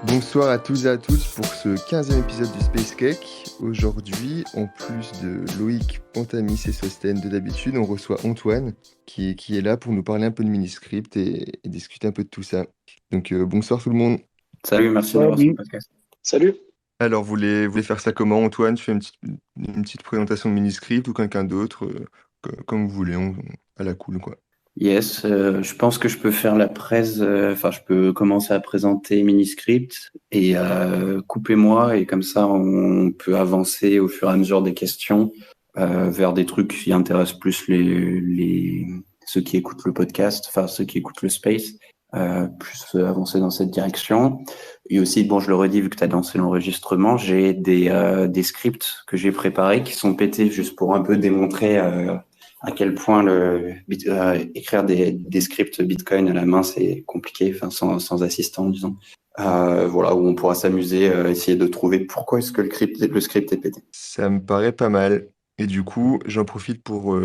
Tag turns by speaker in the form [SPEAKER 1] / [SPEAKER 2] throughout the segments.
[SPEAKER 1] Bonsoir à tous et à toutes pour ce 15e épisode du Space Cake. Aujourd'hui, en plus de Loïc, Pantamis et Sosten de d'habitude, on reçoit Antoine qui est là pour nous parler un peu de Miniscript et discuter un peu de tout ça. Donc bonsoir tout le monde.
[SPEAKER 2] Salut, merci d'avoir sur le podcast.
[SPEAKER 3] Salut.
[SPEAKER 1] Alors vous voulez faire ça comment, Antoine? Tu fais une petite présentation de Miniscript ou quelqu'un d'autre, comme vous voulez, à la cool quoi.
[SPEAKER 2] Yes, je pense que je peux faire la presse, je peux commencer à présenter Miniscript et coupez-moi et comme ça on peut avancer au fur et à mesure des questions vers des trucs qui intéressent plus ceux qui écoutent le podcast, enfin ceux qui écoutent le space, plus avancer dans cette direction. Et aussi, bon, je le redis, vu que tu as lancé l'enregistrement, j'ai des scripts que j'ai préparés qui sont pétés juste pour un peu démontrer à quel point écrire des scripts Bitcoin à la main, c'est compliqué, enfin, sans assistant, disons. Voilà, où on pourra s'amuser, essayer de trouver pourquoi est-ce que le script est pété.
[SPEAKER 1] Ça me paraît pas mal. Et du coup, j'en profite pour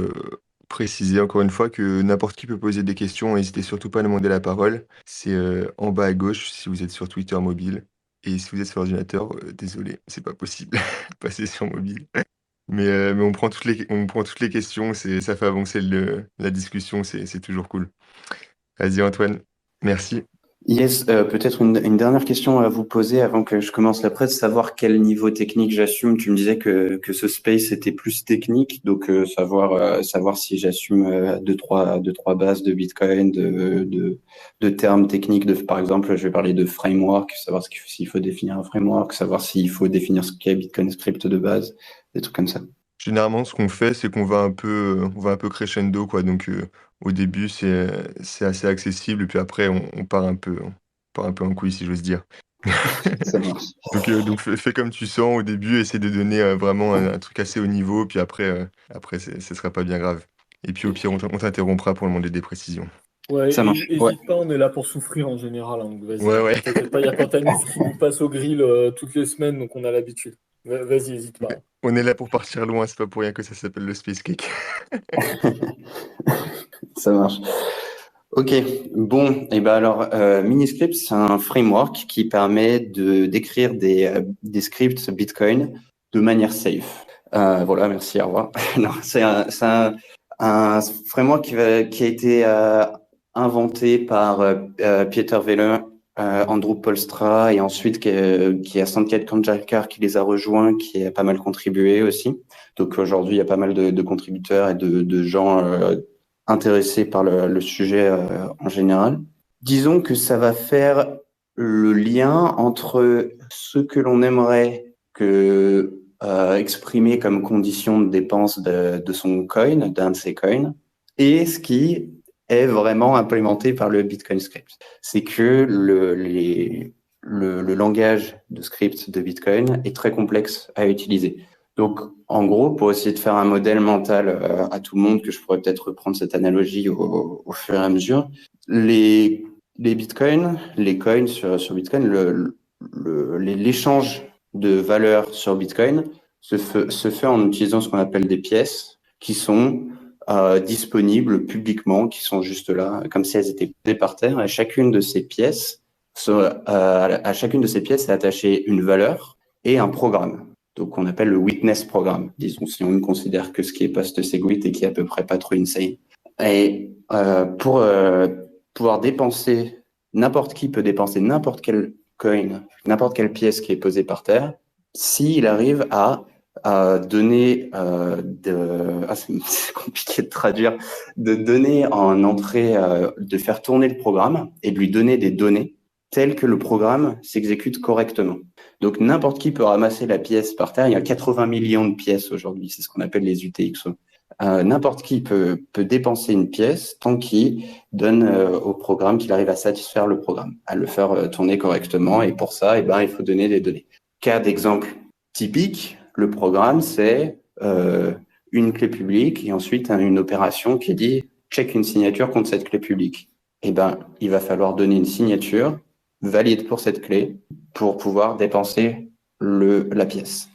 [SPEAKER 1] préciser encore une fois que n'importe qui peut poser des questions. N'hésitez surtout pas à demander la parole. C'est en bas à gauche si vous êtes sur Twitter mobile. Et si vous êtes sur ordinateur, désolé, c'est pas possible. Passer sur mobile. Mais on prend toutes les questions. Ça fait avancer la discussion. C'est toujours cool. Vas-y, Antoine. Merci.
[SPEAKER 2] Yes, peut-être une dernière question à vous poser avant que je commence la presse, savoir quel niveau technique j'assume. Tu me disais que ce space était plus technique, donc savoir si j'assume deux trois bases de Bitcoin, de termes techniques. Par exemple, je vais parler de framework, savoir s'il faut définir un framework, savoir s'il faut définir ce qu'est Bitcoin Script de base, des trucs comme ça.
[SPEAKER 1] Généralement, ce qu'on fait, c'est qu'on on va un peu crescendo, quoi. Donc, au début, c'est assez accessible, et puis après, on part un peu en couille, si j'ose dire.
[SPEAKER 2] Ça marche.
[SPEAKER 1] Donc fais comme tu sens au début, essaie de donner vraiment un truc assez haut niveau, puis après, ce sera pas bien grave. Et puis au pire, on t'interrompra pour demander des précisions.
[SPEAKER 3] Ouais,
[SPEAKER 2] Ça marche. Ouais.
[SPEAKER 3] hésite pas, on est là pour souffrir en général, hein, donc vas-y,
[SPEAKER 1] Ouais, ouais.
[SPEAKER 3] t'inquiète pas, il y a Pantanis qui nous passe au grill toutes les semaines, donc on a l'habitude. Vas-y, hésite pas.
[SPEAKER 1] On est là pour partir loin, c'est pas pour rien que ça s'appelle le Space Cake.
[SPEAKER 2] Ça marche. Ok, bon, et ben alors, Miniscript, c'est un framework qui permet d'écrire des scripts Bitcoin de manière safe. Voilà, merci, au revoir. Non, un framework qui a été inventé par Pieter Welle, Andrew Polstra, et ensuite qui a Sanket Kanjalkar qui les a rejoints, qui a pas mal contribué aussi. Donc aujourd'hui, il y a pas mal de contributeurs et de gens intéressés par le sujet en général. Disons que ça va faire le lien entre ce que l'on aimerait exprimer comme condition de dépense de son coin, d'un de ses coins, et ce qui est vraiment implémenté par le Bitcoin Script. C'est que le langage de script de Bitcoin est très complexe à utiliser. Donc, en gros, pour essayer de faire un modèle mental à tout le monde, que je pourrais peut-être reprendre cette analogie au fur et à mesure, les bitcoins, les coins sur Bitcoin, l'échange de valeur sur Bitcoin se fait en utilisant ce qu'on appelle des pièces qui sont disponibles publiquement, qui sont juste là, comme si elles étaient posées par terre. Et chacune de ces pièces, à chacune de ces pièces est attachée une valeur et un programme. Donc, on appelle le witness programme, disons, si on ne considère que ce qui est post-segwit et qui est à peu près pas trop insane. Et pour pouvoir dépenser, n'importe qui peut dépenser n'importe quel coin, n'importe quelle pièce qui est posée par terre, s'il arrive à donner c'est compliqué de traduire, de donner en entrée, de faire tourner le programme et de lui donner des données telles que le programme s'exécute correctement. Donc n'importe qui peut ramasser la pièce par terre. Il y a 80 millions de pièces aujourd'hui, c'est ce qu'on appelle les UTXO. N'importe qui peut dépenser une pièce tant qu'il donne au programme qu'il arrive à satisfaire le programme, à le faire tourner correctement. Et pour ça, il faut donner des données. Cas d'exemple typique, le programme, c'est une clé publique et ensuite une opération qui dit check une signature contre cette clé publique. Il va falloir donner une signature valide pour cette clé pour pouvoir dépenser la pièce.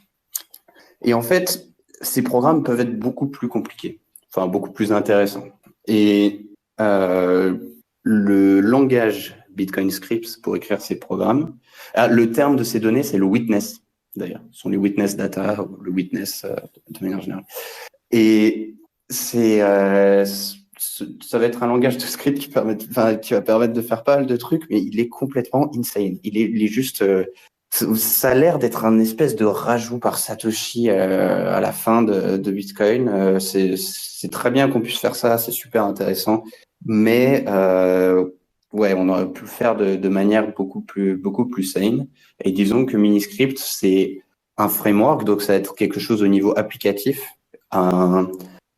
[SPEAKER 2] Et en fait, ces programmes peuvent être beaucoup plus compliqués, enfin beaucoup plus intéressants. Et le langage Bitcoin scripts pour écrire ces programmes. Le terme de ces données, c'est le witness, d'ailleurs. Ce sont les witness data, ou le witness de manière générale. Et ça va être un langage de script qui va permettre de faire pas mal de trucs, mais il est complètement insane. Il est juste... ça a l'air d'être un espèce de rajout par Satoshi à la fin de Bitcoin. C'est très bien qu'on puisse faire ça, c'est super intéressant. Mais ouais, on aurait pu le faire de manière beaucoup plus sane. Et disons que Miniscript, c'est un framework, donc ça va être quelque chose au niveau applicatif, un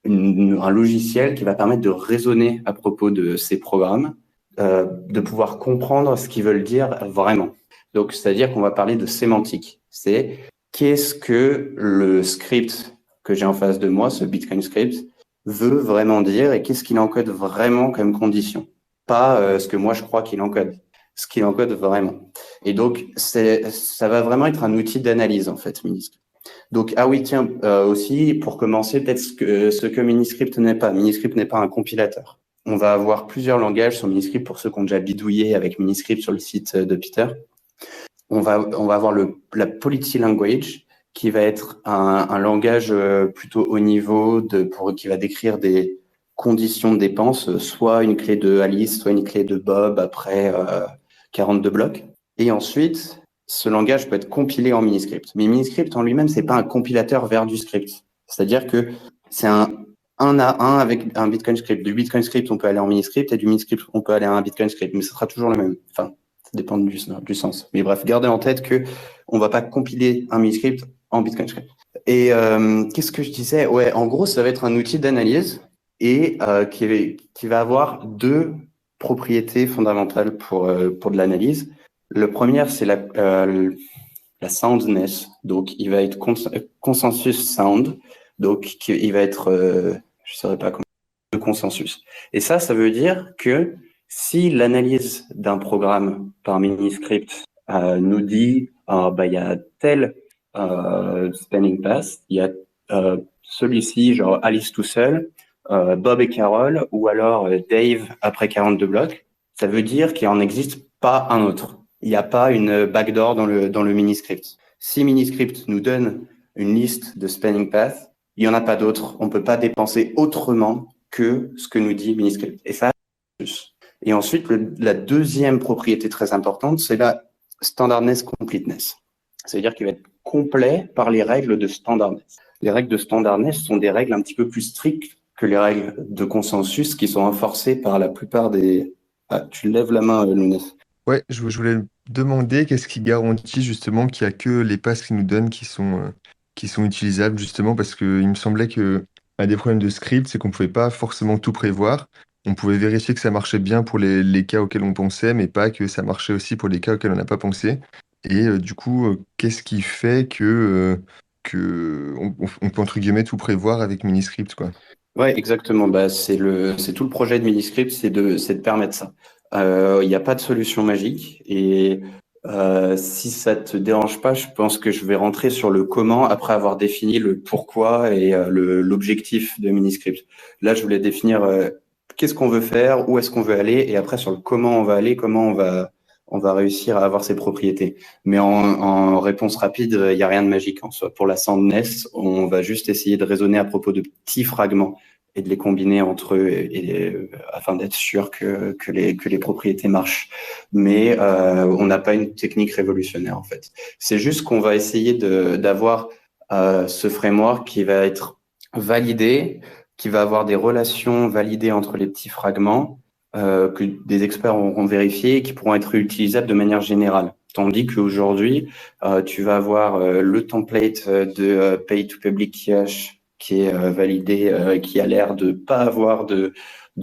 [SPEAKER 2] logiciel qui va permettre de raisonner à propos de ces programmes, de pouvoir comprendre ce qu'ils veulent dire vraiment. Donc, c'est-à-dire qu'on va parler de sémantique. C'est qu'est-ce que le script que j'ai en face de moi, ce Bitcoin script, veut vraiment dire et qu'est-ce qu'il encode vraiment comme condition. Pas ce que moi je crois qu'il encode, ce qu'il encode vraiment. Et donc, ça va vraiment être un outil d'analyse, en fait, Miniscript. Donc, ah oui, tiens, aussi, pour commencer, peut-être ce que Miniscript n'est pas. Miniscript n'est pas un compilateur. On va avoir plusieurs langages sur Miniscript pour ceux qui ont déjà bidouillé avec Miniscript sur le site de Peter. On va avoir la Polity Language, qui va être un langage plutôt haut niveau qui va décrire des conditions de dépense, soit une clé de Alice, soit une clé de Bob après 42 blocs. Et ensuite, ce langage peut être compilé en Miniscript. Mais Miniscript en lui-même, c'est pas un compilateur vers du script. C'est-à-dire que c'est un à un avec un Bitcoin script. Du Bitcoin script, on peut aller en Miniscript, et du Miniscript, on peut aller à un Bitcoin script, mais ce sera toujours le même. Enfin, ça dépend du sens. Mais bref, gardez en tête que on va pas compiler un Miniscript en Bitcoin script. Et qu'est-ce que je disais? Ouais, en gros, ça va être un outil d'analyse et qui va avoir deux propriétés fondamentales pour de l'analyse. Le premier, c'est la soundness. Donc, il va être consensus sound. Donc, il va être, je saurais pas comment, de consensus. Et ça veut dire que si l'analyse d'un programme par Miniscript nous dit, il y a tel spanning path, il y a celui-ci, genre Alice tout seul, Bob et Carol, ou alors Dave après 42 blocs, ça veut dire qu'il n'en existe pas un autre. Il n'y a pas une backdoor dans le Miniscript. Si Miniscript nous donne une liste de spanning paths, il n'y en a pas d'autres. On ne peut pas dépenser autrement que ce que nous dit Miniscript. Et ça, et ensuite, la deuxième propriété très importante, c'est la standardness completeness. Ça veut dire qu'il va être complet par les règles de standardness. Les règles de standardness sont des règles un petit peu plus strictes que les règles de consensus qui sont enforcées par la plupart des... Ah, tu lèves la main, Lounès.
[SPEAKER 1] Ouais, je voulais demander qu'est-ce qui garantit justement qu'il n'y a que les passes qu'ils nous donnent qui sont utilisables justement parce qu'il me semblait que un des problèmes de script, c'est qu'on ne pouvait pas forcément tout prévoir. On pouvait vérifier que ça marchait bien pour les cas auxquels on pensait, mais pas que ça marchait aussi pour les cas auxquels on n'a pas pensé. Et du coup, qu'est-ce qui fait que on peut entre guillemets tout prévoir avec Miniscript, quoi.
[SPEAKER 2] Ouais, exactement. Bah, c'est tout le projet de Miniscript, c'est de permettre ça. Il n'y a pas de solution magique et si ça te dérange pas, je pense que je vais rentrer sur le comment après avoir défini le pourquoi et l'objectif de Miniscript. Là, je voulais définir qu'est-ce qu'on veut faire, où est-ce qu'on veut aller et après sur le comment on va aller, comment on va réussir à avoir ces propriétés. Mais en réponse rapide, il n'y a rien de magique en soi. Pour la soundness, on va juste essayer de raisonner à propos de petits fragments et de les combiner entre eux afin d'être sûr que les propriétés marchent. Mais on n'a pas une technique révolutionnaire en fait. C'est juste qu'on va essayer d'avoir ce framework qui va être validé, qui va avoir des relations validées entre les petits fragments que des experts auront vérifié et qui pourront être réutilisables de manière générale. Tandis qu'aujourd'hui, tu vas avoir le template de Pay to Public Key qui est validé, qui a l'air de pas avoir de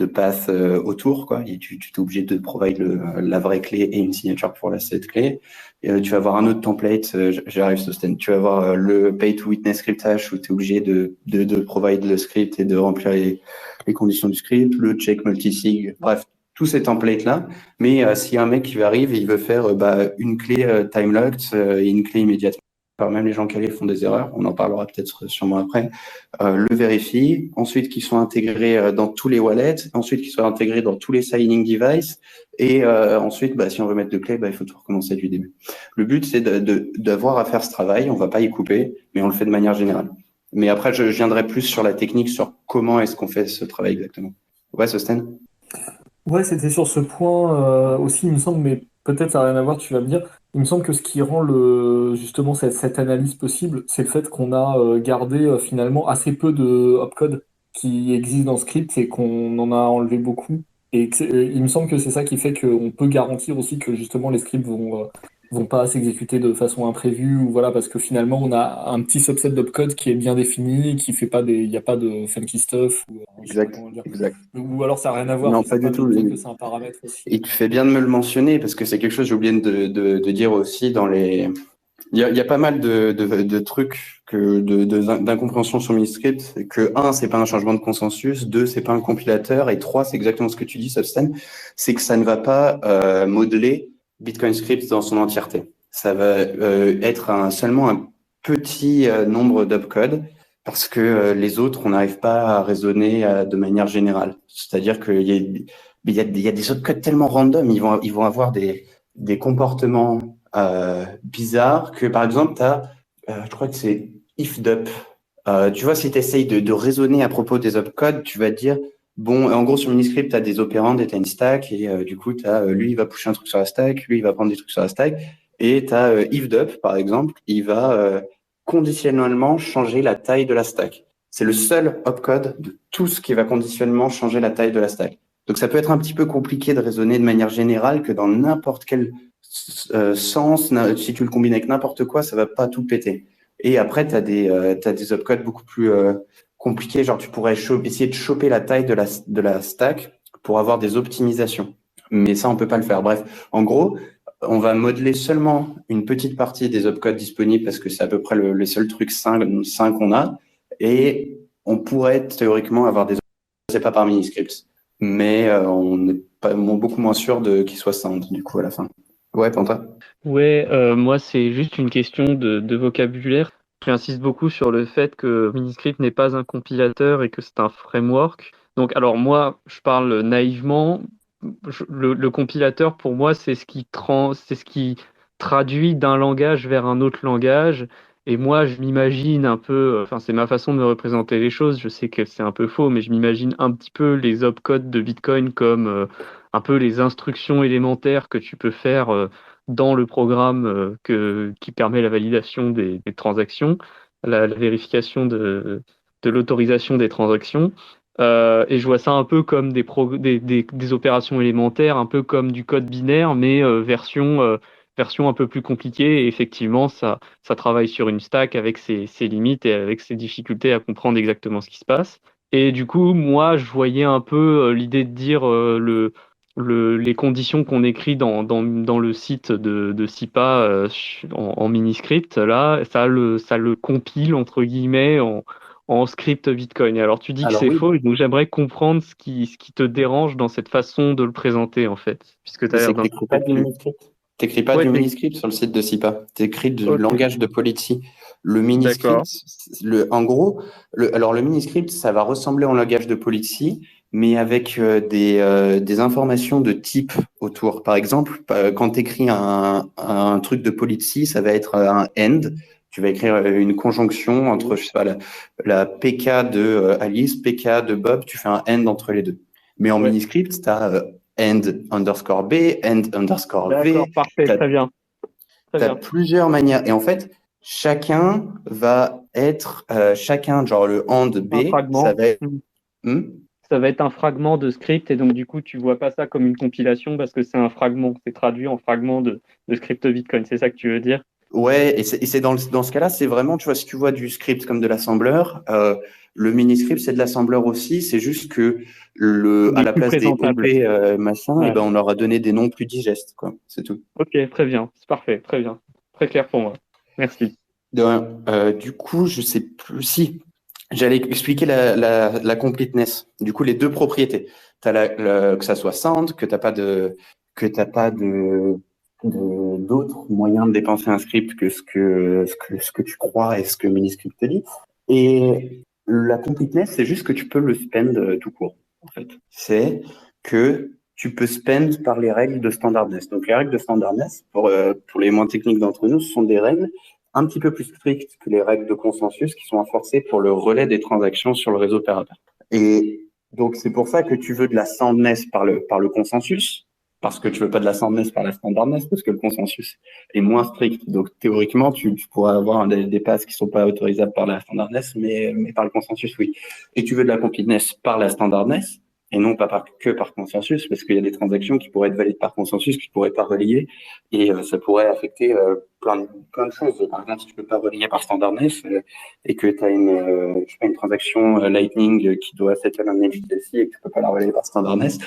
[SPEAKER 2] path autour, quoi. Et tu es obligé de provide la vraie clé et une signature pour cette clé. Et, tu vas avoir un autre template, j'arrive sur ce tu vas avoir le Pay to Witness Script Hash où tu es obligé de provide le script et de remplir les conditions du script, le check multisig, bref, tous ces templates-là. Mais s'il y a un mec qui arrive et il veut faire une clé time locked et une clé immédiatement même les gens calés font des erreurs, on en parlera peut-être sûrement après, le vérifie, ensuite qu'ils soient intégrés dans tous les wallets, ensuite qu'ils soient intégrés dans tous les signing devices, et ensuite, si on veut mettre de clé, il faut tout recommencer du début. Le but, c'est d'avoir à faire ce travail, on va pas y couper, mais on le fait de manière générale. Mais après, je viendrai plus sur la technique, sur comment est-ce qu'on fait ce travail exactement. Ouais, Sosten?
[SPEAKER 3] Ouais, c'était sur ce point aussi, il me semble, mais peut-être ça n'a rien à voir, tu vas me dire. Il me semble que ce qui rend justement cette analyse possible, c'est le fait qu'on a gardé finalement assez peu de opcode qui existent dans Script et qu'on en a enlevé beaucoup. Et il me semble que c'est ça qui fait qu'on peut garantir aussi que justement les scripts vont pas s'exécuter de façon imprévue, ou voilà, parce que finalement on a un petit subset d'opcode qui est bien défini, qui fait pas il n'y a pas de funky stuff, ou je sais pas
[SPEAKER 2] Exact,
[SPEAKER 3] comment le dire.
[SPEAKER 2] exact.
[SPEAKER 3] Ou alors ça n'a rien à voir,
[SPEAKER 2] Non,
[SPEAKER 3] je
[SPEAKER 2] pas
[SPEAKER 3] sais
[SPEAKER 2] du
[SPEAKER 3] pas, mais il
[SPEAKER 2] tout.
[SPEAKER 3] me semble que c'est un paramètre aussi.
[SPEAKER 2] Et tu fais bien de me le mentionner parce que c'est quelque chose que j'ai oublié de dire aussi dans les. Il y a pas mal de trucs d'incompréhension sur Miniscript. C'est que c'est pas un changement de consensus. Deux, c'est pas un compilateur. Et trois, c'est exactement ce que tu dis, Substan. C'est que ça ne va pas modeler Bitcoin Script dans son entièreté. Ça va être seulement un petit nombre d'opcodes parce que les autres, on n'arrive pas à raisonner de manière générale. C'est-à-dire qu'il y a des opcodes tellement random, ils vont avoir des comportements bizarres que, par exemple, tu as, je crois que c'est ifdup. Tu vois, si tu essayes de raisonner à propos des opcodes, tu vas te dire, bon, en gros, sur Miniscript, tu as des opérandes et tu as une stack, et du coup, lui, il va pusher un truc sur la stack, lui, il va prendre des trucs sur la stack, et tu as ifdup, par exemple, il va conditionnellement changer la taille de la stack. C'est le seul opcode de tout ce qui va conditionnellement changer la taille de la stack. Donc, ça peut être un petit peu compliqué de raisonner de manière générale que dans n'importe quel sens, si tu le combines avec n'importe quoi, ça va pas tout péter. Et après, tu as des opcodes beaucoup plus compliqués. Genre, tu pourrais essayer de choper la taille de la stack pour avoir des optimisations. Mais ça, on peut pas le faire. Bref, en gros, on va modeler seulement une petite partie des opcodes disponibles parce que c'est à peu près les seuls trucs sains qu'on a. Et on pourrait théoriquement avoir des c'est pas par Miniscript. Mais on est beaucoup moins sûr qu'ils soient sound, du coup, à la fin. Ouais, Panta.
[SPEAKER 4] Ouais, moi c'est juste une question de vocabulaire. J'insiste beaucoup sur le fait que Miniscript n'est pas un compilateur et que c'est un framework. Donc, alors moi, je parle naïvement. Le compilateur, pour moi, c'est ce qui traduit d'un langage vers un autre langage. Et moi, je m'imagine un peu, enfin, c'est ma façon de me représenter les choses. Je sais que c'est un peu faux, mais je m'imagine un petit peu les opcodes de Bitcoin comme un peu les instructions élémentaires que tu peux faire. Dans le programme qui permet la validation des transactions, la vérification de l'autorisation des transactions. Et je vois ça un peu comme des opérations élémentaires, un peu comme du code binaire, mais version un peu plus compliquée. Et effectivement, ça travaille sur une stack avec ses limites et avec ses difficultés à comprendre exactement ce qui se passe. Et du coup, moi, je voyais un peu l'idée de dire les conditions qu'on écrit dans le site de SIPA en Miniscript, là, ça le compile, entre guillemets, en script Bitcoin. Et alors, tu dis que
[SPEAKER 2] Alors
[SPEAKER 4] c'est
[SPEAKER 2] oui,
[SPEAKER 4] faux, et donc j'aimerais comprendre ce qui te dérange dans cette façon de le présenter, en fait, puisque tu as
[SPEAKER 2] mais c'est
[SPEAKER 4] l'air
[SPEAKER 2] que
[SPEAKER 4] d'un
[SPEAKER 2] t'écris pas
[SPEAKER 4] peu
[SPEAKER 2] du
[SPEAKER 4] plus.
[SPEAKER 2] Miniscript. T'écris pas
[SPEAKER 4] Ouais,
[SPEAKER 2] du Miniscript sur le site de SIPA. T'écris du
[SPEAKER 4] ok,
[SPEAKER 2] langage de Polizzi. Le
[SPEAKER 4] d'accord.
[SPEAKER 2] Miniscript, en gros, alors le Miniscript, ça va ressembler au langage de Polizzi, mais avec des informations de type autour. Par exemple, quand tu écris un truc de Polizzi, ça va être un end. Tu vas écrire une conjonction entre, je sais pas, la PK de Alice, PK de Bob, tu fais un end entre les deux. Mais en
[SPEAKER 4] Ouais,
[SPEAKER 2] Miniscript, tu as end underscore B, end underscore
[SPEAKER 4] d'accord,
[SPEAKER 2] V.
[SPEAKER 4] parfait,
[SPEAKER 2] Tu
[SPEAKER 4] très bien, très
[SPEAKER 2] as
[SPEAKER 4] bien.
[SPEAKER 2] plusieurs manières. Et en fait, chacun va être, genre le and
[SPEAKER 4] Un
[SPEAKER 2] B, ça
[SPEAKER 4] fragment.
[SPEAKER 2] va être, hmm.
[SPEAKER 4] Ça va être un fragment de script et donc du coup tu vois pas ça comme une compilation parce que c'est un fragment, c'est traduit en fragment de script Bitcoin, c'est ça que tu veux dire?
[SPEAKER 2] Ouais, et c'est dans ce cas-là, c'est vraiment, tu vois, si tu vois du script comme de l'assembleur, le mini-script, c'est de l'assembleur aussi, c'est juste que
[SPEAKER 4] Il
[SPEAKER 2] à
[SPEAKER 4] est
[SPEAKER 2] la
[SPEAKER 4] plus
[SPEAKER 2] place des OP
[SPEAKER 4] présentable.
[SPEAKER 2] machin, et
[SPEAKER 4] Ouais.
[SPEAKER 2] ben, on leur a donné des noms plus digestes, quoi. C'est tout.
[SPEAKER 4] Ok, très bien, c'est parfait, très bien, très clair pour moi. Merci.
[SPEAKER 2] De rien. Du coup, je sais plus si j'allais expliquer la completeness. Du coup, les deux propriétés. Que ça soit sound, que t'as pas de d'autres moyens de dépenser un script que ce que tu crois et ce que Miniscript te dit. Et la completeness, c'est juste que tu peux le spend tout court, en fait. C'est que tu peux spend par les règles de standardness. Donc, les règles de standardness, pour les moins techniques d'entre nous, ce sont des règles un petit peu plus strictes que les règles de consensus qui sont enforcées pour le relais des transactions sur le réseau opérateur. Et donc, c'est pour ça que tu veux de la soundness par le consensus, parce que tu veux pas de la soundness par la standardness, parce que le consensus est moins strict. Donc, théoriquement, tu pourrais avoir des passes qui sont pas autorisables par la standardness, mais par le consensus, oui. Et tu veux de la completeness par la standardness, et non pas que par consensus, parce qu'il y a des transactions qui pourraient être validées par consensus, qui pourraient pas relier, et ça pourrait affecter plein de choses. Par exemple, si tu peux pas relier par standardness, et que tu as une transaction Lightning qui doit settle un HTLC et que tu peux pas la relayer par standardness,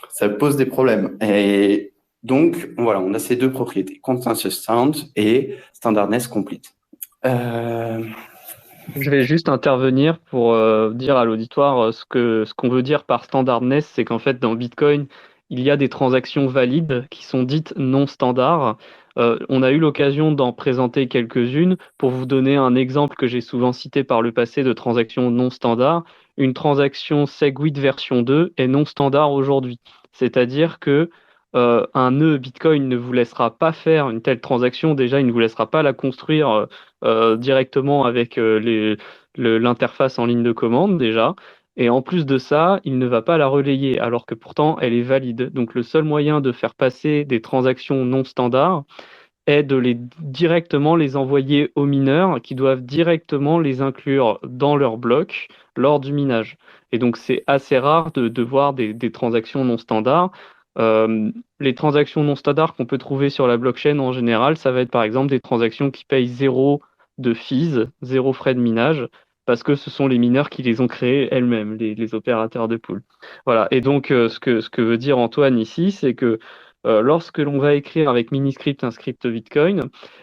[SPEAKER 2] ça pose des problèmes. Et donc, voilà, on a ces deux propriétés, consensus sound et standardness complete.
[SPEAKER 4] Je vais juste intervenir pour dire à l'auditoire ce qu'on veut dire par standardness, c'est qu'en fait dans Bitcoin, il y a des transactions valides qui sont dites non standards. On a eu l'occasion d'en présenter quelques-unes. Pour vous donner un exemple que j'ai souvent cité par le passé de transactions non standards, une transaction SegWit version 2 est non standard aujourd'hui. C'est-à-dire que un nœud Bitcoin ne vous laissera pas faire une telle transaction. Déjà, il ne vous laissera pas la construire directement avec l'interface en ligne de commande déjà. Et en plus de ça, il ne va pas la relayer, alors que pourtant elle est valide. Donc le seul moyen de faire passer des transactions non standards est de directement les envoyer aux mineurs qui doivent directement les inclure dans leur bloc lors du minage. Et donc c'est assez rare de voir des transactions non standards. Les transactions non standards qu'on peut trouver sur la blockchain en général, ça va être par exemple des transactions qui payent zéro de fees, zéro frais de minage, parce que ce sont les mineurs qui les ont créées elles-mêmes, les opérateurs de pool. Voilà. Et donc ce que veut dire Antoine ici, c'est que lorsque l'on va écrire avec Miniscript un script Bitcoin,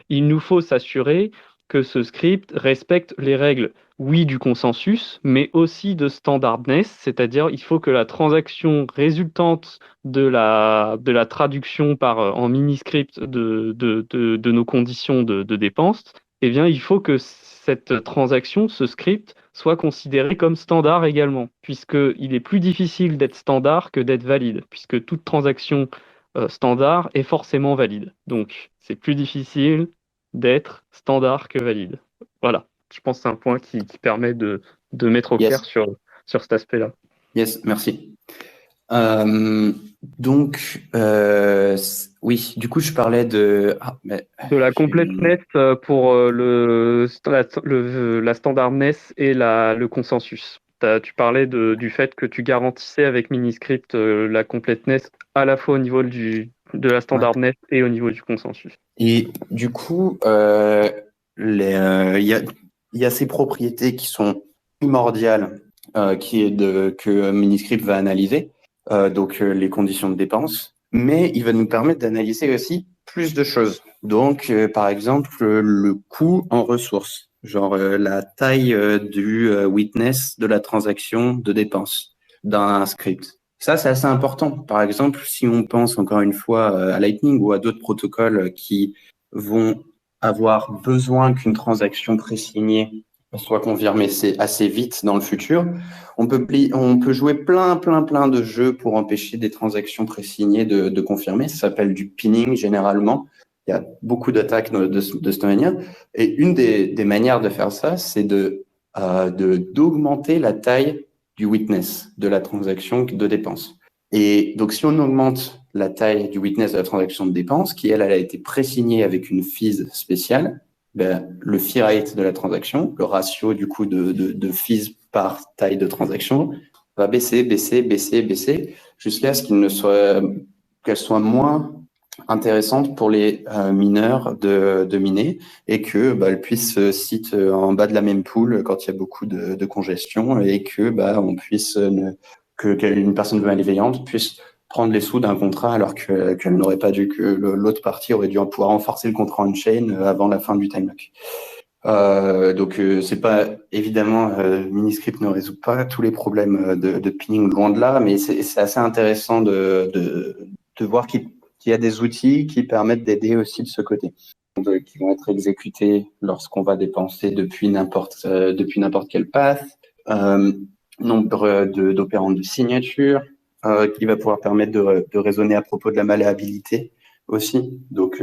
[SPEAKER 4] il nous faut s'assurer que ce script respecte les règles, oui, du consensus, mais aussi de standardness, c'est-à-dire il faut que la transaction résultante de la traduction en Miniscript de nos conditions de dépenses, eh bien, il faut que cette transaction, ce script, soit considéré comme standard également, puisqu'il est plus difficile d'être standard que d'être valide, puisque toute transaction standard est forcément valide. Donc, c'est plus difficile d'être standard que valide. Voilà, je pense que c'est un point qui permet de mettre au clair sur cet aspect-là.
[SPEAKER 2] Yes, merci. Donc, oui, du coup, je parlais de
[SPEAKER 4] la completeness pour la standardness et le consensus. Tu parlais du fait que tu garantissais avec Miniscript la completeness à la fois au niveau de la standardness et au niveau du consensus.
[SPEAKER 2] Et du coup, il y a ces propriétés qui sont primordiales que Miniscript va analyser, donc les conditions de dépense, mais il va nous permettre d'analyser aussi plus de choses. Donc, par exemple, le coût en ressources, genre la taille du witness de la transaction de dépense d'un script. Ça, c'est assez important. Par exemple, si on pense encore une fois à Lightning ou à d'autres protocoles qui vont avoir besoin qu'une transaction présignée soit confirmée assez vite dans le futur, on peut jouer plein de jeux pour empêcher des transactions présignées de confirmer. Ça s'appelle du pinning généralement. Il y a beaucoup d'attaques de cette manière. Et une des manières de faire ça, c'est d'augmenter la taille du witness de la transaction de dépense. Et donc, si on augmente la taille du witness de la transaction de dépense, qui elle a été présignée avec une fees spéciale, le fee rate de la transaction, le ratio du coup de fees par taille de transaction, va baisser jusqu'à ce qu'elle soit moins intéressante pour les mineurs de miner et que elle puisse sit en bas de la même pool quand il y a beaucoup de congestion et que on puisse qu'une personne malveillante puisse prendre les sous d'un contrat alors qu'elle n'aurait pas dû, que l'autre partie aurait dû pouvoir renforcer le contrat on-chain avant la fin du time lock. Donc c'est pas évidemment Miniscript ne résout pas tous les problèmes de pinning, loin de là, mais c'est assez intéressant de voir qu'il qu'il y a des outils qui permettent d'aider aussi de ce côté, qui vont être exécutés lorsqu'on va dépenser depuis n'importe quel path, nombre d'opérandes de signature, qui va pouvoir permettre de raisonner à propos de la malléabilité aussi. Donc,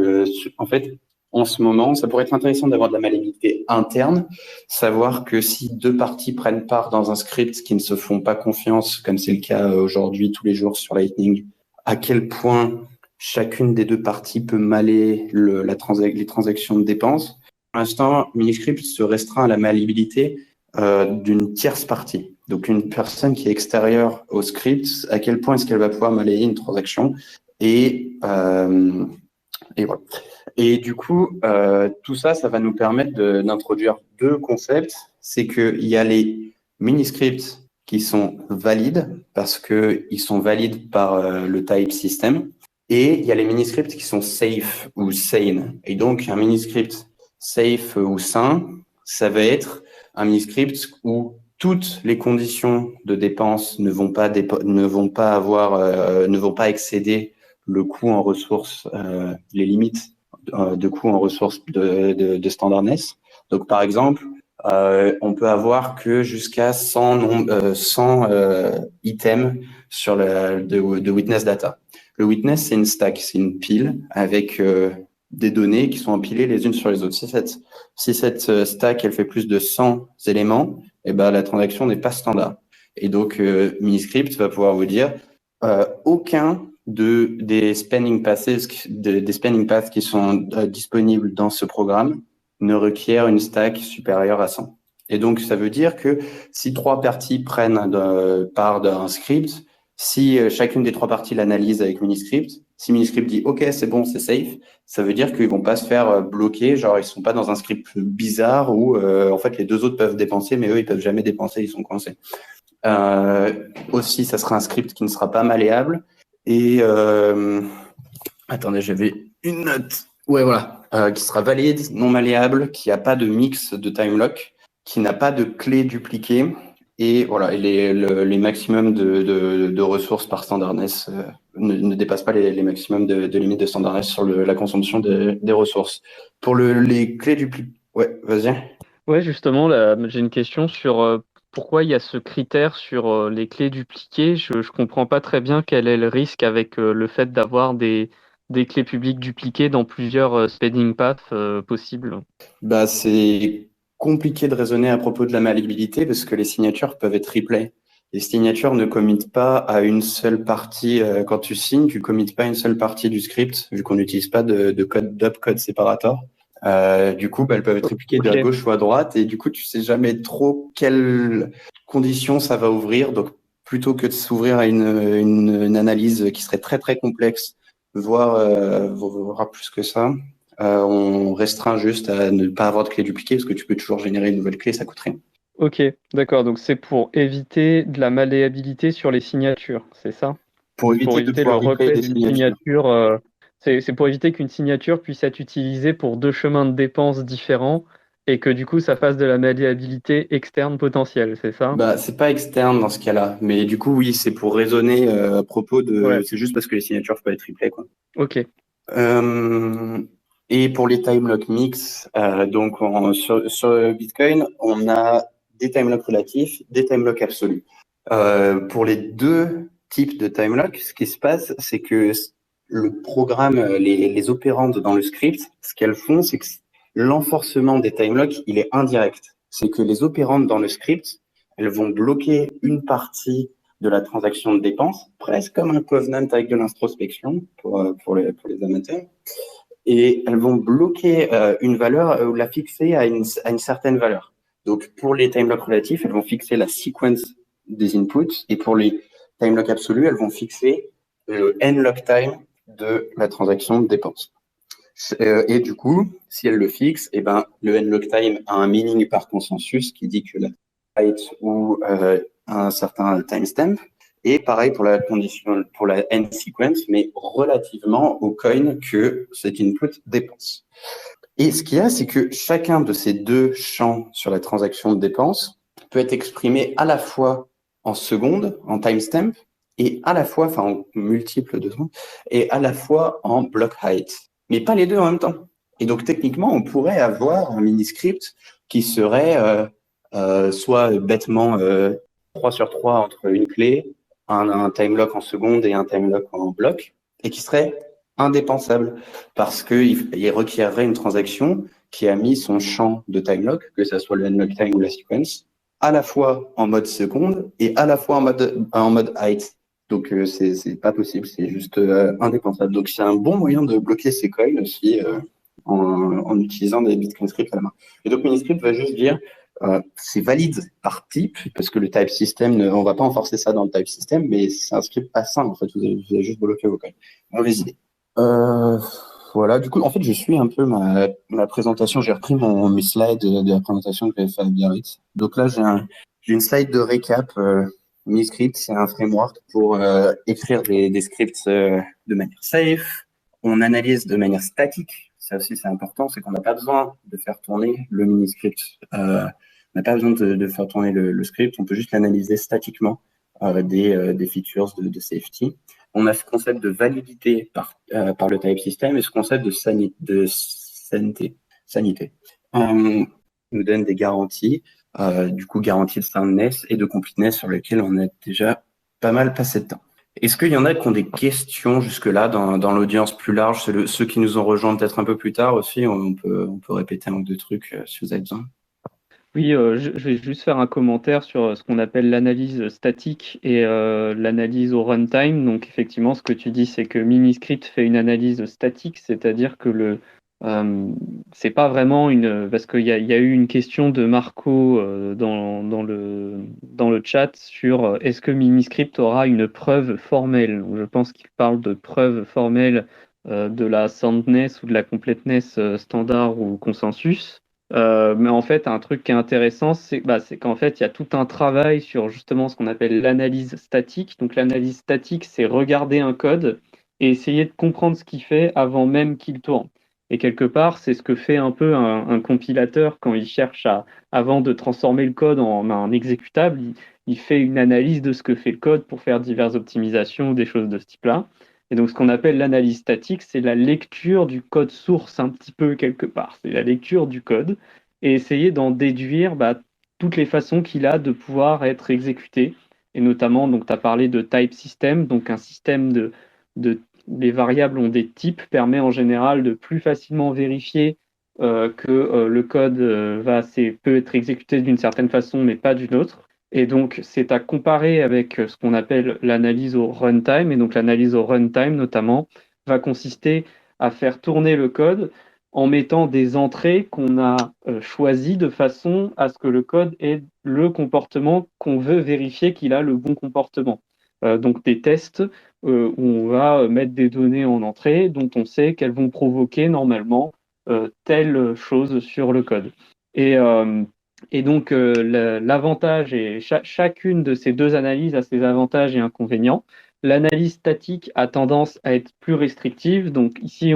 [SPEAKER 2] en fait, en ce moment, ça pourrait être intéressant d'avoir de la malléabilité interne, savoir que si deux parties prennent part dans un script qui ne se font pas confiance, comme c'est le cas aujourd'hui tous les jours sur Lightning, à quel point chacune des deux parties peut maller les transactions de dépenses. Pour l'instant, Miniscript se restreint à la malléabilité d'une tierce partie. Donc, une personne qui est extérieure au script, à quel point est-ce qu'elle va pouvoir malayer une transaction et voilà. Et du coup, tout ça, ça va nous permettre d'introduire deux concepts. C'est qu'il y a les mini-scripts qui sont valides parce qu'ils sont valides par le type system. Et il y a les mini-scripts qui sont safe ou sane. Et donc, un mini-script safe ou sain, ça va être un mini-script où toutes les conditions de dépense ne vont pas excéder le coût en ressources, les limites de coût en ressources de standardness. Donc, par exemple, on peut avoir que jusqu'à 100 items sur de witness data. Le witness, c'est une stack, c'est une pile avec des données qui sont empilées les unes sur les autres. Si cette stack, elle fait plus de 100 éléments, eh ben, la transaction n'est pas standard. Et donc, Miniscript va pouvoir vous dire aucun des spending paths qui sont disponibles dans ce programme ne requiert une stack supérieure à 100. Et donc, ça veut dire que si trois parties prennent part d'un script, si chacune des trois parties l'analyse avec Miniscript, si Miniscript dit « OK, c'est bon, c'est safe », ça veut dire qu'ils vont pas se faire bloquer, genre ils sont pas dans un script bizarre où en fait les deux autres peuvent dépenser, mais eux, ils peuvent jamais dépenser, ils sont coincés. Aussi, ça sera un script qui ne sera pas malléable. Et attendez, j'avais une note. Ouais, voilà. Qui sera valide, non malléable, qui n'a pas de mix de time lock, qui n'a pas de clé dupliquée. Et voilà, et les maximums de ressources par standardness ne dépassent pas les maximums de limites de standardness sur la consommation des ressources. Pour les clés dupliquées. Ouais, vas-y.
[SPEAKER 4] Ouais, justement, là, j'ai une question sur pourquoi il y a ce critère sur les clés dupliquées. Je comprends pas très bien quel est le risque avec le fait d'avoir des clés publiques dupliquées dans plusieurs spending paths possibles.
[SPEAKER 2] Bah, c'est compliqué de raisonner à propos de la malléabilité parce que les signatures peuvent être replay. Les signatures ne committent pas à une seule partie. Quand tu signes, tu committes pas à une seule partie du script vu qu'on n'utilise pas de code d'opcode separator. Du coup, bah, elles peuvent être répliquées de à gauche ou à droite et du coup, tu sais jamais trop quelles conditions ça va ouvrir. Donc, plutôt que de s'ouvrir à une analyse qui serait très, très complexe, voire plus que ça, on restreint juste à ne pas avoir de clé dupliquée parce que tu peux toujours générer une nouvelle clé, ça coûte rien.
[SPEAKER 4] Ok, d'accord. Donc, c'est pour éviter de la malléabilité sur les signatures, c'est ça?
[SPEAKER 2] Pour éviter de
[SPEAKER 4] le
[SPEAKER 2] pouvoir
[SPEAKER 4] replay
[SPEAKER 2] des
[SPEAKER 4] d'une
[SPEAKER 2] signatures.
[SPEAKER 4] signature. C'est pour éviter qu'une signature puisse être utilisée pour deux chemins de dépenses différents et que du coup, ça fasse de la malléabilité externe potentielle, c'est ça?
[SPEAKER 2] Bah, c'est pas externe dans ce cas-là, mais du coup, oui, c'est pour raisonner à propos de.
[SPEAKER 4] Ouais.
[SPEAKER 2] C'est juste parce que les signatures peuvent être triplées, quoi.
[SPEAKER 4] Ok.
[SPEAKER 2] Et pour les time lock mix, donc sur Bitcoin, on a des time lock relatifs, des time lock absolus. Pour les deux types de time lock, ce qui se passe, c'est que le programme, les opérandes dans le script, ce qu'elles font, c'est que l'enforcement des time locks, il est indirect. C'est que les opérandes dans le script, elles vont bloquer une partie de la transaction de dépense, presque comme un covenant avec de l'introspection pour les amateurs. Et elles vont bloquer une valeur ou la fixer à une certaine valeur. Donc, pour les time locks relatifs, elles vont fixer la sequence des inputs. Et pour les time locks absolus, elles vont fixer le n-lock time de la transaction de dépense. Et du coup, si elles le fixent, eh ben, le n-lock time a un meaning par consensus qui dit que la byte ou un certain timestamp. Et pareil pour la condition, pour la n sequence, mais relativement au coin que cet input dépense. Et ce qu'il y a, c'est que chacun de ces deux champs sur la transaction de dépense peut être exprimé à la fois en secondes, en timestamp, et à la fois, enfin en multiples de secondes, et à la fois en block height, mais pas les deux en même temps. Et donc techniquement, on pourrait avoir un mini-script qui serait soit bêtement 3 sur 3 entre une clé, un time lock en seconde et un time lock en bloc, et qui serait indépensable parce qu'il requerrait une transaction qui a mis son champ de time lock, que ce soit le unlock time ou la sequence, à la fois en mode seconde et à la fois en mode height. Donc c'est pas possible, c'est juste indépensable. Donc c'est un bon moyen de bloquer ces coils aussi en utilisant des Bitcoin scripts à la main. Et donc Miniscript va juste dire c'est valide par type, parce que le type system, on va pas enforcer ça dans le type system, mais c'est un script pas simple en fait, vous avez juste bloqué vos coils. Mauvaise idée. Voilà, du coup, en fait, je suis un peu ma présentation. J'ai repris mes slides de la présentation que j'avais fait à Biarritz. Donc là, j'ai une slide de récap. Miniscript, c'est un framework pour écrire des scripts de manière safe. On analyse de manière statique. Ça aussi, c'est important, c'est qu'on n'a pas besoin de faire tourner le mini-script. On n'a pas besoin de faire tourner le script. On peut juste l'analyser statiquement des features de safety. On a ce concept de validité par le type system et ce concept de sanité. Nous donne des garanties, du coup garanties de soundness et de completeness sur lesquelles on a déjà pas mal passé de temps. Est-ce qu'il y en a qui ont des questions jusque-là dans l'audience plus large, ceux qui nous ont rejoints peut-être un peu plus tard aussi, on peut répéter un ou deux trucs si vous avez besoin.
[SPEAKER 4] Oui, je vais juste faire un commentaire sur ce qu'on appelle l'analyse statique et l'analyse au runtime. Donc effectivement, ce que tu dis, c'est que Miniscript fait une analyse statique, c'est-à-dire que c'est pas vraiment parce qu'il y a eu une question de Marco dans le chat sur est-ce que Miniscript aura une preuve formelle. Donc, je pense qu'il parle de preuve formelle de la soundness ou de la completeness standard ou consensus. Mais en fait, un truc qui est intéressant, c'est qu'en fait, il y a tout un travail sur justement ce qu'on appelle l'analyse statique. Donc, l'analyse statique, c'est regarder un code et essayer de comprendre ce qu'il fait avant même qu'il tourne. Et quelque part, c'est ce que fait un peu un compilateur quand il cherche avant de transformer le code en un exécutable, il fait une analyse de ce que fait le code pour faire diverses optimisations ou des choses de ce type-là. Et donc, ce qu'on appelle l'analyse statique, c'est la lecture du code source un petit peu quelque part. C'est la lecture du code et essayer d'en déduire toutes les façons qu'il a de pouvoir être exécuté. Et notamment, donc, tu as parlé de type system, donc un système où les variables ont des types permet en général de plus facilement vérifier que le code peut être exécuté d'une certaine façon, mais pas d'une autre. Et donc, c'est à comparer avec ce qu'on appelle l'analyse au runtime. Et donc, l'analyse au runtime, notamment, va consister à faire tourner le code en mettant des entrées qu'on a choisies de façon à ce que le code ait le comportement qu'on veut vérifier qu'il a le bon comportement. Donc, des tests où on va mettre des données en entrée dont on sait qu'elles vont provoquer normalement telle chose sur le code. Et donc, l'avantage et chacune de ces deux analyses a ses avantages et inconvénients. L'analyse statique a tendance à être plus restrictive. Donc, ici,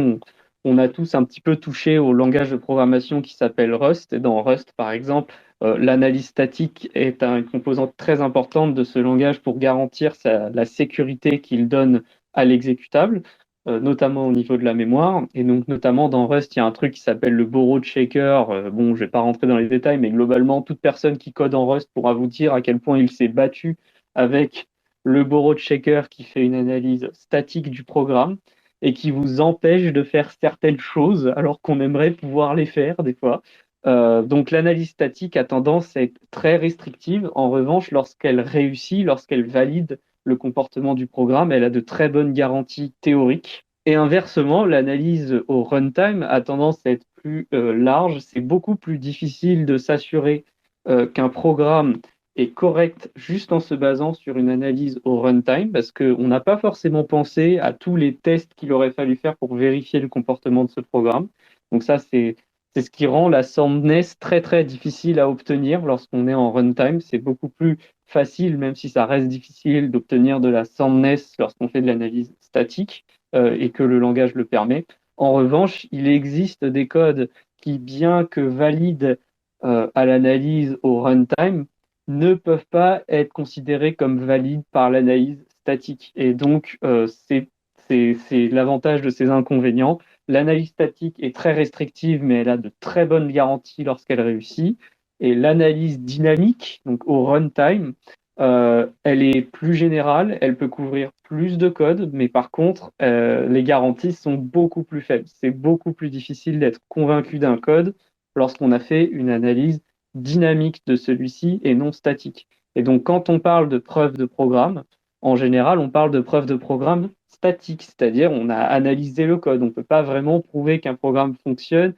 [SPEAKER 4] on a tous un petit peu touché au langage de programmation qui s'appelle Rust. Et dans Rust, par exemple, l'analyse statique est une composante très importante de ce langage pour garantir la sécurité qu'il donne à l'exécutable, notamment au niveau de la mémoire. Et donc, notamment dans Rust, il y a un truc qui s'appelle le borrowed shaker. Bon, je vais pas rentrer dans les détails, mais globalement, toute personne qui code en Rust pourra vous dire à quel point il s'est battu avec le borrowed shaker qui fait une analyse statique du programme et qui vous empêche de faire certaines choses alors qu'on aimerait pouvoir les faire des fois. Donc l'analyse statique a tendance à être très restrictive. En revanche, lorsqu'elle réussit, lorsqu'elle valide le comportement du programme, elle a de très bonnes garanties théoriques. Et inversement, l'analyse au runtime a tendance à être plus large. C'est beaucoup plus difficile de s'assurer qu'un programme est correct juste en se basant sur une analyse au runtime parce qu'on n'a pas forcément pensé à tous les tests qu'il aurait fallu faire pour vérifier le comportement de ce programme. Donc ça, c'est ce qui rend la soundness très très difficile à obtenir lorsqu'on est en runtime. C'est beaucoup plus facile, même si ça reste difficile, d'obtenir de la soundness lorsqu'on fait de l'analyse statique et que le langage le permet. En revanche, il existe des codes qui, bien que valides à l'analyse au runtime, ne peuvent pas être considérés comme valides par l'analyse statique. Et donc, c'est l'avantage de ces inconvénients. L'analyse statique est très restrictive, mais elle a de très bonnes garanties lorsqu'elle réussit. Et l'analyse dynamique, donc au runtime, elle est plus générale, elle peut couvrir plus de code, mais par contre, les garanties sont beaucoup plus faibles. C'est beaucoup plus difficile d'être convaincu d'un code lorsqu'on a fait une analyse dynamique de celui-ci et non statique. Et donc, quand on parle de preuve de programme, en général, on parle de preuve de programme statique, c'est-à-dire on a analysé le code. On ne peut pas vraiment prouver qu'un programme fonctionne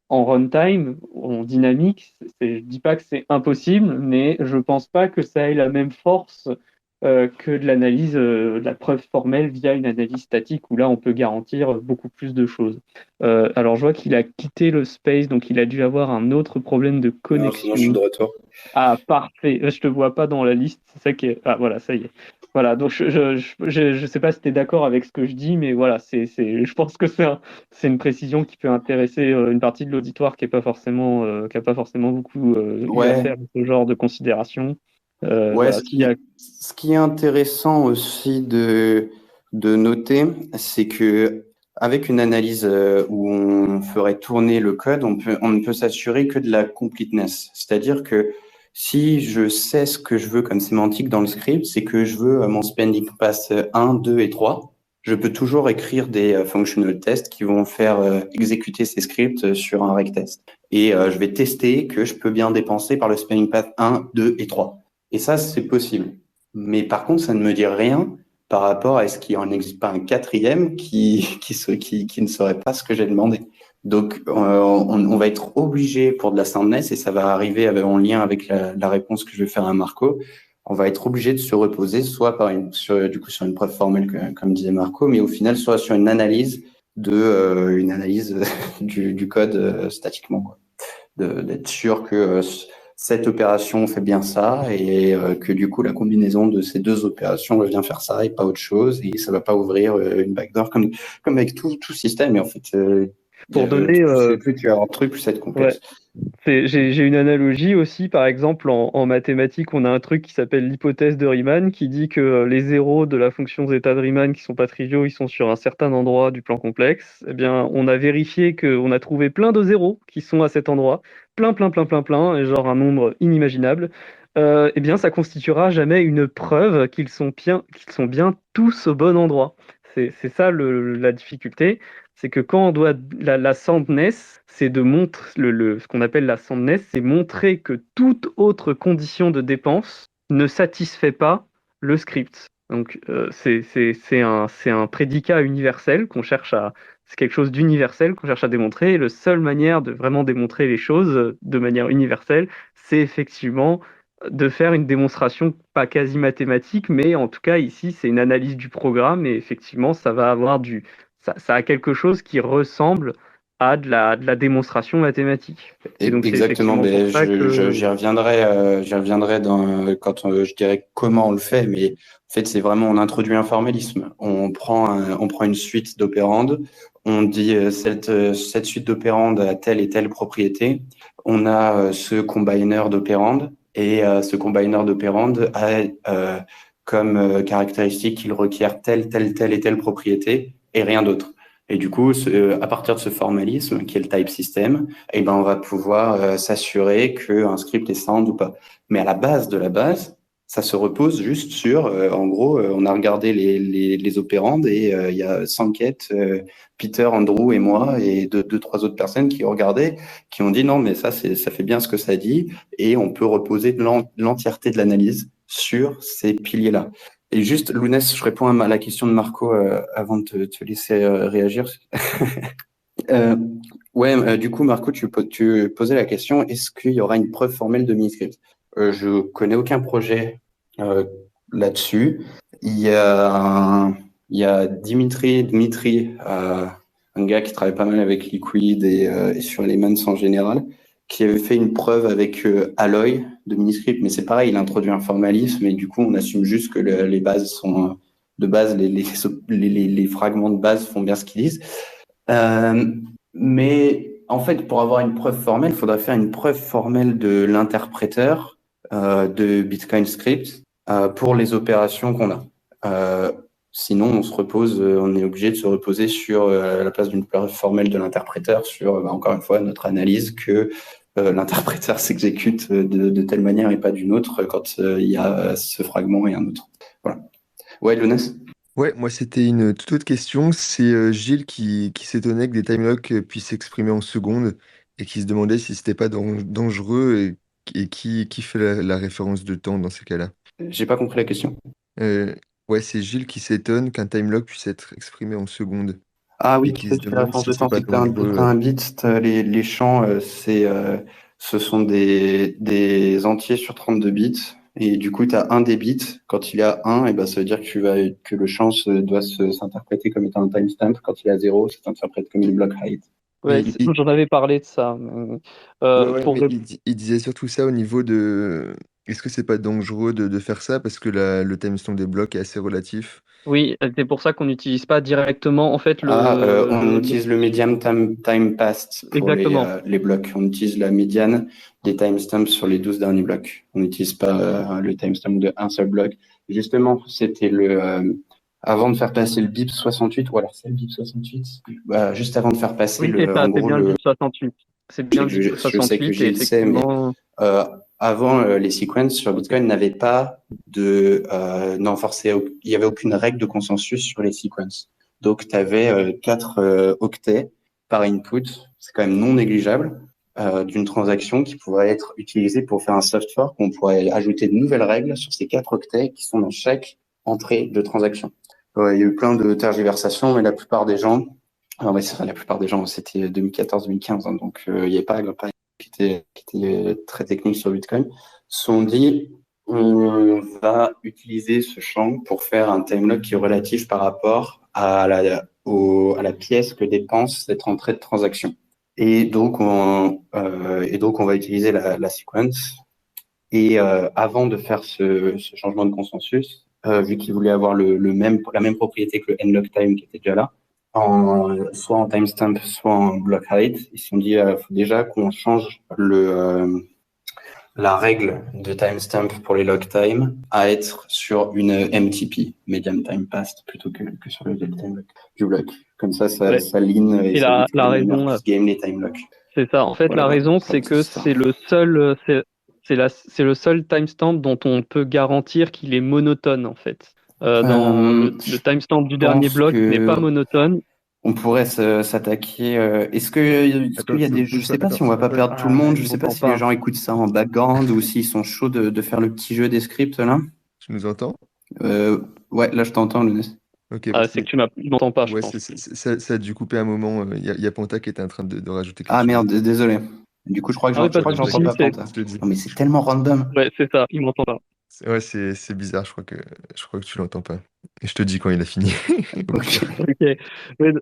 [SPEAKER 4] en runtime, en dynamique. Je ne dis pas que c'est impossible, mais je ne pense pas que ça ait la même force que de l'analyse, de la preuve formelle via une analyse statique, où là, on peut garantir beaucoup plus de choses. Alors, je vois qu'il a quitté le space, donc il a dû avoir un autre problème de
[SPEAKER 2] Non, sinon je suis
[SPEAKER 4] connexion.
[SPEAKER 2] de retour.
[SPEAKER 4] Ah, parfait. Je te vois pas dans la liste. C'est ça qui est. Ah, voilà, ça y est. Voilà. Donc, je sais pas si tu es d'accord avec ce que je dis, mais voilà, je pense que c'est une précision qui peut intéresser une partie de l'auditoire qui a pas forcément beaucoup eu à
[SPEAKER 2] Ouais,
[SPEAKER 4] faire ce genre de considération.
[SPEAKER 2] ouais,
[SPEAKER 4] Voilà. S'il y a.
[SPEAKER 2] ce qui est intéressant aussi de noter, c'est que avec une analyse où on ferait tourner le code, on ne peut s'assurer que de la completeness. C'est-à-dire que si je sais ce que je veux comme sémantique dans le script, c'est que je veux mon spending pass 1, 2 et 3. Je peux toujours écrire des functional tests qui vont faire exécuter ces scripts sur un rec test. Et je vais tester que je peux bien dépenser par le spending path 1, 2 et 3. Et ça, c'est possible. Mais par contre, ça ne me dit rien par rapport à est-ce qu'il n'en existe pas un quatrième qui ne saurait pas ce que j'ai demandé. Donc, on va être obligé pour de la soundness, et ça va arriver en lien avec la réponse que je vais faire à Marco, on va être obligé de se reposer soit sur une preuve formelle, comme disait Marco, mais au final, soit sur une analyse du code statiquement, quoi. D'être sûr que cette opération fait bien ça et que du coup la combinaison de ces deux opérations va bien faire ça et pas autre chose, et ça va pas ouvrir une backdoor comme avec tout système. Et en fait,
[SPEAKER 4] Pour donner.
[SPEAKER 2] plus tu vas avoir de trucs, plus ça va être
[SPEAKER 4] Ouais.
[SPEAKER 2] complexe.
[SPEAKER 4] J'ai une analogie aussi, par exemple, en mathématiques, on a un truc qui s'appelle l'hypothèse de Riemann, qui dit que les zéros de la fonction zeta de Riemann, qui sont pas triviaux, ils sont sur un certain endroit du plan complexe. Eh bien, on a vérifié qu'on a trouvé plein de zéros qui sont à cet endroit, plein, et genre un nombre inimaginable. Eh bien, ça constituera jamais une preuve qu'ils sont bien tous au bon endroit. C'est ça la difficulté, c'est que quand on doit la soundness, c'est de montrer ce qu'on appelle la soundness, c'est montrer que toute autre condition de dépense ne satisfait pas le script. Donc c'est un prédicat universel c'est quelque chose d'universel qu'on cherche à démontrer. Et la seule manière de vraiment démontrer les choses de manière universelle, c'est effectivement de faire une démonstration pas quasi mathématique, mais en tout cas ici c'est une analyse du programme, et effectivement ça va avoir ça a quelque chose qui ressemble à de la démonstration mathématique. Et donc c'est
[SPEAKER 2] Exactement,
[SPEAKER 4] effectivement pour
[SPEAKER 2] ben
[SPEAKER 4] ça que.
[SPEAKER 2] j'y reviendrai quand je dirais comment on le fait, mais en fait c'est vraiment on introduit un formalisme. On prend une suite d'opérandes, on dit cette suite d'opérandes a telle et telle propriété. On a ce combiner d'opérandes, et ce combiner d'opérandes a comme caractéristique qu'il requiert telle et telle propriété et rien d'autre. Et du coup, à partir de ce formalisme, qui est le type system, eh ben, on va pouvoir s'assurer qu'un script est sound ou pas. Mais à la base de la base, ça se repose juste sur, en gros, on a regardé les opérandes, et il y a Sanket, Peter, Andrew et moi et deux, trois autres personnes qui ont regardé, qui ont dit non, mais ça fait bien ce que ça dit, et on peut reposer l'entièreté de l'analyse sur ces piliers-là. Et juste, Lounès, je réponds à la question de Marco avant de te laisser réagir. Du coup, Marco, tu posais la question, est-ce qu'il y aura une preuve formelle de Miniscript? Je connais aucun projet là-dessus. Il y a Dimitri, un gars qui travaille pas mal avec Liquid et sur Elements en général, qui avait fait une preuve avec Alloy de Miniscript, mais c'est pareil, il introduit un formalisme, et du coup, on assume juste que les bases sont de base, les fragments de base font bien ce qu'ils disent. Mais en fait, pour avoir une preuve formelle, il faudrait faire une preuve formelle de l'interpréteur de Bitcoin Script pour les opérations qu'on a. Sinon, on se repose, on est obligé de se reposer sur la place d'une preuve formelle de l'interpréteur, sur encore une fois notre analyse que l'interpréteur s'exécute de telle manière et pas d'une autre quand il y a ce fragment et un autre. Voilà. Ouais, Jonas?
[SPEAKER 1] Ouais, moi c'était une toute autre question. C'est Gilles qui s'étonnait que des timelocks puissent s'exprimer en secondes et qui se demandait si c'était pas dangereux et qui fait la référence de temps dans ces cas-là.
[SPEAKER 2] J'ai pas compris la question.
[SPEAKER 1] Euh, ouais, c'est Gilles qui s'étonne qu'un timelock puisse être exprimé en secondes
[SPEAKER 2] Ah oui,
[SPEAKER 1] et qui se
[SPEAKER 2] peut-être que la
[SPEAKER 1] demande
[SPEAKER 2] référence
[SPEAKER 1] si
[SPEAKER 2] de
[SPEAKER 1] c'est
[SPEAKER 2] temps,
[SPEAKER 1] pas
[SPEAKER 2] c'est que t'as
[SPEAKER 1] dangereux.
[SPEAKER 2] un bit, les champs, ce sont des entiers sur 32 bits. Et du coup, tu as un des bits. Quand il est à 1, et ben, ça veut dire que le champ doit s'interpréter comme étant un timestamp. Quand il est à 0, ça s'interprète comme une block height.
[SPEAKER 4] Ouais,
[SPEAKER 1] Mais il,
[SPEAKER 4] j'en avais parlé de ça.
[SPEAKER 1] ouais,
[SPEAKER 4] Pour
[SPEAKER 1] mais il disait surtout ça au niveau de... Est-ce que c'est pas dangereux de faire ça parce que le timestamp des blocs est assez relatif?
[SPEAKER 4] Oui, c'est pour ça qu'on n'utilise pas directement en fait
[SPEAKER 2] On utilise le median time passed pour
[SPEAKER 4] exactement.
[SPEAKER 2] les blocs. On utilise la médiane des timestamps sur les 12 derniers blocs. On n'utilise pas le timestamp de un seul bloc. Justement, c'était avant de faire passer le BIP 68, ou alors c'est le BIP 68, juste avant de faire passer
[SPEAKER 4] Oui, c'est ça,
[SPEAKER 2] en
[SPEAKER 4] c'est
[SPEAKER 2] gros,
[SPEAKER 4] bien le BIP 68. C'est bien le BIP
[SPEAKER 2] je sais que
[SPEAKER 4] 68 et
[SPEAKER 2] Gilles sait, mais
[SPEAKER 4] effectivement,
[SPEAKER 2] euh, avant, les sequences sur Bitcoin n'avaient pas non, il y avait aucune règle de consensus sur les sequences. Donc, tu avais 4 octets par input. C'est quand même non négligeable d'une transaction qui pourrait être utilisée pour faire un soft fork. On pourrait ajouter de nouvelles règles sur ces 4 octets qui sont dans chaque entrée de transaction. Il y a eu plein de tergiversations, mais la plupart des gens, la plupart des gens, c'était 2014-2015, hein, donc il n'y avait pas qui était très technique sur Bitcoin, se sont dit on va utiliser ce champ pour faire un timelock qui est relatif par rapport à la pièce que dépense cette entrée de transaction. Et donc, on va utiliser la sequence. Et avant de faire ce changement de consensus, vu qu'ils voulaient avoir la même propriété que le nlock time qui était déjà là, soit en timestamp, soit en block height, ils se sont dit faut déjà qu'on change la règle de timestamp pour les log time à être sur une MTP, median time passed, plutôt que sur le dead time lock du bloc. Comme ça
[SPEAKER 4] ouais.
[SPEAKER 2] lean et
[SPEAKER 4] Et
[SPEAKER 2] ça évite que
[SPEAKER 4] la
[SPEAKER 2] les miners
[SPEAKER 4] raison,
[SPEAKER 2] puissent game les time locks.
[SPEAKER 4] c'est ça. En fait,
[SPEAKER 2] Voilà,
[SPEAKER 4] la
[SPEAKER 2] voilà,
[SPEAKER 4] raison,
[SPEAKER 2] pour la
[SPEAKER 4] c'est
[SPEAKER 2] petite
[SPEAKER 4] que
[SPEAKER 2] histoire.
[SPEAKER 4] c'est le seul, c'est le seul timestamp dont on peut garantir qu'il est monotone, en fait. Dans
[SPEAKER 2] Je
[SPEAKER 4] le timestamp du dernier
[SPEAKER 2] pense
[SPEAKER 4] bloc n'est pas
[SPEAKER 2] que
[SPEAKER 4] monotone.
[SPEAKER 2] on pourrait s'attaquer. Est-ce
[SPEAKER 1] Attends,
[SPEAKER 2] qu'il y a je sais pas si on va pas perdre tout le
[SPEAKER 4] Ah,
[SPEAKER 2] monde.
[SPEAKER 4] je
[SPEAKER 2] Je sais pas
[SPEAKER 4] m'entends
[SPEAKER 2] si les
[SPEAKER 4] pas.
[SPEAKER 2] gens écoutent ça en background ou s'ils sont chauds de faire le petit jeu des scripts là.
[SPEAKER 1] Tu nous entends?
[SPEAKER 2] Ouais, là je t'entends, Lounes.
[SPEAKER 1] Ok,
[SPEAKER 4] Ah, c'est que tu m'entends pas, je
[SPEAKER 1] ouais,
[SPEAKER 4] pense.
[SPEAKER 1] ça a dû couper un moment. Y a Panta qui était en train de rajouter quelque
[SPEAKER 2] Ah
[SPEAKER 1] chose.
[SPEAKER 2] merde, désolé. Du coup,
[SPEAKER 4] Ah oui,
[SPEAKER 1] Je
[SPEAKER 4] pas
[SPEAKER 1] te
[SPEAKER 4] de
[SPEAKER 1] je te-
[SPEAKER 2] j'entends
[SPEAKER 4] souci,
[SPEAKER 2] pas Panta.
[SPEAKER 1] je te dis.
[SPEAKER 2] Non, mais c'est tellement random.
[SPEAKER 4] ouais, c'est ça, il m'entend pas.
[SPEAKER 1] Ouais, c'est bizarre, je crois que tu l'entends pas. Et je te dis quand il a fini. Au
[SPEAKER 2] Ok.
[SPEAKER 1] pire.
[SPEAKER 4] Ok. Ouais,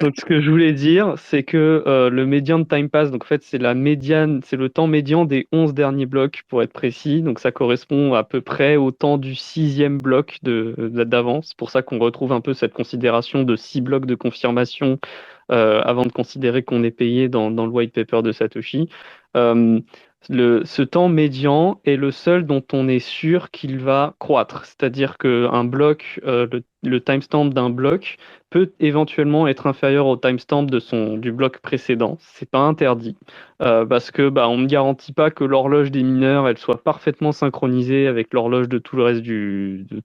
[SPEAKER 4] donc ce que je voulais dire, c'est que le médian de time pass, donc en fait c'est la médiane, c'est le temps médian des 11 derniers blocs pour être précis. Donc ça correspond à peu près au temps du sixième bloc d'avance. C'est pour ça qu'on retrouve un peu cette considération de 6 blocs de confirmation avant de considérer qu'on est payé dans le white paper de Satoshi. Euh, ce temps médian est le seul dont on est sûr qu'il va croître. C'est-à-dire qu'un bloc, le timestamp d'un bloc peut éventuellement être inférieur au timestamp du bloc précédent. C'est pas interdit parce que on ne garantit pas que l'horloge des mineurs elle soit parfaitement synchronisée avec l'horloge de tout le reste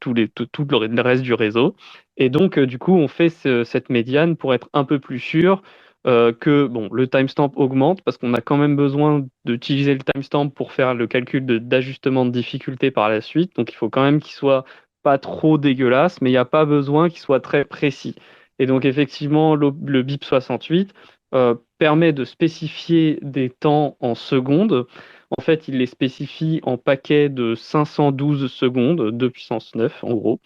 [SPEAKER 4] tout le reste du réseau. Et donc du coup on fait cette médiane pour être un peu plus sûr que bon, le timestamp augmente parce qu'on a quand même besoin d'utiliser le timestamp pour faire le calcul d'ajustement de difficulté par la suite. Donc il faut quand même qu'il soit pas trop dégueulasse, mais il n'y a pas besoin qu'il soit très précis. Et donc effectivement, le BIP 68 permet de spécifier des temps en secondes. En fait, il les spécifie en paquets de 512 secondes, 2 puissance 9 en gros.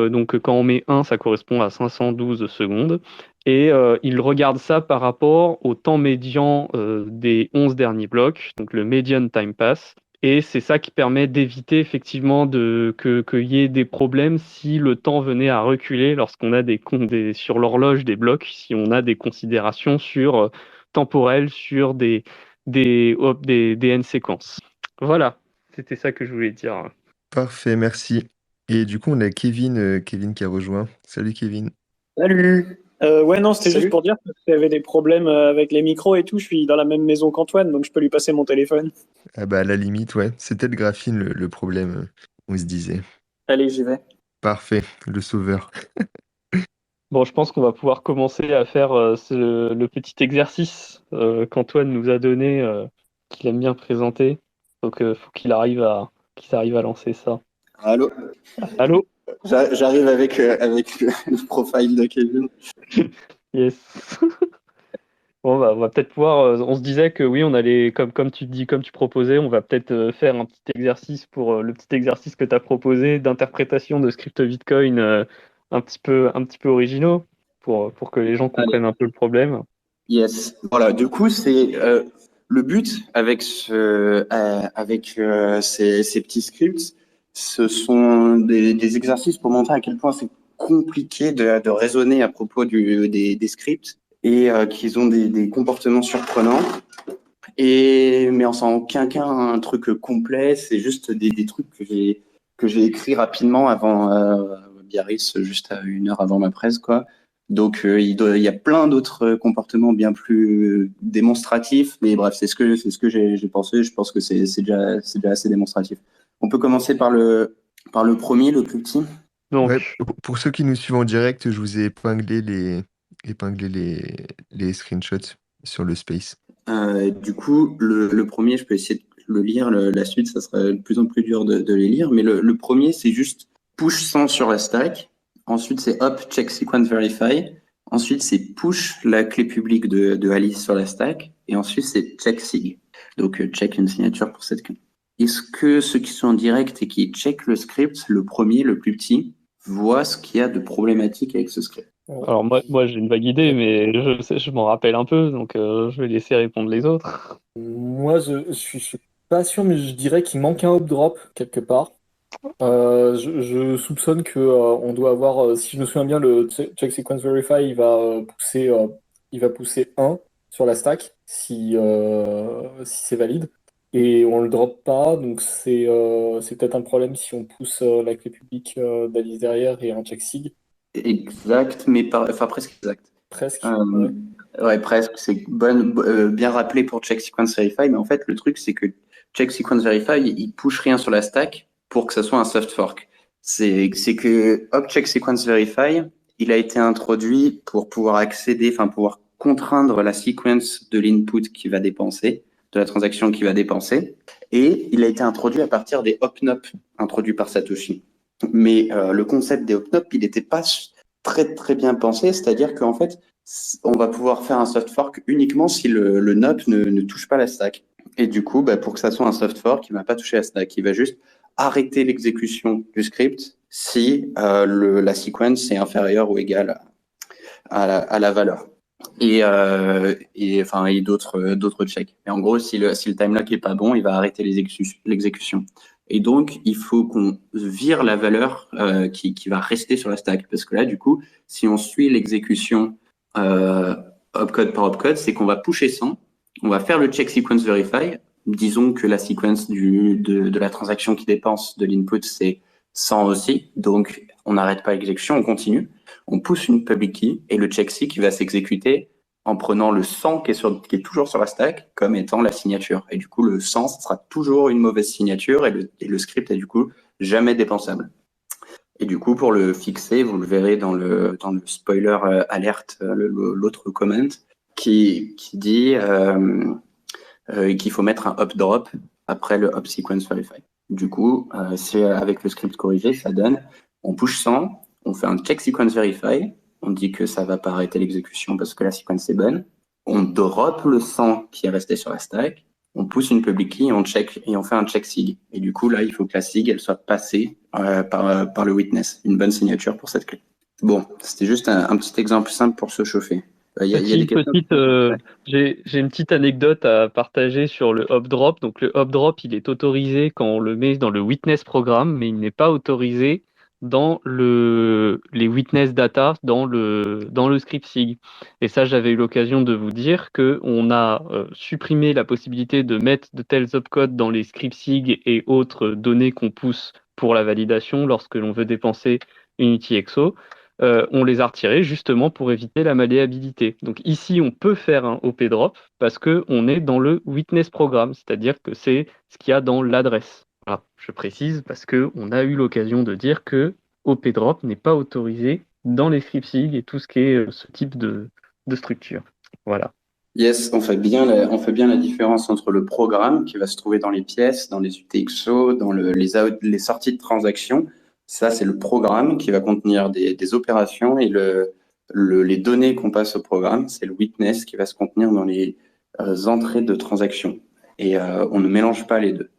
[SPEAKER 4] Donc quand on met 1, ça correspond à 512 secondes. Et il regarde ça par rapport au temps médian des 11 derniers blocs, donc le median time pass. Et c'est ça qui permet d'éviter effectivement qu'il y ait des problèmes si le temps venait à reculer lorsqu'on a sur l'horloge des blocs, si on a des considérations temporelles sur des N séquences. Voilà, c'était ça que je voulais dire.
[SPEAKER 1] Parfait, merci. Et du coup, on a Kevin qui a rejoint. Salut Kevin.
[SPEAKER 5] Salut. Ouais, non, c'était juste
[SPEAKER 2] Salut.
[SPEAKER 5] pour dire que s'il y avait des problèmes avec les micros et tout, je suis dans la même maison qu'Antoine, donc je peux lui passer mon téléphone.
[SPEAKER 1] Ah bah à la limite, ouais. C'était le graphine le problème, on se disait.
[SPEAKER 5] Allez, j'y vais.
[SPEAKER 1] Parfait, le sauveur.
[SPEAKER 4] Bon, je pense qu'on va pouvoir commencer à faire le petit exercice qu'Antoine nous a donné, qu'il aime bien présenter. Donc, faut qu'il arrive à lancer ça.
[SPEAKER 2] Allô?
[SPEAKER 4] Allô?
[SPEAKER 2] J'arrive avec le profile de Kevin.
[SPEAKER 4] Yes. Bon, bah, on va peut-être pouvoir. On se disait que oui, on allait, comme tu dis, comme tu proposais, on va peut-être faire un petit exercice pour le petit exercice que tu as proposé d'interprétation de script Bitcoin un petit peu originaux pour que les gens
[SPEAKER 2] Allez.
[SPEAKER 4] comprennent un peu le problème.
[SPEAKER 2] Yes. Voilà. Du coup, c'est le but avec ces petits scripts. Ce sont des exercices pour montrer à quel point c'est compliqué de raisonner à propos des scripts et qu'ils ont des comportements surprenants. Mais en aucun cas un truc complet. C'est juste des trucs que j'ai écrit rapidement avant Biarritz, juste à 1 heure avant ma presse, quoi. Donc il y a plein d'autres comportements bien plus démonstratifs, mais bref, c'est ce que j'ai pensé. Je pense que c'est déjà assez démonstratif. On peut commencer par le premier, le plus petit.
[SPEAKER 4] Donc,
[SPEAKER 1] Ouais, pour ceux qui nous suivent en direct, je vous ai épinglé les screenshots sur le space.
[SPEAKER 2] Du coup, le premier, je peux essayer de le lire. La suite, ça sera de plus en plus dur de les lire. Mais le premier, c'est juste push 100 sur la stack. Ensuite, c'est hop, check sequence verify. Ensuite, c'est push la clé publique de Alice sur la stack. Et ensuite, c'est check sig. Donc, check une signature pour cette clé. Est-ce que ceux qui sont en direct et qui check le script, le premier, le plus petit, voient ce qu'il y a de problématique avec ce script?
[SPEAKER 4] alors moi j'ai une vague idée, mais je m'en rappelle un peu, donc je vais laisser répondre les autres.
[SPEAKER 3] Moi, je suis pas sûr, mais je dirais qu'il manque un hop drop quelque part. Je soupçonne que on doit avoir, si je me souviens bien, le check sequence verify, il va pousser 1 sur la stack si c'est valide, et on le drop pas, donc c'est peut-être un problème si on pousse la clé publique d'Alice derrière et un check sig,
[SPEAKER 2] Exact, mais pas, enfin presque exact.
[SPEAKER 3] presque.
[SPEAKER 2] Euh,
[SPEAKER 3] Ouais.
[SPEAKER 2] ouais, presque. C'est bien rappelé pour Check Sequence Verify, mais en fait, le truc, c'est que Check Sequence Verify, il push rien sur la stack pour que ça soit un soft fork. C'est que Hop Check Sequence Verify, il a été introduit pour pouvoir accéder, enfin, pouvoir contraindre la sequence de l'input qui va dépenser, de la transaction qui va dépenser. Et il a été introduit à partir des hop-nop introduits par Satoshi. Mais le concept des hop-nop, il n'était pas très très bien pensé, c'est-à-dire qu'en fait, on va pouvoir faire un soft fork uniquement si le nop ne touche pas la stack. Et du coup, bah, pour que ça soit un soft fork, il ne va pas toucher la stack. Il va juste arrêter l'exécution du script si la sequence est inférieure ou égale à la valeur. Et d'autres checks. Et en gros, si le time lock est pas bon, il va arrêter l'exécution. Et donc, il faut qu'on vire la valeur qui va rester sur la stack. Parce que là, du coup, si on suit l'exécution opcode par opcode, c'est qu'on va pusher 100, on va faire le check sequence verify. Disons que la sequence de la transaction qui dépense de l'input, c'est 100 aussi. Donc, on n'arrête pas l'exécution, on continue. On pousse une public key et le check C qui va s'exécuter en prenant le 100 qui est toujours sur la stack comme étant la signature. Et du coup, le 100, ça sera toujours une mauvaise signature et le script est du coup jamais dépensable. Et du coup, pour le fixer, vous le verrez dans le spoiler alert, l'autre comment, qui dit qu'il faut mettre un up drop après le up sequence verify. Du coup, c'est avec le script corrigé, ça donne, on push 100, on fait un check sequence verify, on dit que ça va pas arrêter l'exécution parce que la sequence est bonne, on drop le 100 qui est resté sur la stack, on pousse une public key et on fait un check sig. Et du coup, là, il faut que la sig, elle soit passée par le witness, une bonne signature pour cette clé. Bon, c'était juste un petit exemple simple pour se chauffer. Il y a des questions.
[SPEAKER 4] J'ai une petite anecdote à partager sur le hop drop. Donc le hop drop, il est autorisé quand on le met dans le witness programme, mais il n'est pas autorisé dans les witness data dans le script SIG. Et ça, j'avais eu l'occasion de vous dire que on a supprimé la possibilité de mettre de tels opcodes dans les scripts SIG et autres données qu'on pousse pour la validation lorsque l'on veut dépenser UnityXO. On les a retirés justement pour éviter la malléabilité. Donc ici, on peut faire un OP drop parce qu'on est dans le witness programme, c'est-à-dire que c'est ce qu'il y a dans l'adresse. Voilà, je précise parce qu'on a eu l'occasion de dire que OP drop n'est pas autorisé dans les scripting et tout ce qui est ce type de structure. Voilà.
[SPEAKER 2] Yes, on fait bien la différence entre le programme qui va se trouver dans les pièces, dans les UTXO, dans les sorties de transactions. Ça, c'est le programme qui va contenir des opérations et les données qu'on passe au programme, c'est le witness qui va se contenir dans les entrées de transactions. Et on ne mélange pas les deux.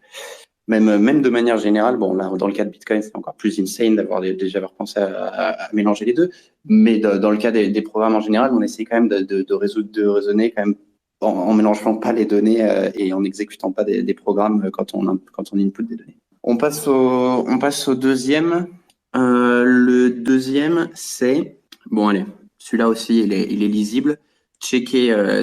[SPEAKER 2] Même de manière générale, bon, là, dans le cas de Bitcoin, c'est encore plus insane d'avoir déjà pensé à mélanger les deux. Mais dans le cas des programmes en général, on essaie quand même de raisonner quand même en mélangeant pas les données et en n'exécutant pas des programmes quand on input des données. On passe au deuxième. Le deuxième, c'est bon, allez, celui-là aussi, il est lisible. Checker,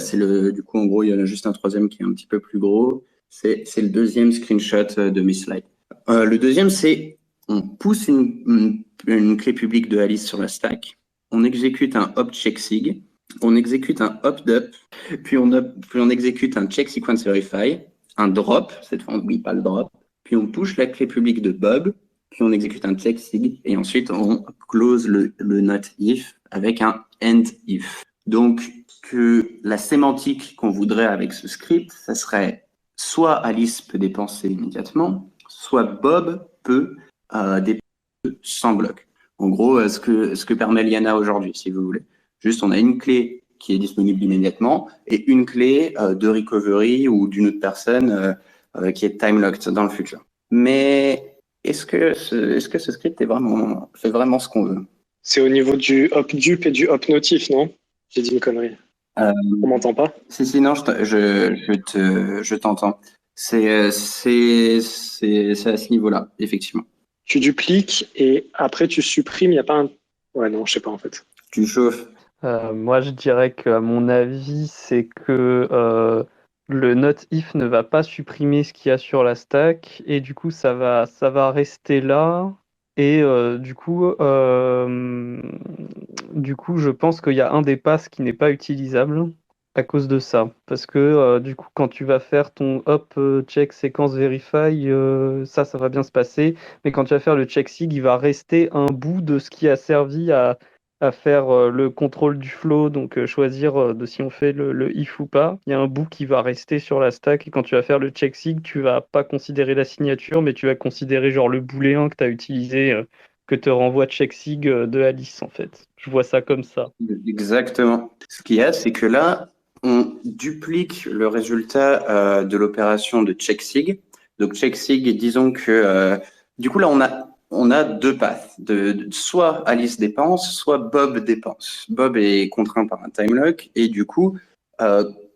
[SPEAKER 2] du coup, en gros, il y en a juste un troisième qui est un petit peu plus gros. C'est le deuxième screenshot de mes slides. Le deuxième, c'est on pousse une clé publique de Alice sur la stack, on exécute un opt check sig, on exécute un opt-up, puis on exécute un check sequence verify, un drop, cette fois on n'oublie pas le drop, puis on push la clé publique de Bob, puis on exécute un check sig, et ensuite on close le not if avec un end if. Donc, que la sémantique qu'on voudrait avec ce script, ça serait soit Alice peut dépenser immédiatement, soit Bob peut dépenser sans bloc. En gros, ce que permet Liana aujourd'hui, si vous voulez. Juste, on a une clé qui est disponible immédiatement et une clé de recovery ou d'une autre personne qui est time-locked dans le futur. Mais est-ce que ce script fait vraiment ce qu'on veut?
[SPEAKER 5] C'est au niveau du hop-dup et du hop-notif, non? J'ai dit une connerie. On m'entend pas?
[SPEAKER 2] Si, non, je t'entends. C'est à ce niveau-là, effectivement.
[SPEAKER 5] Tu dupliques et après tu supprimes, il n'y a pas un... Ouais, non, je sais pas en fait.
[SPEAKER 2] Tu chauffes.
[SPEAKER 4] Moi, je dirais qu'à mon avis, c'est que le not if ne va pas supprimer ce qu'il y a sur la stack et du coup, ça va rester là. Et du coup, je pense qu'il y a un des passes qui n'est pas utilisable à cause de ça. Parce que du coup, quand tu vas faire ton hop check séquence verify, ça va bien se passer. Mais quand tu vas faire le check sig, il va rester un bout de ce qui a servi à faire le contrôle du flow, donc choisir de si on fait le if ou pas. Il y a un bout qui va rester sur la stack et quand tu vas faire le check sig, tu vas pas considérer la signature, mais tu vas considérer genre le booléen que tu as utilisé, que te renvoie check sig de Alice en fait. Je vois ça comme ça.
[SPEAKER 2] Exactement. Ce qu'il y a, c'est que là, on duplique le résultat de l'opération de check sig. Donc check sig, disons que du coup là on a deux paths. Soit Alice dépense, soit Bob dépense. Bob est contraint par un time lock et du coup,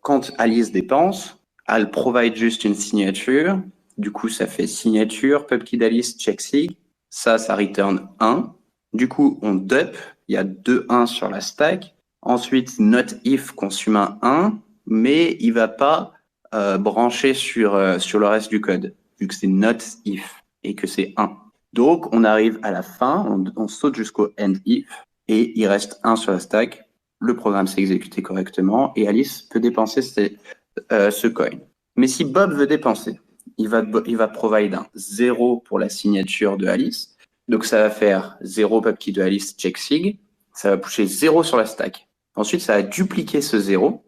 [SPEAKER 2] quand Alice dépense, elle provide juste une signature. Du coup, ça fait signature, pubkey d'Alice, check sig. Ça return 1. Du coup, on dup. Il y a 2 1 sur la stack. Ensuite, not if consume un 1, mais il va pas brancher sur le reste du code, vu que c'est not if et que c'est 1. Donc, on arrive à la fin, on saute jusqu'au end if, et il reste 1 sur la stack. Le programme s'est exécuté correctement, et Alice peut dépenser ce coin. Mais si Bob veut dépenser, il va provide un 0 pour la signature de Alice. Donc, ça va faire 0 pubkey de Alice check sig. Ça va pusher 0 sur la stack. Ensuite, ça va dupliquer ce 0.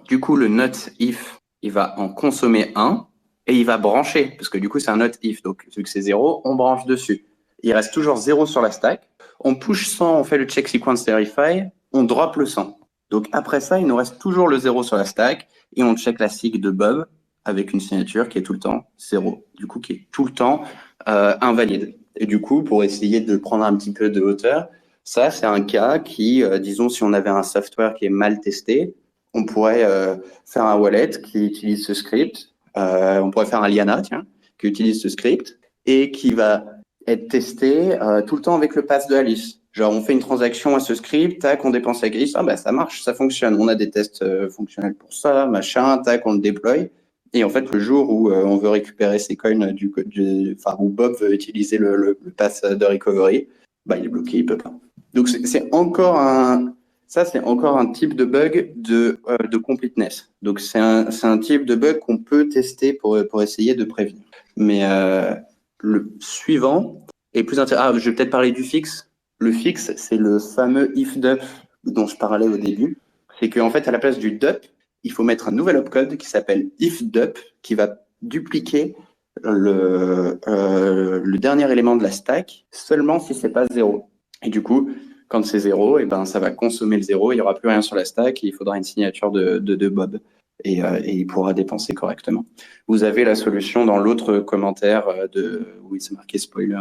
[SPEAKER 2] Du coup, le not if, il va en consommer 1. Et il va brancher, parce que du coup, c'est un not if. Donc, vu que c'est 0, on branche dessus. Il reste toujours 0 sur la stack. On push 100, on fait le check sequence verify. On drop le 100. Donc, après ça, il nous reste toujours le 0 sur la stack. Et on check la sig de Bob avec une signature qui est tout le temps 0. Du coup, qui est tout le temps invalide. Et du coup, pour essayer de prendre un petit peu de hauteur, ça, c'est un cas qui, disons, si on avait un software qui est mal testé, on pourrait faire un wallet qui utilise ce script. On pourrait faire un Liana, qui utilise ce script et qui va être testé tout le temps avec le pass de Alice. Genre, on fait une transaction à ce script, tac, on dépense avec Alice, ça marche, ça fonctionne. On a des tests fonctionnels pour ça, machin, tac, on le déploie. Et en fait, le jour où on veut récupérer ces coins, où Bob veut utiliser le pass de recovery, bah, il est bloqué, il peut pas. Donc c'est encore un type de bug de completeness. Donc c'est un type de bug qu'on peut tester pour essayer de prévenir. Mais le suivant est plus intéressant. Ah, je vais peut-être parler du fixe. Le fixe, c'est le fameux if-dup dont je parlais au début. C'est qu'en fait, à la place du dup, il faut mettre un nouvel opcode qui s'appelle if-dup, qui va dupliquer le dernier élément de la stack seulement si c'est pas 0. Et du coup, quand c'est 0, et ben, ça va consommer le 0, il n'y aura plus rien sur la stack, et il faudra une signature de Bob. Et il pourra dépenser correctement. Vous avez la solution dans l'autre commentaire où il s'est marqué spoiler.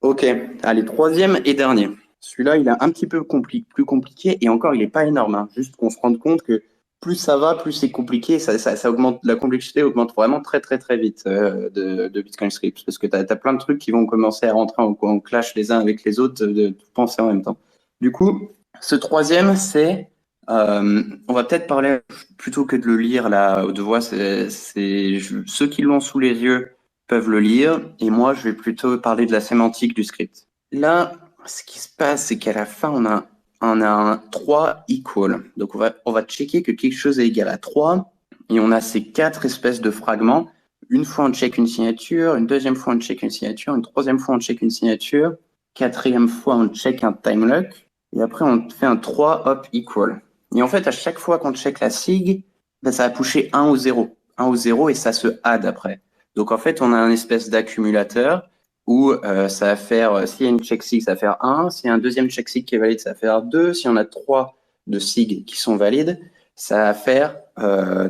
[SPEAKER 2] Ok, allez, troisième et dernier. Celui-là, il est un petit peu plus compliqué, et encore, il n'est pas énorme. Hein. Juste qu'on se rende compte que plus ça va, plus c'est compliqué. Ça augmente, la complexité augmente vraiment très, très, très vite de Bitcoin Script. Parce que tu as plein de trucs qui vont commencer à rentrer en clash les uns avec les autres, de tout penser en même temps. Du coup, ce troisième, c'est... on va peut-être parler, plutôt que de le lire là, à haute voix, ceux qui l'ont sous les yeux peuvent le lire. Et moi, je vais plutôt parler de la sémantique du script. Là, ce qui se passe, c'est qu'à la fin, on a un 3 equal. Donc, on va checker que quelque chose est égal à 3. Et on a ces 4 espèces de fragments. Une fois, on check une signature. Une deuxième fois, on check une signature. Une troisième fois, on check une signature. Quatrième fois, on check un time lock. Et après, on fait un 3 hop equal. Et en fait, à chaque fois qu'on check la sig, ben, ça va pusher 1 au 0. 1 au 0 et ça se add après. Donc, en fait, on a un espèce d'accumulateur où ça va faire, s'il y a une check sig, ça va faire 1. S'il y a un deuxième check sig qui est valide, ça va faire 2. Si on a 3 de sig qui sont valides, ça va faire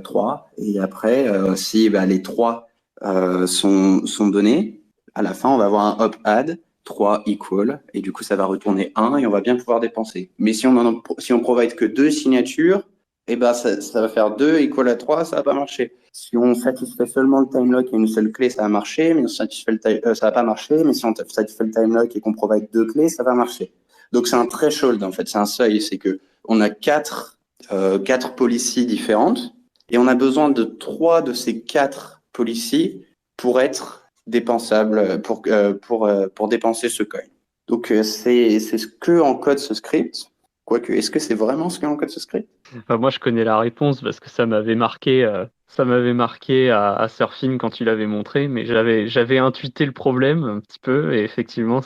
[SPEAKER 2] 3. Et après, si les 3 sont donnés, à la fin, on va avoir un hop add, 3 equal, et du coup, ça va retourner 1 et on va bien pouvoir dépenser. Mais si on provide que 2 signatures, et ben ça va faire 2 equal à 3, ça va pas marcher. Si on satisfait seulement le time lock et une seule clé, ça va marcher, mais ça va pas marcher. Mais si on satisfait le time lock et qu'on provide 2 clés, ça va marcher. Donc c'est un threshold en fait, c'est un seuil, c'est que on a 4 policies différentes et on a besoin de 3 de ces 4 policies pour être dépensable, pour dépenser ce coin. Donc c'est ce que encode ce script. Quoique, est-ce que c'est vraiment ce que encode ce script?
[SPEAKER 4] Enfin, moi, je connais la réponse parce que ça m'avait marqué à Surfing quand tu l'avais montré, mais j'avais intuité le problème un petit peu, et effectivement,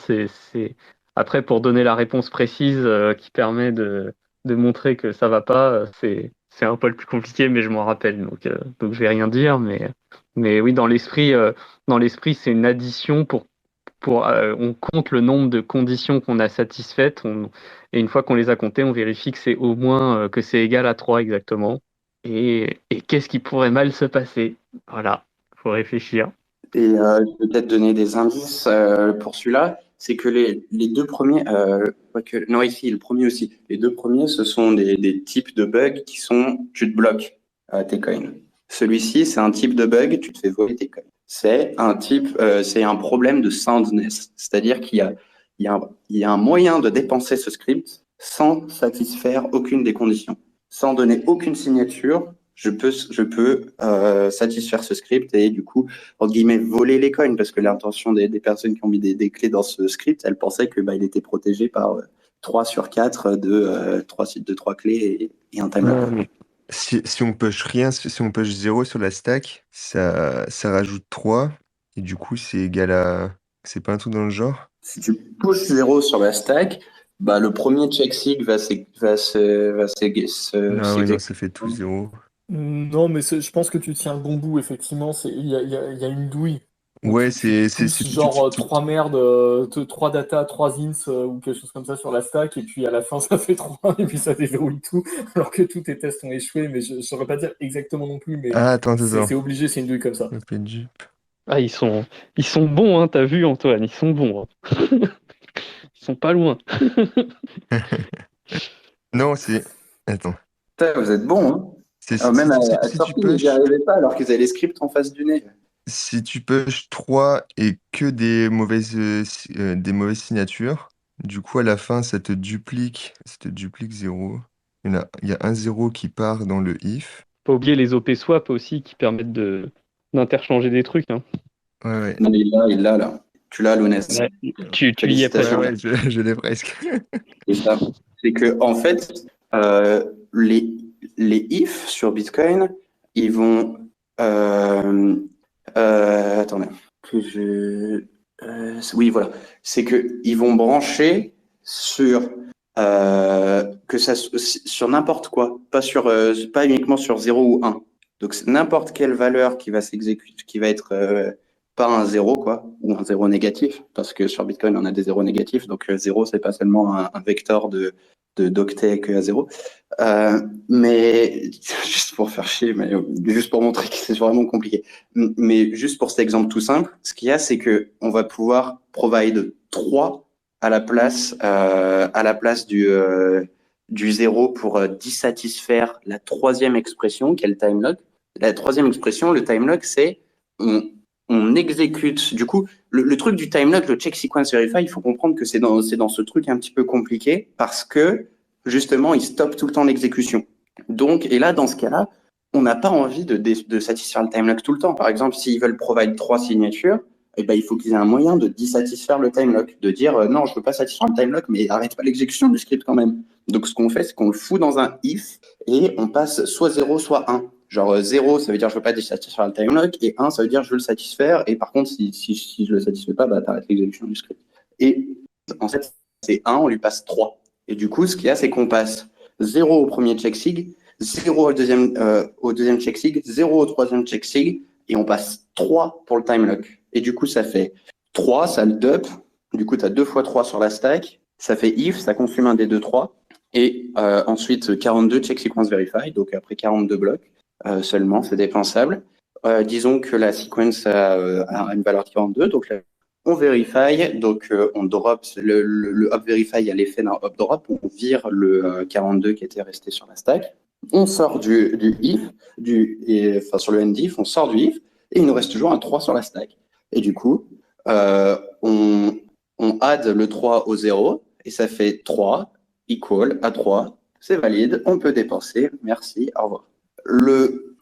[SPEAKER 4] après, pour donner la réponse précise qui permet de montrer que ça va pas, c'est un peu plus compliqué, mais je m'en rappelle, donc je vais rien dire, mais oui, dans l'esprit, c'est une addition on compte le nombre de conditions qu'on a satisfaites, et une fois qu'on les a comptées, on vérifie que c'est au moins que c'est égal à 3 exactement. Et qu'est-ce qui pourrait mal se passer? Voilà, faut réfléchir.
[SPEAKER 2] Et je vais peut-être donner des indices pour celui-là. C'est que les deux premiers, non ici, le premier aussi. Les deux premiers, ce sont des types de bugs qui sont, tu te bloques tes coins. Celui-ci, c'est un type de bug, tu te fais voler tes coins. C'est un problème de soundness. C'est-à-dire il y a un moyen de dépenser ce script sans satisfaire aucune des conditions. Sans donner aucune signature, je peux satisfaire ce script et du coup, entre guillemets, voler les coins, parce que l'intention des personnes qui ont mis des clés dans ce script, elles pensaient que il était protégé par 3 sur 4 de 3 clés et un timer.
[SPEAKER 1] Si on push rien, si on push 0 sur la stack, ça rajoute 3. Et du coup, c'est égal à. C'est pas un truc dans le genre?
[SPEAKER 2] Si tu pushes 0 sur la stack, le premier check sig va
[SPEAKER 1] Ah ouais, non, ça fait tout 0.
[SPEAKER 3] Non, mais je pense que tu tiens le bon bout, effectivement. Il y a une douille où
[SPEAKER 1] Ouais,
[SPEAKER 3] tu pousses genre 3 merdes, 3 data, 3 ins ou quelque chose comme ça sur la stack, et puis à la fin ça fait 3 et puis ça déverrouille tout, alors que tous tes tests ont échoué, mais je ne saurais pas dire exactement non plus, mais
[SPEAKER 1] Ah, attends.
[SPEAKER 3] c'est obligé, c'est une douille comme ça.
[SPEAKER 1] Open Jup.
[SPEAKER 4] Ah, ils sont bons, hein, t'as vu, Antoine, ils sont bons, hein. Ils sont pas loin.
[SPEAKER 1] Non, c'est. Attends.
[SPEAKER 2] Putain, vous êtes bons, hein. Même à
[SPEAKER 1] Si tu
[SPEAKER 2] sortir, ils n'y
[SPEAKER 1] push.
[SPEAKER 2] arrivaient pas alors qu'ils avaient les scripts en face du nez.
[SPEAKER 1] Si tu push 3 et que des mauvaises signatures, du coup, à la fin, ça te duplique 0. Il y a un 0 qui part dans le if.
[SPEAKER 4] pas oublier les OP swap aussi qui permettent d'interchanger des trucs. Hein.
[SPEAKER 1] Ouais.
[SPEAKER 2] Non, mais il l'a là. Tu l'as, Lounès.
[SPEAKER 4] Ouais, tu y es presque.
[SPEAKER 1] Ouais, je l'ai presque.
[SPEAKER 2] C'est ça. C'est que, en fait, les if sur Bitcoin, ils vont. Attendez. Oui, voilà. C'est qu'ils vont brancher sur. Sur n'importe quoi, pas uniquement sur 0 ou 1. Donc, c'est n'importe quelle valeur qui va s'exécuter, qui va être pas un 0, quoi, ou un 0 négatif, parce que sur Bitcoin, on a des zéros négatifs, donc 0, c'est pas seulement un vecteur d'octet que à 0. Mais juste pour faire chier, mais juste pour montrer que c'est vraiment compliqué. Mais juste pour cet exemple tout simple, ce qu'il y a, c'est que on va pouvoir provide 3 à la place du 0 pour dissatisfaire la troisième expression, qui est le time lock. La troisième expression, le time lock, c'est on exécute. Du coup, le truc du time lock, le check sequence verify, il faut comprendre que c'est dans ce truc un petit peu compliqué parce que justement, il stoppe tout le temps l'exécution. Donc, et là, dans ce cas-là, on n'a pas envie de satisfaire le time lock tout le temps. Par exemple, s'ils veulent provide 3 signatures, eh ben, il faut qu'ils aient un moyen de dissatisfaire le time lock, de dire non, je ne veux pas satisfaire le time lock, mais arrête pas l'exécution du script quand même. Donc, ce qu'on fait, c'est qu'on le fout dans un if et on passe soit 0, soit 1. Genre 0, ça veut dire je veux pas satisfaire le time lock, et 1, ça veut dire je veux le satisfaire, et par contre, si je le satisfais pas, bah, t'arrêtes l'exécution du script. Et en fait, c'est 1, on lui passe 3. Et du coup, ce qu'il y a, c'est qu'on passe 0 au premier check sig, 0 au deuxième check sig, 0 au troisième check sig, et on passe 3 pour le time lock. Et du coup, ça fait 3, ça le dump, du coup, tu as 2 fois 3 sur la stack, ça fait if, ça consomme un des 2, 3, et ensuite 42 check sequence verify, donc après 42 blocs. Seulement, c'est dépensable. Disons que la sequence a une valeur de 42, donc là, on vérifie, donc on drop le hop verify à l'effet d'un hop drop, on vire le 42 qui était resté sur la stack, on sort du if, sur le end if, on sort du if, et il nous reste toujours un 3 sur la stack. Et du coup, on add le 3 au 0, et ça fait 3 equal à 3, c'est valide, on peut dépenser, merci, au revoir. Le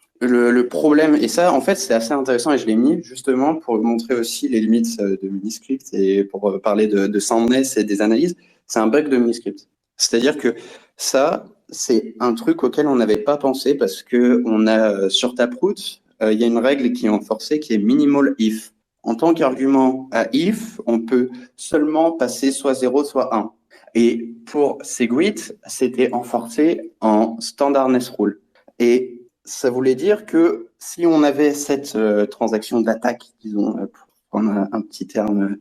[SPEAKER 2] problème, et ça, en fait, c'est assez intéressant et je l'ai mis justement pour montrer aussi les limites de Miniscript et pour parler de soundness et des analyses, c'est un bug de Miniscript. C'est-à-dire que ça, c'est un truc auquel on n'avait pas pensé parce que on a sur Taproot, il y a une règle qui est enforcée qui est minimal if. En tant qu'argument à if, on peut seulement passer soit 0, soit 1. Et pour Segwit, c'était enforcé en standardness rule. Et ça voulait dire que si on avait cette transaction d'attaque, disons, pour prendre un petit terme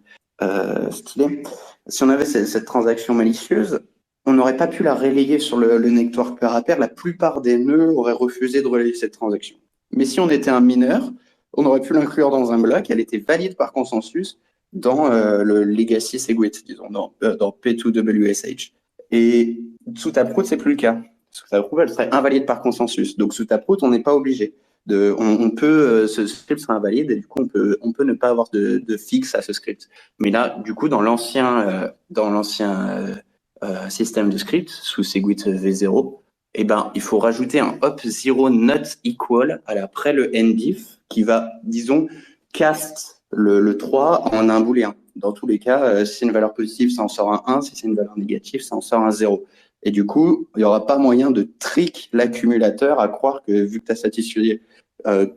[SPEAKER 2] stylé, si on avait cette transaction malicieuse, on n'aurait pas pu la relayer sur le network pair à pair. La plupart des nœuds auraient refusé de relayer cette transaction. Mais si on était un mineur, on aurait pu l'inclure dans un bloc, elle était valide par consensus dans le legacy Segwit, disons, dans P2WSH. Et sous Taproot, c'est plus le cas. Sous Taproot, elle serait invalide par consensus. Donc sous Taproot, on n'est pas obligé. On peut, ce script sera invalide et du coup, on peut ne pas avoir de fixe à ce script. Mais là, du coup, dans l'ancien système de script, sous Segwit V0, eh ben, il faut rajouter un hop 0 not equal après le endif qui va, disons, cast le 3 en un booléen. Dans tous les cas, si c'est une valeur positive, ça en sort un 1. Si c'est une valeur négative, ça en sort un 0. Et du coup, il n'y aura pas moyen de trick l'accumulateur à croire que vu que tu as satisfait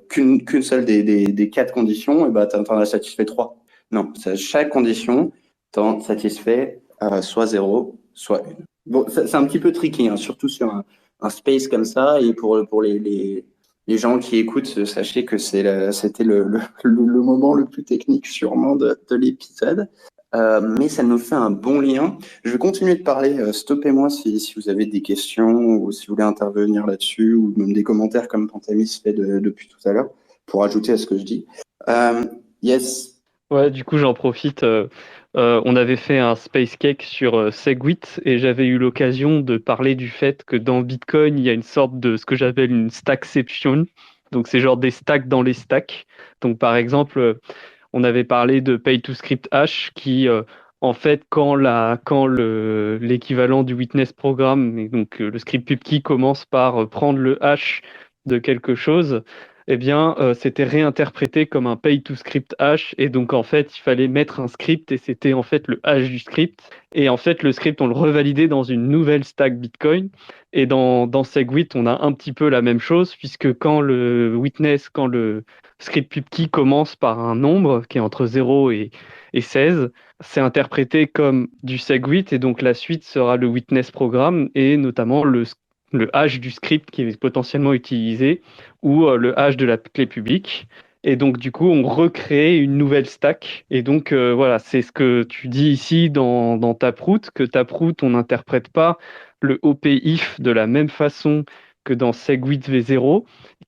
[SPEAKER 2] qu'une seule des 4 conditions, et ben, tu en as satisfait 3. Non, chaque condition t'en satisfait soit 0, soit 1. Bon, c'est un petit peu tricky, hein, surtout sur un space comme ça. Et pour les gens qui écoutent, sachez que c'était le moment le plus technique sûrement de l'épisode. Mais ça nous fait un bon lien. Je vais continuer de parler. Stoppez-moi si vous avez des questions ou si vous voulez intervenir là-dessus ou même des commentaires comme Pantamis fait depuis tout à l'heure pour ajouter à ce que je dis. Yes.
[SPEAKER 4] Ouais, du coup, j'en profite. On avait fait un Space Cake sur Segwit et j'avais eu l'occasion de parler du fait que dans Bitcoin, il y a une sorte de ce que j'appelle une stackception. Donc, c'est genre des stacks dans les stacks. Donc, par exemple, on avait parlé de Pay to Script hash qui, en fait, quand l'équivalent du witness program, et donc le script pubkey commence par prendre le hash de quelque chose, eh bien, c'était réinterprété comme un pay to script hash. Et donc, en fait, il fallait mettre un script et c'était en fait le hash du script. Et en fait, le script, on le revalidait dans une nouvelle stack Bitcoin. Et dans SegWit, on a un petit peu la même chose, puisque quand le script pubkey commence par un nombre qui est entre 0 et 16, c'est interprété comme du SegWit. Et donc, la suite sera le witness programme et notamment le hash du script qui est potentiellement utilisé ou le hash de la clé publique. Et donc, du coup, on recrée une nouvelle stack. Et donc, voilà, c'est ce que tu dis ici dans Taproot, que Taproot, on n'interprète pas le OP-IF de la même façon que dans SegWit V0.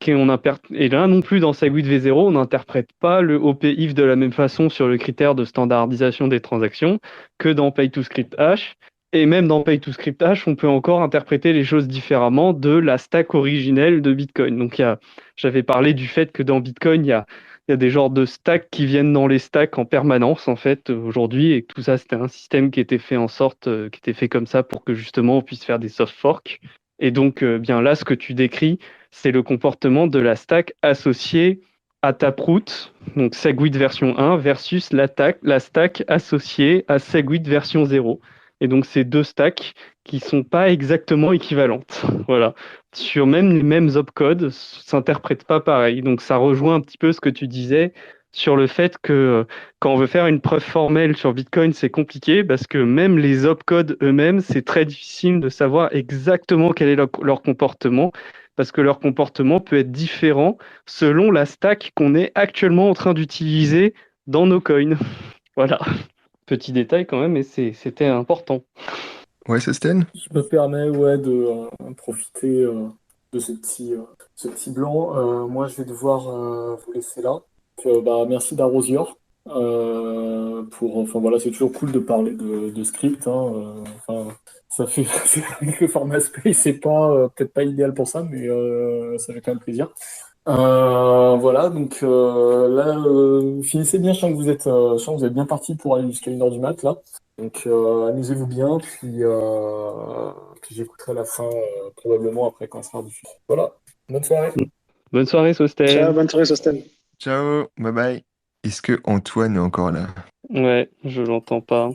[SPEAKER 4] Et là non plus, dans SegWit V0, on n'interprète pas le OP-IF de la même façon sur le critère de standardisation des transactions que dans Pay-to-Script-Hash. Et même dans Pay-to-Script-Hash, on peut encore interpréter les choses différemment de la stack originelle de Bitcoin. Donc, j'avais parlé du fait que dans Bitcoin, il y a des genres de stacks qui viennent dans les stacks en permanence, en fait, aujourd'hui, et que tout ça, c'était un système qui était fait qui était fait comme ça pour que justement on puisse faire des soft forks. Et donc, bien là, ce que tu décris, c'est le comportement de la stack associée à Taproot, donc SegWit version 1, versus la stack associée à SegWit version 0. Et donc, c'est deux stacks qui sont pas exactement équivalentes. Voilà. Sur même les mêmes opcodes, s'interprètent pas pareil. Donc, ça rejoint un petit peu ce que tu disais sur le fait que quand on veut faire une preuve formelle sur Bitcoin, c'est compliqué parce que même les opcodes eux-mêmes, c'est très difficile de savoir exactement quel est leur comportement parce que leur comportement peut être différent selon la stack qu'on est actuellement en train d'utiliser dans nos coins. Voilà. Petit détail quand même, mais c'était important.
[SPEAKER 1] Ouais, Sosten?
[SPEAKER 3] Je me permets de profiter de ce petit blanc. Moi, je vais devoir vous laisser là. Donc, merci d'Arrosior. Enfin, voilà, c'est toujours cool de parler de script. Hein, enfin, ça fait c'est vrai que le format Space, c'est pas peut-être pas idéal pour ça, mais ça fait quand même plaisir. Voilà, donc là, finissez bien. Je sens que vous êtes bien parti pour aller jusqu'à 1h du mat là. Donc amusez-vous bien, puis j'écouterai la fin probablement après quand ça sera diffusé. Voilà, bonne soirée.
[SPEAKER 4] Bonne soirée,
[SPEAKER 5] Ciao,
[SPEAKER 4] Sosten.
[SPEAKER 5] bonne soirée, Sosten.
[SPEAKER 1] Ciao, bye bye. Est-ce que Antoine est encore là?
[SPEAKER 4] Ouais, je l'entends pas.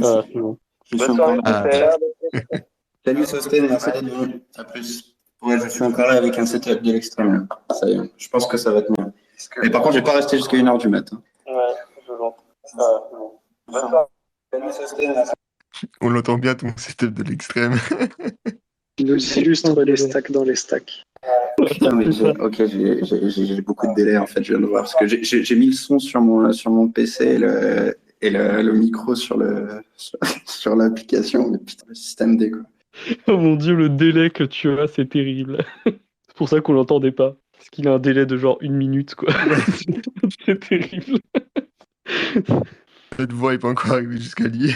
[SPEAKER 4] Ah, non.
[SPEAKER 2] Je suis
[SPEAKER 4] Bonne
[SPEAKER 2] encore
[SPEAKER 4] soirée,
[SPEAKER 2] là.
[SPEAKER 4] Sosten.
[SPEAKER 2] Salut Sosten, merci d'être venu. À plus. Ouais, je suis encore là avec un setup de l'extrême. Là. Ça y est, je pense que ça va être mieux. Mais par contre, je vais pas rester jusqu'à 1h du matin.
[SPEAKER 4] Ouais, je l'entends. Ah, non. Bonne soirée.
[SPEAKER 2] Salut Sosten, merci.
[SPEAKER 1] On l'entend bien, ton setup de l'extrême.
[SPEAKER 5] Il nous illustre les stacks dans les stacks.
[SPEAKER 2] Putain, mais j'ai beaucoup de délai en fait, je viens de voir. Parce que j'ai mis le son sur mon PC et le micro sur l'application. Mais putain, le système D quoi.
[SPEAKER 4] Oh mon Dieu, le délai que tu as, c'est terrible. C'est pour ça qu'on l'entendait pas. Parce qu'il a un délai de genre 1 minute, quoi. C'est terrible.
[SPEAKER 1] Notre voix est pas encore arrivée jusqu'à lui.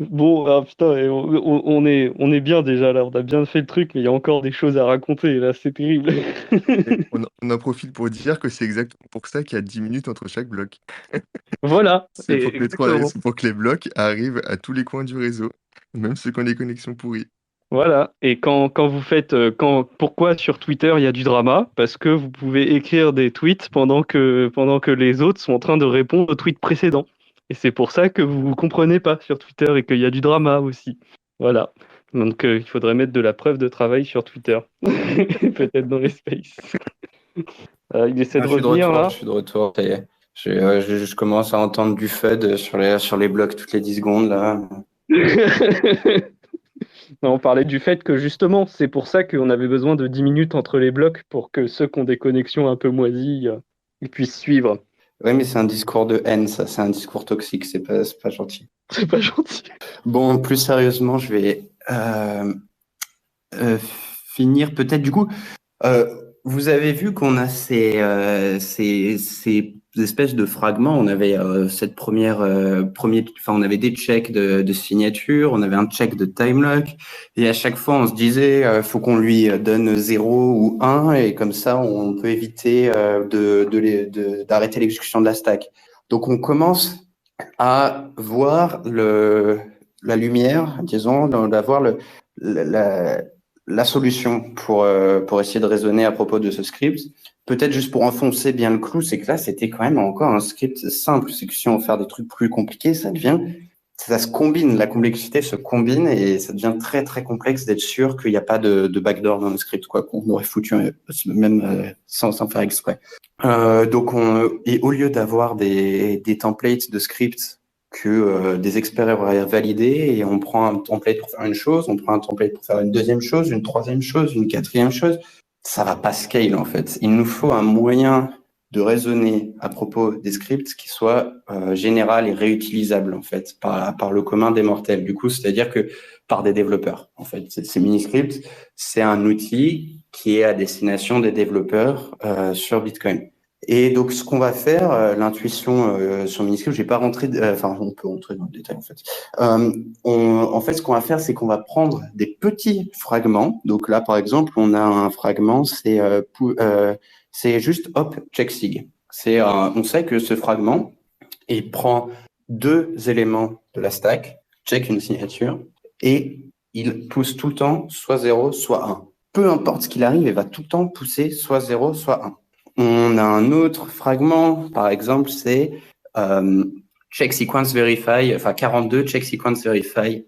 [SPEAKER 4] Bon, ah, putain, et on est bien déjà là, on a bien fait le truc, mais il y a encore des choses à raconter, là, c'est terrible.
[SPEAKER 1] On en profite pour dire que c'est exactement pour ça qu'il y a 10 minutes entre chaque bloc.
[SPEAKER 4] Voilà,
[SPEAKER 1] C'est pour que
[SPEAKER 4] exactement.
[SPEAKER 1] c'est pour que les blocs arrivent à tous les coins du réseau, même ceux qui ont des connexions pourries.
[SPEAKER 4] Voilà, et quand vous faites, pourquoi sur Twitter il y a du drama? Parce que vous pouvez écrire des tweets pendant que les autres sont en train de répondre aux tweets précédents. Et c'est pour ça que vous ne comprenez pas sur Twitter et qu'il y a du drama aussi. Voilà. Donc il faudrait mettre de la preuve de travail sur Twitter. Peut-être dans les spaces. Il essaie de revenir là.
[SPEAKER 2] Je suis de retour, ça y est. Je commence à entendre du FUD sur les blocs toutes les 10 secondes là.
[SPEAKER 4] Non, on parlait du fait que justement, c'est pour ça qu'on avait besoin de 10 minutes entre les blocs pour que ceux qui ont des connexions un peu moisies, ils puissent suivre.
[SPEAKER 2] Oui, mais c'est un discours de haine, ça. C'est un discours toxique, c'est pas gentil.
[SPEAKER 4] C'est pas gentil.
[SPEAKER 2] Bon, plus sérieusement, je vais finir peut-être du coup. Vous avez vu qu'on a ces espèces de fragments. On avait cette on avait des checks de signature, on avait un check de time lock, et à chaque fois on se disait faut qu'on lui donne 0 ou 1 et comme ça on peut éviter d'arrêter l'exécution de la stack. Donc on commence à voir la lumière, disons, d'avoir la solution pour essayer de raisonner à propos de ce script, peut-être juste pour enfoncer bien le clou, c'est que là, c'était quand même encore un script simple. C'est que si on veut faire des trucs plus compliqués, ça se combine, la complexité se combine et ça devient très très complexe d'être sûr qu'il n'y a pas de backdoor dans le script, quoi, qu'on aurait foutu même sans faire exprès. Et au lieu d'avoir des templates de scripts que des experts auraient validés, et on prend un template pour faire une chose, on prend un template pour faire une deuxième chose, une troisième chose, une quatrième chose, ça va pas scale en fait. Il nous faut un moyen de raisonner à propos des scripts qui soit général et réutilisable en fait par le commun des mortels. Du coup, c'est-à-dire que par des développeurs. En fait, ces mini-scripts, c'est un outil qui est à destination des développeurs sur Bitcoin. Et donc, ce qu'on va faire, l'intuition sur Miniscript, je vais pas rentrer, enfin, on peut rentrer dans le détail en fait. En fait, ce qu'on va faire, c'est qu'on va prendre des petits fragments. Donc là, par exemple, on a un fragment, c'est juste hop check sig. On sait que ce fragment, il prend deux éléments de la stack, check une signature, et il pousse tout le temps soit 0, soit 1. Peu importe ce qu'il arrive, il va tout le temps pousser soit 0, soit 1. On a un autre fragment, par exemple, c'est check sequence verify, enfin 42 check sequence verify.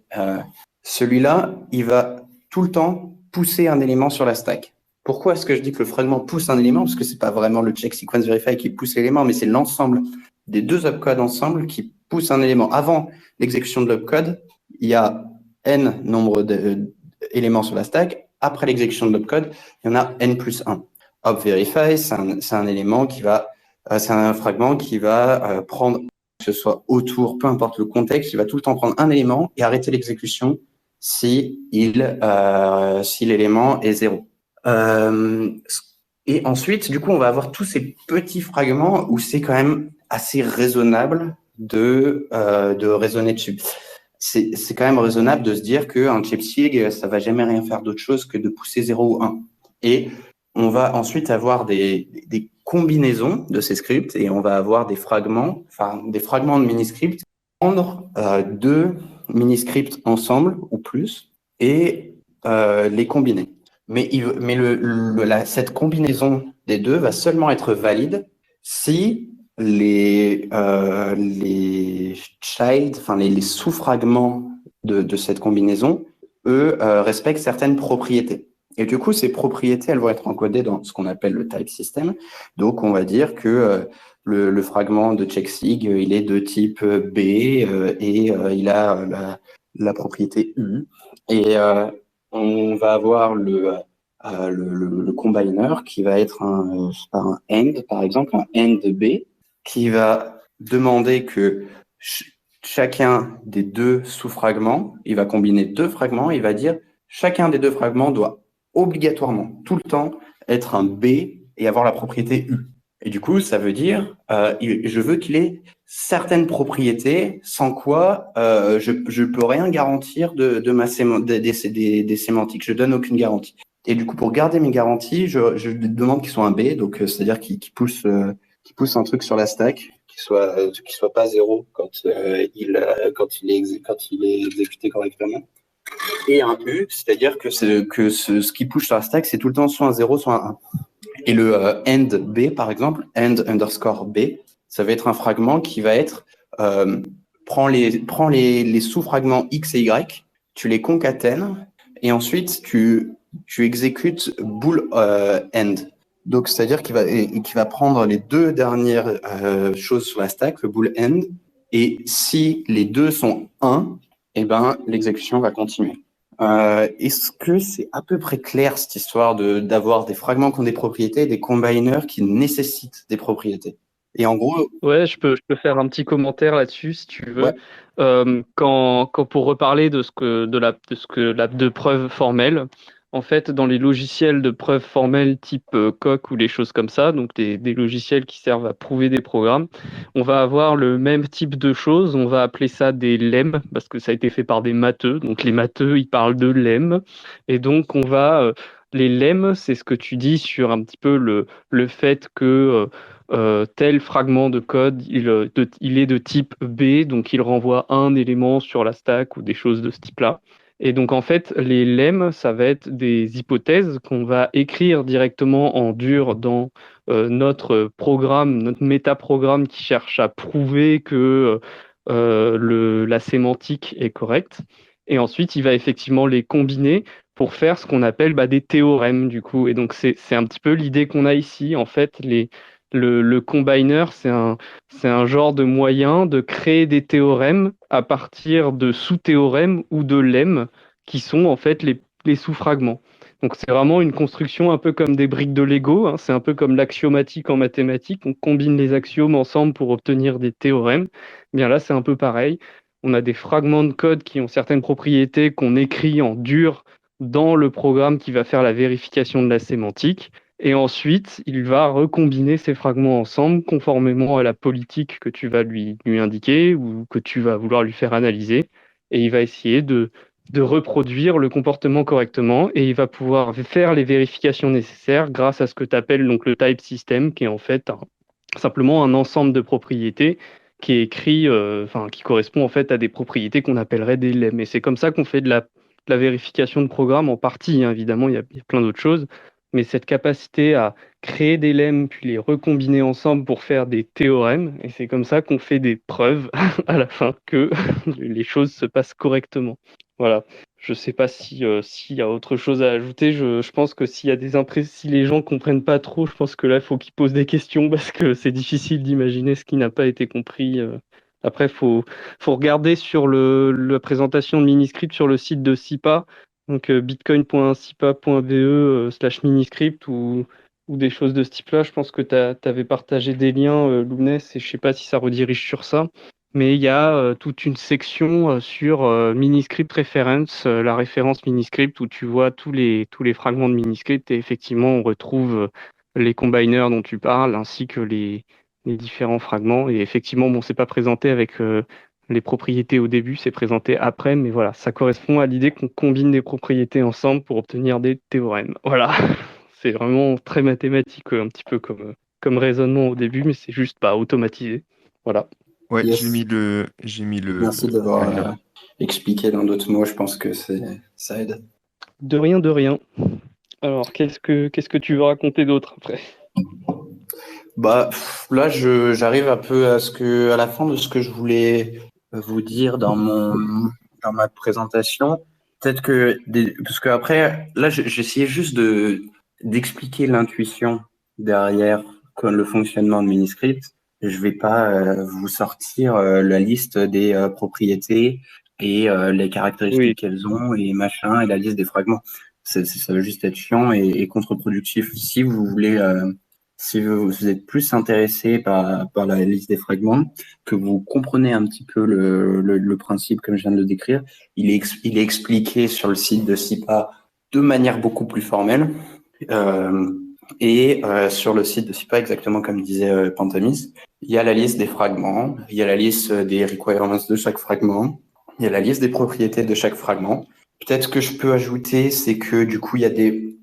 [SPEAKER 2] Celui-là, il va tout le temps pousser un élément sur la stack. Pourquoi est-ce que je dis que le fragment pousse un élément? Parce que c'est pas vraiment le check sequence verify qui pousse l'élément, mais c'est l'ensemble des deux opcodes ensemble qui pousse un élément. Avant l'exécution de l'opcode, il y a n nombre d'éléments sur la stack. Après l'exécution de l'opcode, il y en a n plus 1. Op verify, c'est un élément qui va, c'est un fragment qui va prendre, que ce soit autour, peu importe le contexte, il va tout le temps prendre un élément et arrêter l'exécution si l'élément est 0. Et ensuite, du coup, on va avoir tous ces petits fragments où c'est quand même assez raisonnable de raisonner dessus. C'est quand même raisonnable de se dire qu'un chipsig, ça va jamais rien faire d'autre chose que de pousser 0 ou 1. Et on va ensuite avoir des combinaisons de ces scripts et on va avoir des fragments de mini-scripts, prendre deux mini-scripts ensemble ou plus et les combiner. Mais cette combinaison des deux va seulement être valide si les sous-fragments de cette combinaison, eux, respectent certaines propriétés. Et du coup, ces propriétés, elles vont être encodées dans ce qu'on appelle le type system. Donc, on va dire que le fragment de checksig, il est de type B et il a la propriété U. Et on va avoir le combiner qui va être un AND, par exemple, un AND B, qui va demander que chacun des deux sous-fragments, il va combiner deux fragments, il va dire chacun des deux fragments doit obligatoirement, tout le temps, être un B et avoir la propriété U. Et du coup, ça veut dire, je veux qu'il ait certaines propriétés, sans quoi je peux rien garantir des sémantiques. Je donne aucune garantie. Et du coup, pour garder mes garanties, je demande qu'ils soient un B, donc c'est-à-dire qu'ils poussent un truc sur la stack, qui soit pas 0 quand il est exécuté correctement. Et un U, c'est-à-dire que ce qui pousse sur la stack, c'est tout le temps soit un 0, soit un 1. Et le end B, par exemple, end underscore B, ça va être un fragment qui va être prends les sous-fragments X et Y, tu les concatènes, et ensuite tu exécutes bool end. Donc, c'est-à-dire qu'il va prendre les deux dernières choses sur la stack, le bool end, et si les deux sont 1, eh ben, l'exécution va continuer. Est-ce que c'est à peu près clair cette histoire d'avoir des fragments qui ont des propriétés et des combiners qui nécessitent des propriétés? Et en gros,
[SPEAKER 4] Ouais, je peux faire un petit commentaire là-dessus si tu veux.
[SPEAKER 2] ouais.
[SPEAKER 4] Quand pour reparler de preuve formelle, en fait, dans les logiciels de preuve formelle type Coq ou les choses comme ça, donc des logiciels qui servent à prouver des programmes, on va avoir le même type de choses. On va appeler ça des lemmes parce que ça a été fait par des matheux. Donc les matheux, ils parlent de lemmes. Et donc on va les lemmes, c'est ce que tu dis sur un petit peu le fait que tel fragment de code, il est de type B, donc il renvoie un élément sur la stack ou des choses de ce type-là. Et donc en fait, les lemmes, ça va être des hypothèses qu'on va écrire directement en dur dans notre programme, notre métaprogramme qui cherche à prouver que la sémantique est correcte. Et ensuite, il va effectivement les combiner pour faire ce qu'on appelle des théorèmes du coup. Et donc c'est un petit peu l'idée qu'on a ici. En fait, le combiner, c'est un genre de moyen de créer des théorèmes à partir de sous-théorèmes ou de lemmes qui sont en fait les sous-fragments. Donc c'est vraiment une construction un peu comme des briques de Lego, hein. C'est un peu comme l'axiomatique en mathématiques. On combine les axiomes ensemble pour obtenir des théorèmes. Eh bien là, c'est un peu pareil. On a des fragments de code qui ont certaines propriétés qu'on écrit en dur dans le programme qui va faire la vérification de la sémantique. Et ensuite, il va recombiner ces fragments ensemble conformément à la politique que tu vas lui indiquer ou que tu vas vouloir lui faire analyser. Et il va essayer de reproduire le comportement correctement et il va pouvoir faire les vérifications nécessaires grâce à ce que tu appelles donc le type system, qui est en fait simplement un ensemble de propriétés qui est écrit, qui correspond en fait à des propriétés qu'on appellerait des lemmes. Et c'est comme ça qu'on fait de la vérification de programme en partie, hein. Évidemment, il y a plein d'autres choses, mais cette capacité à créer des lemmes puis les recombiner ensemble pour faire des théorèmes, et c'est comme ça qu'on fait des preuves à la fin que les choses se passent correctement. Voilà. Je sais pas s'il y a autre chose à ajouter. Je pense que s'il y a si les gens comprennent pas trop, je pense que là, il faut qu'ils posent des questions parce que c'est difficile d'imaginer ce qui n'a pas été compris. Après, faut regarder sur la présentation de Miniscript sur le site de SIPA, donc bitcoin.sipa.be /miniscript ou des choses de ce type-là. Je pense que tu avais partagé des liens, Lounès, et je sais pas si ça redirige sur ça. Mais il y a toute une section sur Miniscript Reference, la référence Miniscript, où tu vois tous les fragments de Miniscript et effectivement on retrouve les combiners dont tu parles ainsi que les différents fragments. Et effectivement, bon, c'est pas présenté avec les propriétés au début, c'est présenté après, mais voilà, ça correspond à l'idée qu'on combine des propriétés ensemble pour obtenir des théorèmes. Voilà, c'est vraiment très mathématique, un petit peu comme raisonnement au début, mais c'est juste pas automatisé. Voilà.
[SPEAKER 1] Ouais,
[SPEAKER 2] Yes.
[SPEAKER 1] j'ai mis
[SPEAKER 2] Merci
[SPEAKER 1] le
[SPEAKER 2] d'avoir
[SPEAKER 1] lien.
[SPEAKER 2] expliqué dans d'autres mots. Je pense que ça aide.
[SPEAKER 4] De rien, de rien. Alors, qu'est-ce que tu veux raconter d'autre après?
[SPEAKER 2] Là, j'arrive un peu à la fin de ce que je voulais vous dire dans ma présentation. Peut-être parce que après, là, j'essayais juste d'expliquer l'intuition derrière le fonctionnement de Miniscript. Je vais pas vous sortir la liste des propriétés et les caractéristiques
[SPEAKER 4] Oui,
[SPEAKER 2] qu'elles ont et machin et la liste des fragments. Ça va juste être chiant et contre-productif. Si vous voulez si vous êtes plus intéressé par la liste des fragments, que vous comprenez un petit peu le principe comme je viens de le décrire, il est expliqué sur le site de SIPA de manière beaucoup plus formelle. Sur le site de SIPA, exactement comme disait Pantamis, il y a la liste des fragments, il y a la liste des requirements de chaque fragment, il y a la liste des propriétés de chaque fragment. Peut-être ce que je peux ajouter, c'est que du coup, il y a des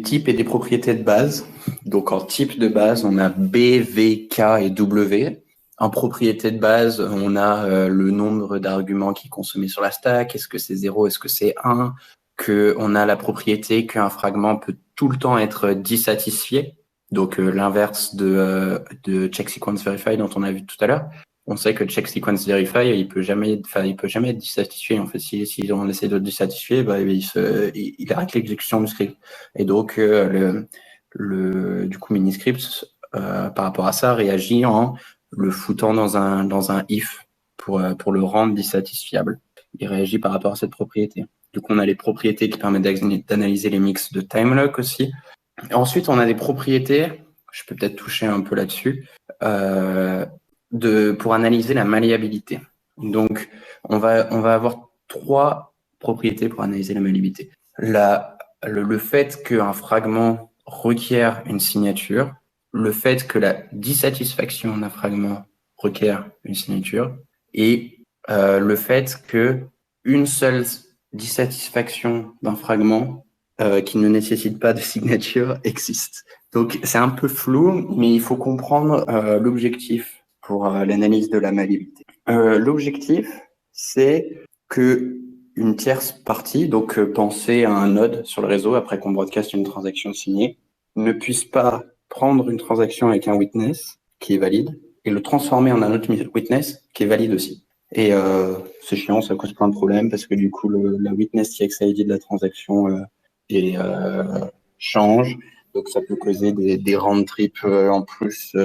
[SPEAKER 2] types et des propriétés de base. Donc, en type de base, on a B, V, K et W. En propriété de base, on a le nombre d'arguments qui est consommé sur la stack. Est-ce que c'est 0? Est-ce que c'est 1? On a la propriété qu'un fragment peut tout le temps être dissatisfié. Donc, l'inverse de check sequence verify dont on a vu tout à l'heure. On sait que check sequence verify, il peut jamais être dissatisfié. En fait, si on essaie de le dissatisfier, il arrête l'exécution du script. Et donc, du coup, Miniscript, par rapport à ça, réagit en le foutant dans un if pour le rendre dissatisfiable. Il réagit par rapport à cette propriété. Du coup, on a les propriétés qui permettent d'analyser les mix de timelock aussi. Et ensuite, on a des propriétés, je peux peut-être toucher un peu là-dessus, pour analyser la malléabilité. Donc, on va avoir 3 propriétés pour analyser la malléabilité. Le fait qu'un fragment requiert une signature, le fait que la dissatisfaction d'un fragment requiert une signature, et le fait que une seule dissatisfaction d'un fragment qui ne nécessite pas de signature existe. Donc, c'est un peu flou, mais il faut comprendre l'objectif pour l'analyse de la malléabilité. L'objectif, c'est que une tierce partie, donc pensez à un node sur le réseau après qu'on broadcast une transaction signée, ne puisse pas prendre une transaction avec un witness qui est valide et le transformer en un autre witness qui est valide aussi. Et c'est chiant, ça cause plein de problèmes parce que du coup, la witness TXID de la transaction change. Donc, ça peut causer des round trips en plus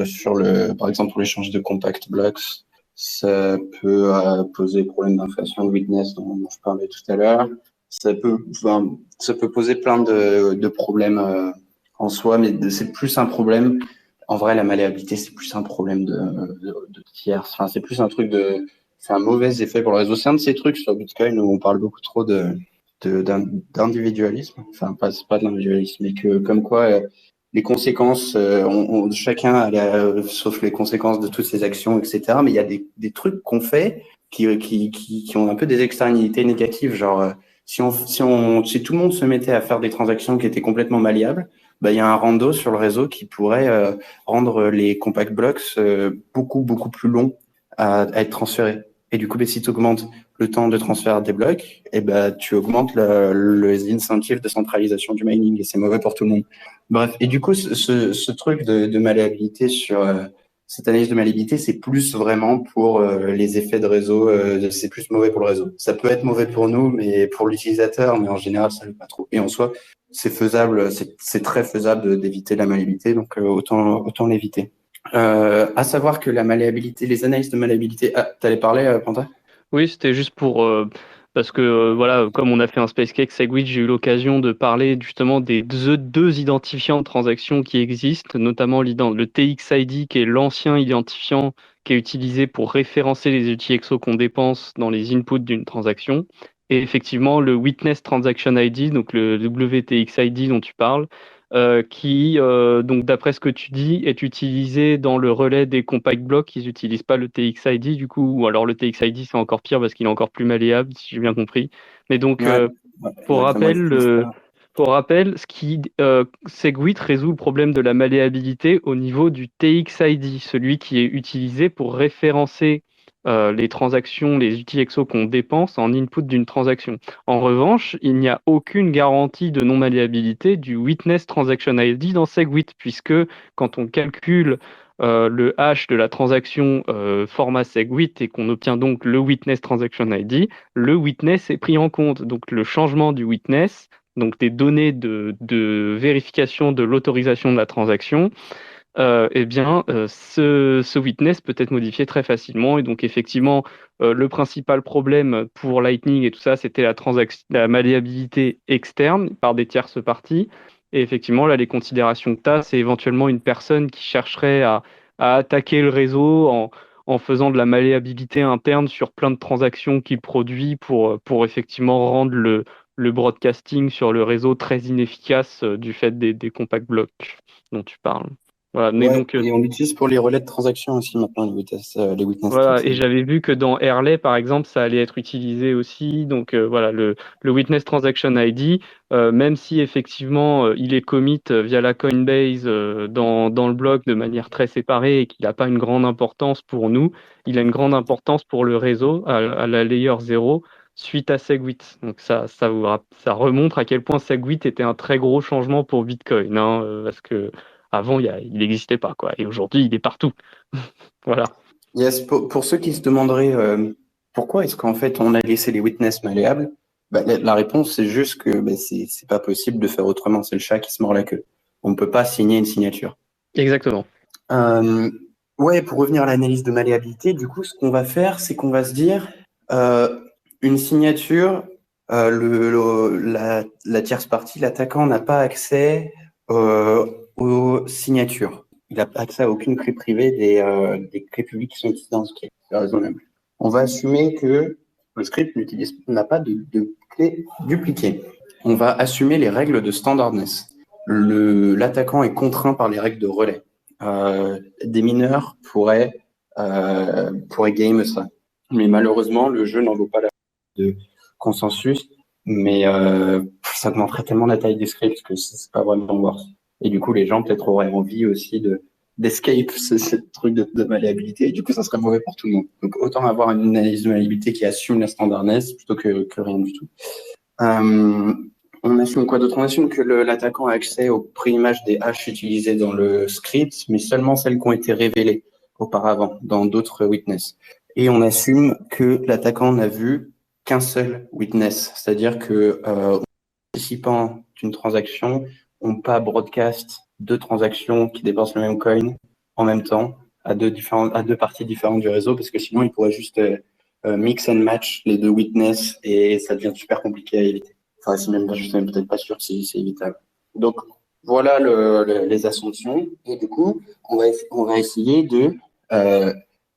[SPEAKER 2] par exemple, pour l'échange de compact blocks. Ça peut poser problème d'inflation de witness dont je parlais tout à l'heure. Ça peut poser plein de problèmes en soi, mais c'est plus un problème. En vrai, la malléabilité, c'est plus un problème de tierces. Enfin, c'est plus un truc c'est un mauvais effet pour le réseau. C'est un de ces trucs sur Bitcoin où on parle beaucoup trop d'individualisme. Enfin, c'est pas de l'individualisme, mais que comme quoi les conséquences, chacun sauf les conséquences de toutes ses actions, etc. Mais il y a des trucs qu'on fait qui ont un peu des externalités négatives. Genre, si tout le monde se mettait à faire des transactions qui étaient complètement malléables, bah, il y a un rando sur le réseau qui pourrait rendre les compact blocks beaucoup, beaucoup plus longs à être transférés. Et du coup, si tu augmentes le temps de transfert des blocs, et ben, tu augmentes les incentives de centralisation du mining et c'est mauvais pour tout le monde. Bref. Et du coup, ce truc de malléabilité cette analyse de malléabilité, c'est plus vraiment pour les effets de réseau, c'est plus mauvais pour le réseau. Ça peut être mauvais pour nous, mais pour l'utilisateur, mais en général, ça ne l'est pas trop. Et en soi, c'est faisable, c'est très faisable d'éviter la malléabilité, donc autant l'éviter. À savoir que la malléabilité, les analyses de malléabilité. Ah, t'allais parler, Panta?
[SPEAKER 4] Oui, c'était juste pour parce que voilà, comme on a fait un Space Cake Segwit, j'ai eu l'occasion de parler justement des deux identifiants de transactions qui existent, notamment le TXID qui est l'ancien identifiant qui est utilisé pour référencer les UTXO qu'on dépense dans les inputs d'une transaction, et effectivement le Witness Transaction ID, donc le WTXID dont tu parles, qui, donc d'après ce que tu dis, est utilisé dans le relais des compact blocks. Ils n'utilisent pas le TXID du coup, ou alors le TXID c'est encore pire parce qu'il est encore plus malléable, si j'ai bien compris. Mais donc,
[SPEAKER 2] Ouais,
[SPEAKER 4] pour
[SPEAKER 2] exactement.
[SPEAKER 4] rappel, Segwit résout le problème de la malléabilité au niveau du TXID, celui qui est utilisé pour référencer les transactions, les UTXO qu'on dépense en input d'une transaction. En revanche, il n'y a aucune garantie de non-malléabilité du Witness Transaction ID dans Segwit, puisque quand on calcule le hash de la transaction format Segwit et qu'on obtient donc le Witness Transaction ID, le Witness est pris en compte. Donc le changement du Witness, donc des données de vérification de l'autorisation de la transaction, ce witness peut être modifié très facilement. Et donc, effectivement, le principal problème pour Lightning et tout ça, c'était la malléabilité externe par des tierces parties. Et effectivement, là, les considérations que tu as, c'est éventuellement une personne qui chercherait à attaquer le réseau en faisant de la malléabilité interne sur plein de transactions qu'il produit pour effectivement rendre le broadcasting sur le réseau très inefficace du fait des compact blocks dont tu parles. Voilà, mais
[SPEAKER 2] Ouais,
[SPEAKER 4] donc,
[SPEAKER 2] et on l'utilise pour les relais de transactions aussi maintenant, les witness
[SPEAKER 4] voilà, et
[SPEAKER 2] TXID.
[SPEAKER 4] j'avais vu que dans Airlay, par exemple, ça allait être utilisé aussi. Donc voilà, le Witness Transaction ID, même si effectivement il est commit via la Coinbase dans le bloc de manière très séparée et qu'il n'a pas une grande importance pour nous, il a une grande importance pour le réseau à la layer 0 suite à Segwit. Donc ça remonte à quel point Segwit était un très gros changement pour Bitcoin, hein, parce que avant il n'existait pas, quoi. Et aujourd'hui, il est partout. Voilà.
[SPEAKER 2] Yes, pour ceux qui se demanderaient pourquoi est-ce qu'en fait on a laissé les witness malléables, bah, la réponse c'est juste que bah, c'est pas possible de faire autrement. C'est le chat qui se mord la queue. On ne peut pas signer une signature.
[SPEAKER 4] Exactement.
[SPEAKER 2] Ouais, pour revenir à l'analyse de malléabilité, du coup, ce qu'on va faire, c'est qu'on va se dire une signature, la tierce partie, l'attaquant n'a pas accès aux signatures. Il n'a pas accès à aucune clé privée des clés publiques qui sont utilisées dans le script. C'est raisonnable. On va assumer que le script n'a pas de clé dupliquée. On va assumer les règles de standardness. L'attaquant est contraint par les règles de relais. Des mineurs pourraient game ça. Mais malheureusement, le jeu n'en vaut pas la de consensus. Mais ça augmenterait tellement la taille des scripts que c'est pas vraiment worth. Et du coup, les gens peut-être auraient envie aussi d'escape ce truc de malléabilité, et du coup, ça serait mauvais pour tout le monde. Donc, autant avoir une analyse de malléabilité qui assume la standardness plutôt que rien du tout. On assume quoi d'autre? On assume que l'attaquant a accès aux préimages des hashes utilisées dans le script, mais seulement celles qui ont été révélées auparavant dans d'autres witness. Et on assume que l'attaquant n'a vu qu'un seul witness, c'est-à-dire que participants d'une transaction n'ont pas broadcast deux transactions qui dépensent le même coin en même temps à deux parties différentes du réseau, parce que sinon ils pourraient juste mix and match les deux witness et ça devient super compliqué à éviter. Enfin, je suis même peut-être pas sûr si c'est évitable. Donc voilà les assumptions, et du coup on va essayer de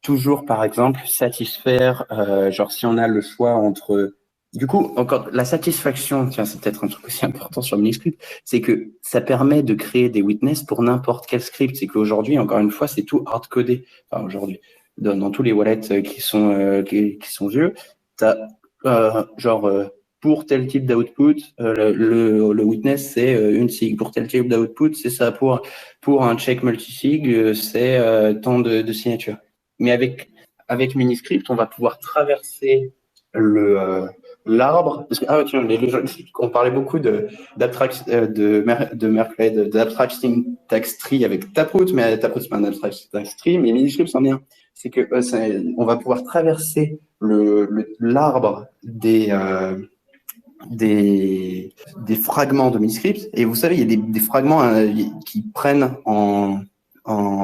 [SPEAKER 2] toujours par exemple satisfaire, genre si on a le choix entre. Du coup, encore, la satisfaction, tiens, c'est peut-être un truc aussi important sur Miniscript, c'est que ça permet de créer des witness pour n'importe quel script. C'est qu'aujourd'hui, encore une fois, c'est tout hard-codé. Enfin, aujourd'hui, dans tous les wallets qui sont vieux, t'as, pour tel type d'output, le witness, c'est une sig. Pour tel type d'output, c'est ça. Pour un check multisig, c'est tant de signatures. Mais avec Miniscript, on va pouvoir traverser l'arbre, parce que tiens, on parlait beaucoup d'abstracting tax tree avec Taproot, mais Taproot c'est pas un abstracting tax tree, mais Miniscript c'en est un. C'est que on va pouvoir traverser l'arbre des fragments de Miniscript, et vous savez, il y a des fragments qui prennent en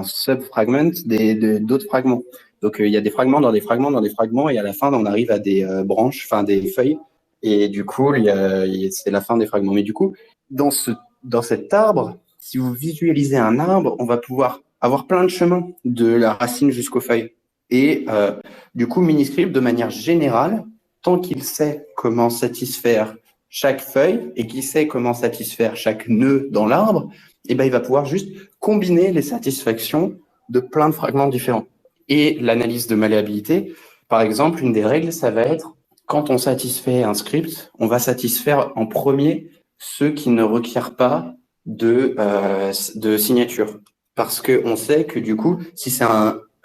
[SPEAKER 2] sub-fragments d'autres fragments. Donc, il y a des fragments dans des fragments dans des fragments, et à la fin, on arrive à des branches, enfin des feuilles, et du coup, c'est la fin des fragments. Mais du coup, dans cet arbre, si vous visualisez un arbre, on va pouvoir avoir plein de chemins de la racine jusqu'aux feuilles. Et du coup, Miniscript, de manière générale, tant qu'il sait comment satisfaire chaque feuille et qu'il sait comment satisfaire chaque nœud dans l'arbre, il va pouvoir juste combiner les satisfactions de plein de fragments différents. Et l'analyse de malléabilité, par exemple, une des règles, ça va être, quand on satisfait un script, on va satisfaire en premier ceux qui ne requièrent pas de signature. Parce qu'on sait que du coup, si c'est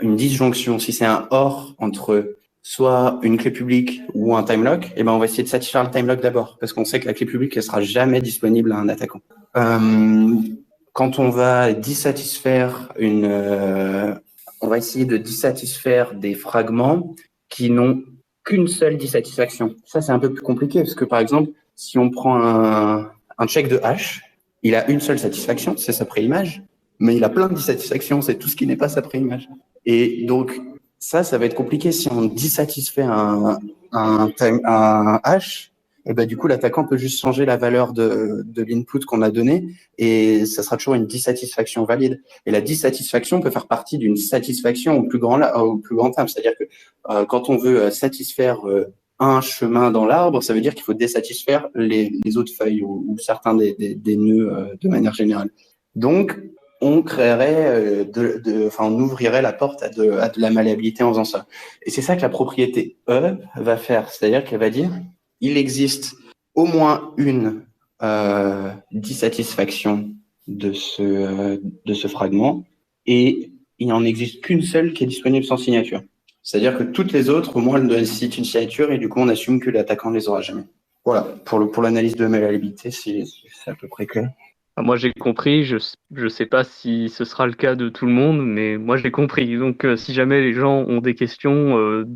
[SPEAKER 2] une disjonction, si c'est un OR entre soit une clé publique ou un time lock, on va essayer de satisfaire le time lock d'abord, parce qu'on sait que la clé publique, elle sera jamais disponible à un attaquant. Quand on va dissatisfaire on va essayer de dissatisfaire des fragments qui n'ont qu'une seule dissatisfaction. Ça, c'est un peu plus compliqué, parce que par exemple, si on prend un check de hash, il a une seule satisfaction, c'est sa préimage, mais il a plein de dissatisfactions, c'est tout ce qui n'est pas sa préimage. Et donc, ça va être compliqué si on dissatisfait un hash. Et du coup, l'attaquant peut juste changer la valeur de l'input qu'on a donné, et ça sera toujours une dissatisfaction valide. Et la dissatisfaction peut faire partie d'une satisfaction au plus grand terme. C'est-à-dire que quand on veut satisfaire un chemin dans l'arbre, ça veut dire qu'il faut désatisfaire les autres feuilles ou certains des nœuds de manière générale. Donc, on créerait, on ouvrirait la porte à de la malléabilité en faisant ça. Et c'est ça que la propriété E va faire. C'est-à-dire qu'elle va dire, il existe au moins une dissatisfaction de ce fragment, et il n'en existe qu'une seule qui est disponible sans signature. C'est-à-dire que toutes les autres, au moins, elles nécessitent une signature, et du coup, on assume que l'attaquant ne les aura jamais. Voilà, pour l'analyse de malléabilité, c'est à peu près clair.
[SPEAKER 4] Moi, j'ai compris. Je sais pas si ce sera le cas de tout le monde, mais moi, j'ai compris. Donc, si jamais les gens ont des questions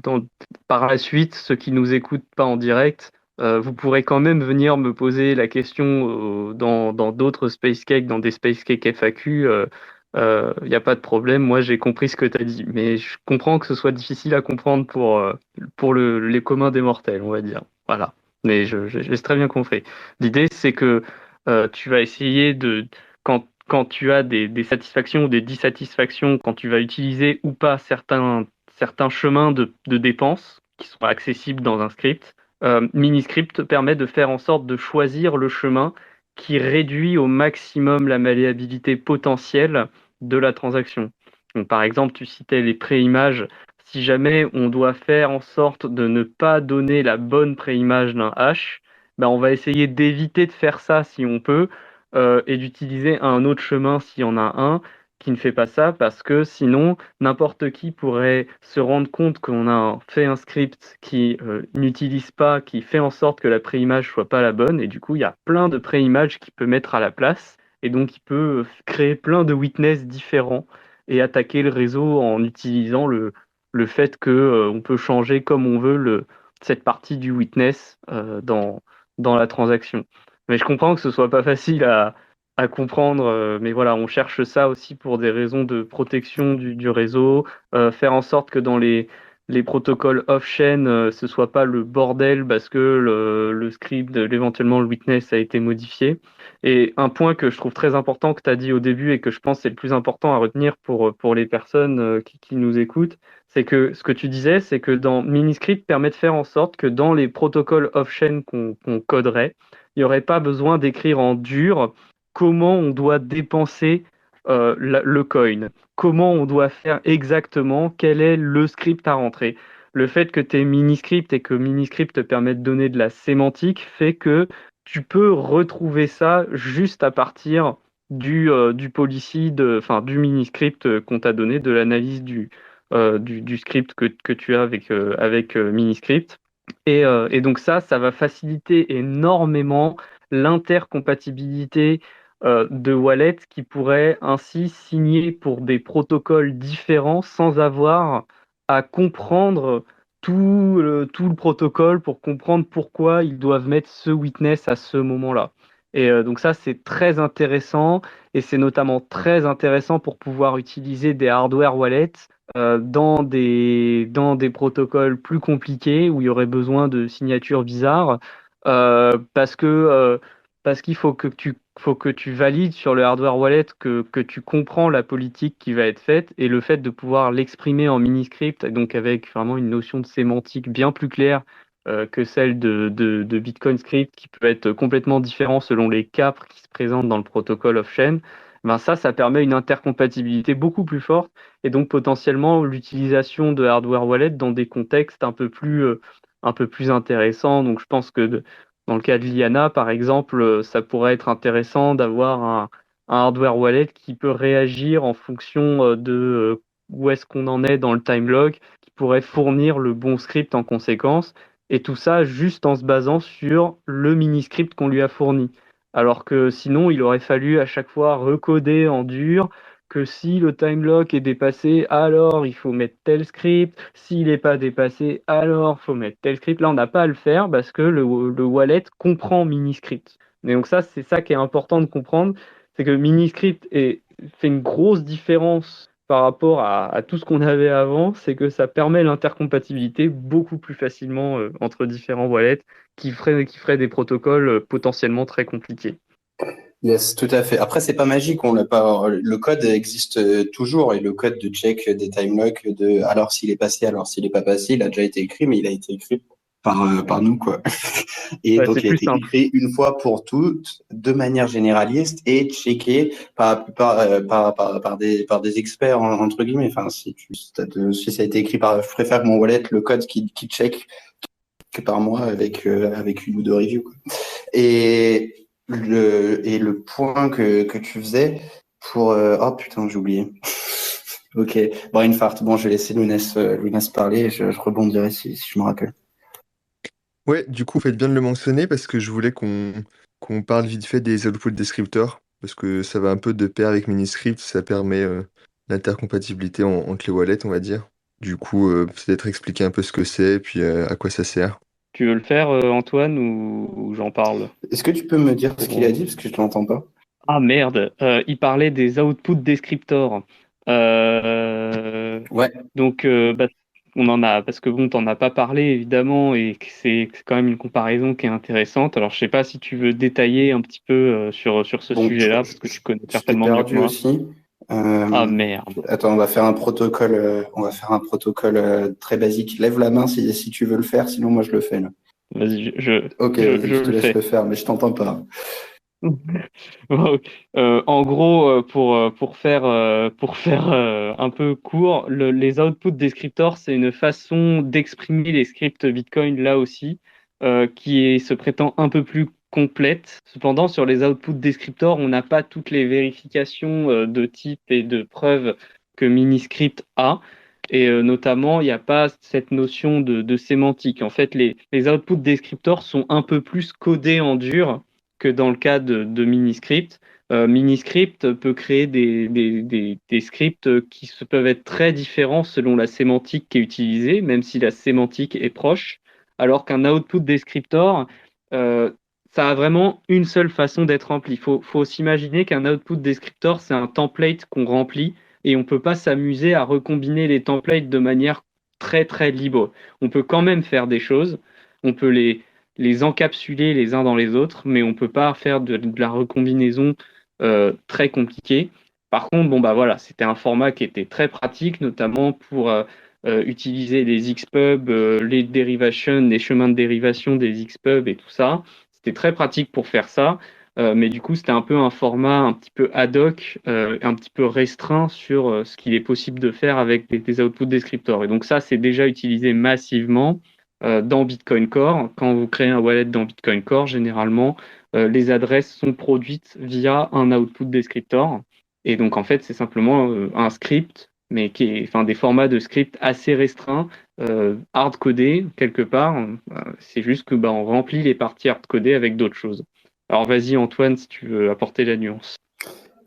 [SPEAKER 4] par la suite, ceux qui nous écoutent pas en direct, vous pourrez quand même venir me poser la question dans d'autres Space Cake, dans des Space Cake FAQ. Il n'y a pas de problème. Moi, j'ai compris ce que tu as dit. Mais je comprends que ce soit difficile à comprendre pour les communs des mortels, on va dire. Voilà. Mais je l'ai très bien compris. L'idée, c'est que tu vas essayer quand tu as des satisfactions ou des dissatisfactions, quand tu vas utiliser ou pas certains chemins de dépenses qui sont accessibles dans un script, Miniscript te permet de faire en sorte de choisir le chemin qui réduit au maximum la malléabilité potentielle de la transaction. Donc, par exemple, tu citais les préimages. Si jamais on doit faire en sorte de ne pas donner la bonne préimage d'un hash, on va essayer d'éviter de faire ça si on peut, et d'utiliser un autre chemin s'il y en a un, qui ne fait pas ça, parce que sinon, n'importe qui pourrait se rendre compte qu'on a fait un script qui n'utilise pas, qui fait en sorte que la préimage soit pas la bonne, et du coup, il y a plein de préimages qu'il peut mettre à la place, et donc il peut créer plein de witness différents et attaquer le réseau en utilisant le fait que on peut changer comme on veut cette partie du witness dans la transaction. Mais je comprends que ce soit pas facile à comprendre, mais voilà, on cherche ça aussi pour des raisons de protection du réseau, faire en sorte que dans les protocoles off-chain, ce soit pas le bordel parce que le script, éventuellement le witness a été modifié. Et un point que je trouve très important que tu as dit au début et que je pense c'est le plus important à retenir pour les personnes qui nous écoutent, c'est que ce que tu disais, c'est que dans Miniscript permet de faire en sorte que dans les protocoles off-chain qu'on coderait, il n'y aurait pas besoin d'écrire en dur comment on doit dépenser le coin, comment on doit faire exactement, quel est le script à rentrer. Le fait que tu aies Miniscript et que Miniscript te permet de donner de la sémantique fait que tu peux retrouver ça juste à partir du policy, du Miniscript qu'on t'a donné, de l'analyse du script que tu as avec Miniscript. Et donc ça va faciliter énormément l'intercompatibilité de wallets qui pourraient ainsi signer pour des protocoles différents sans avoir à comprendre tout le protocole pour comprendre pourquoi ils doivent mettre ce witness à ce moment-là. Et donc ça, c'est très intéressant et c'est notamment très intéressant pour pouvoir utiliser des hardware wallets dans des protocoles plus compliqués où il y aurait besoin de signatures bizarres parce qu'il faut que tu valides sur le hardware wallet que tu comprends la politique qui va être faite et le fait de pouvoir l'exprimer en miniscript, donc avec vraiment une notion de sémantique bien plus claire que celle de Bitcoin Script qui peut être complètement différent selon les capres qui se présentent dans le protocole off-chain. Ben ça permet une intercompatibilité beaucoup plus forte et donc potentiellement l'utilisation de hardware wallet dans des contextes un peu plus intéressants. Donc je pense que dans le cas de Liana, par exemple, ça pourrait être intéressant d'avoir un hardware wallet qui peut réagir en fonction de où est-ce qu'on en est dans le time log, qui pourrait fournir le bon script en conséquence, et tout ça juste en se basant sur le mini-script qu'on lui a fourni. Alors que sinon, il aurait fallu à chaque fois recoder en dur que si le time lock est dépassé, alors il faut mettre tel script. S'il n'est pas dépassé, alors il faut mettre tel script. Là, on n'a pas à le faire parce que le wallet comprend Miniscript. Et donc ça, c'est ça qui est important de comprendre, c'est que Miniscript fait une grosse différence par rapport à tout ce qu'on avait avant, c'est que ça permet l'intercompatibilité beaucoup plus facilement entre différents wallets qui ferait des protocoles potentiellement très compliqués.
[SPEAKER 2] Yes, tout à fait. Après, c'est pas magique, on l'a pas. Le code existe toujours et le code de check des time locks alors s'il est passé, alors s'il est pas passé, il a déjà été écrit, mais il a été écrit par nous, quoi. Et
[SPEAKER 4] Ouais,
[SPEAKER 2] donc,
[SPEAKER 4] c'est
[SPEAKER 2] il a
[SPEAKER 4] plus
[SPEAKER 2] été
[SPEAKER 4] simple.
[SPEAKER 2] écrit une fois pour toutes, de manière généraliste et checké par des experts, entre guillemets. Enfin, si ça a été écrit je préfère mon wallet, le code qui check que par moi avec une ou deux reviews, quoi. Et le point que tu faisais pour oh putain, j'ai oublié. Ok, brain fart. Bon, je vais laisser Lounès parler, je rebondirai si je me rappelle.
[SPEAKER 1] Ouais, du coup, faites bien de le mentionner parce que je voulais qu'on parle vite fait des output descriptors parce que ça va un peu de pair avec Miniscript, ça permet l'intercompatibilité entre les wallets, on va dire. Du coup, peut-être expliquer un peu ce que c'est et puis à quoi ça sert.
[SPEAKER 4] Tu veux le faire, Antoine, ou j'en parle?
[SPEAKER 2] Est-ce que tu peux me dire ce qu'il a dit parce que je ne l'entends pas?
[SPEAKER 4] Ah merde, il parlait des output descriptors. Euh,
[SPEAKER 2] Ouais.
[SPEAKER 4] donc, on en a, parce que bon, t'en as pas parlé évidemment, et que c'est quand même une comparaison qui est intéressante. Alors, je sais pas si tu veux détailler un petit peu sur ce
[SPEAKER 2] Bon,
[SPEAKER 4] sujet-là, parce que tu connais
[SPEAKER 2] je t'ai
[SPEAKER 4] certainement mieux que
[SPEAKER 2] perdu
[SPEAKER 4] moi.
[SPEAKER 2] aussi.
[SPEAKER 4] Ah merde.
[SPEAKER 2] Attends, on va faire un protocole très basique. Lève la main si tu veux le faire, sinon moi je le fais là.
[SPEAKER 4] Vas-y,
[SPEAKER 2] Ok, vas-y,
[SPEAKER 4] je
[SPEAKER 2] je te
[SPEAKER 4] le
[SPEAKER 2] laisse
[SPEAKER 4] fais.
[SPEAKER 2] le faire, mais je t'entends pas.
[SPEAKER 4] Bon, en gros, pour faire un peu court, les output descriptors, c'est une façon d'exprimer les scripts Bitcoin là aussi, se prétend un peu plus complète. Cependant, sur les output descriptors, on n'a pas toutes les vérifications de type et de preuves que Miniscript a. Et notamment, il n'y a pas cette notion de sémantique. En fait, les output descriptors sont un peu plus codés en dur que dans le cas de Miniscript. Miniscript peut créer des scripts peuvent être très différents selon la sémantique qui est utilisée, même si la sémantique est proche, alors qu'un output descriptor, euh, ça a vraiment une seule façon d'être rempli. Faut s'imaginer qu'un output descriptor, c'est un template qu'on remplit et on ne peut pas s'amuser à recombiner les templates de manière très très libre. On peut quand même faire des choses, on peut les encapsuler les uns dans les autres, mais on ne peut pas faire de la recombinaison très compliquée. Par contre, bon bah voilà, c'était un format qui était très pratique, notamment pour utiliser les Xpub, les dérivations, les chemins de dérivation des Xpub et tout ça. C'était très pratique pour faire ça, mais du coup, c'était un peu un format un petit peu ad hoc, un petit peu restreint sur ce qu'il est possible de faire avec des output descriptors. Et donc ça, c'est déjà utilisé massivement dans Bitcoin Core. Quand vous créez un wallet dans Bitcoin Core, généralement, les adresses sont produites via un output descriptor. Et donc, en fait, c'est simplement un script, mais enfin, des formats de script assez restreints, hard-codés quelque part. C'est juste que on remplit les parties hard-codées avec d'autres choses. Alors, vas-y, Antoine, si tu veux apporter la nuance.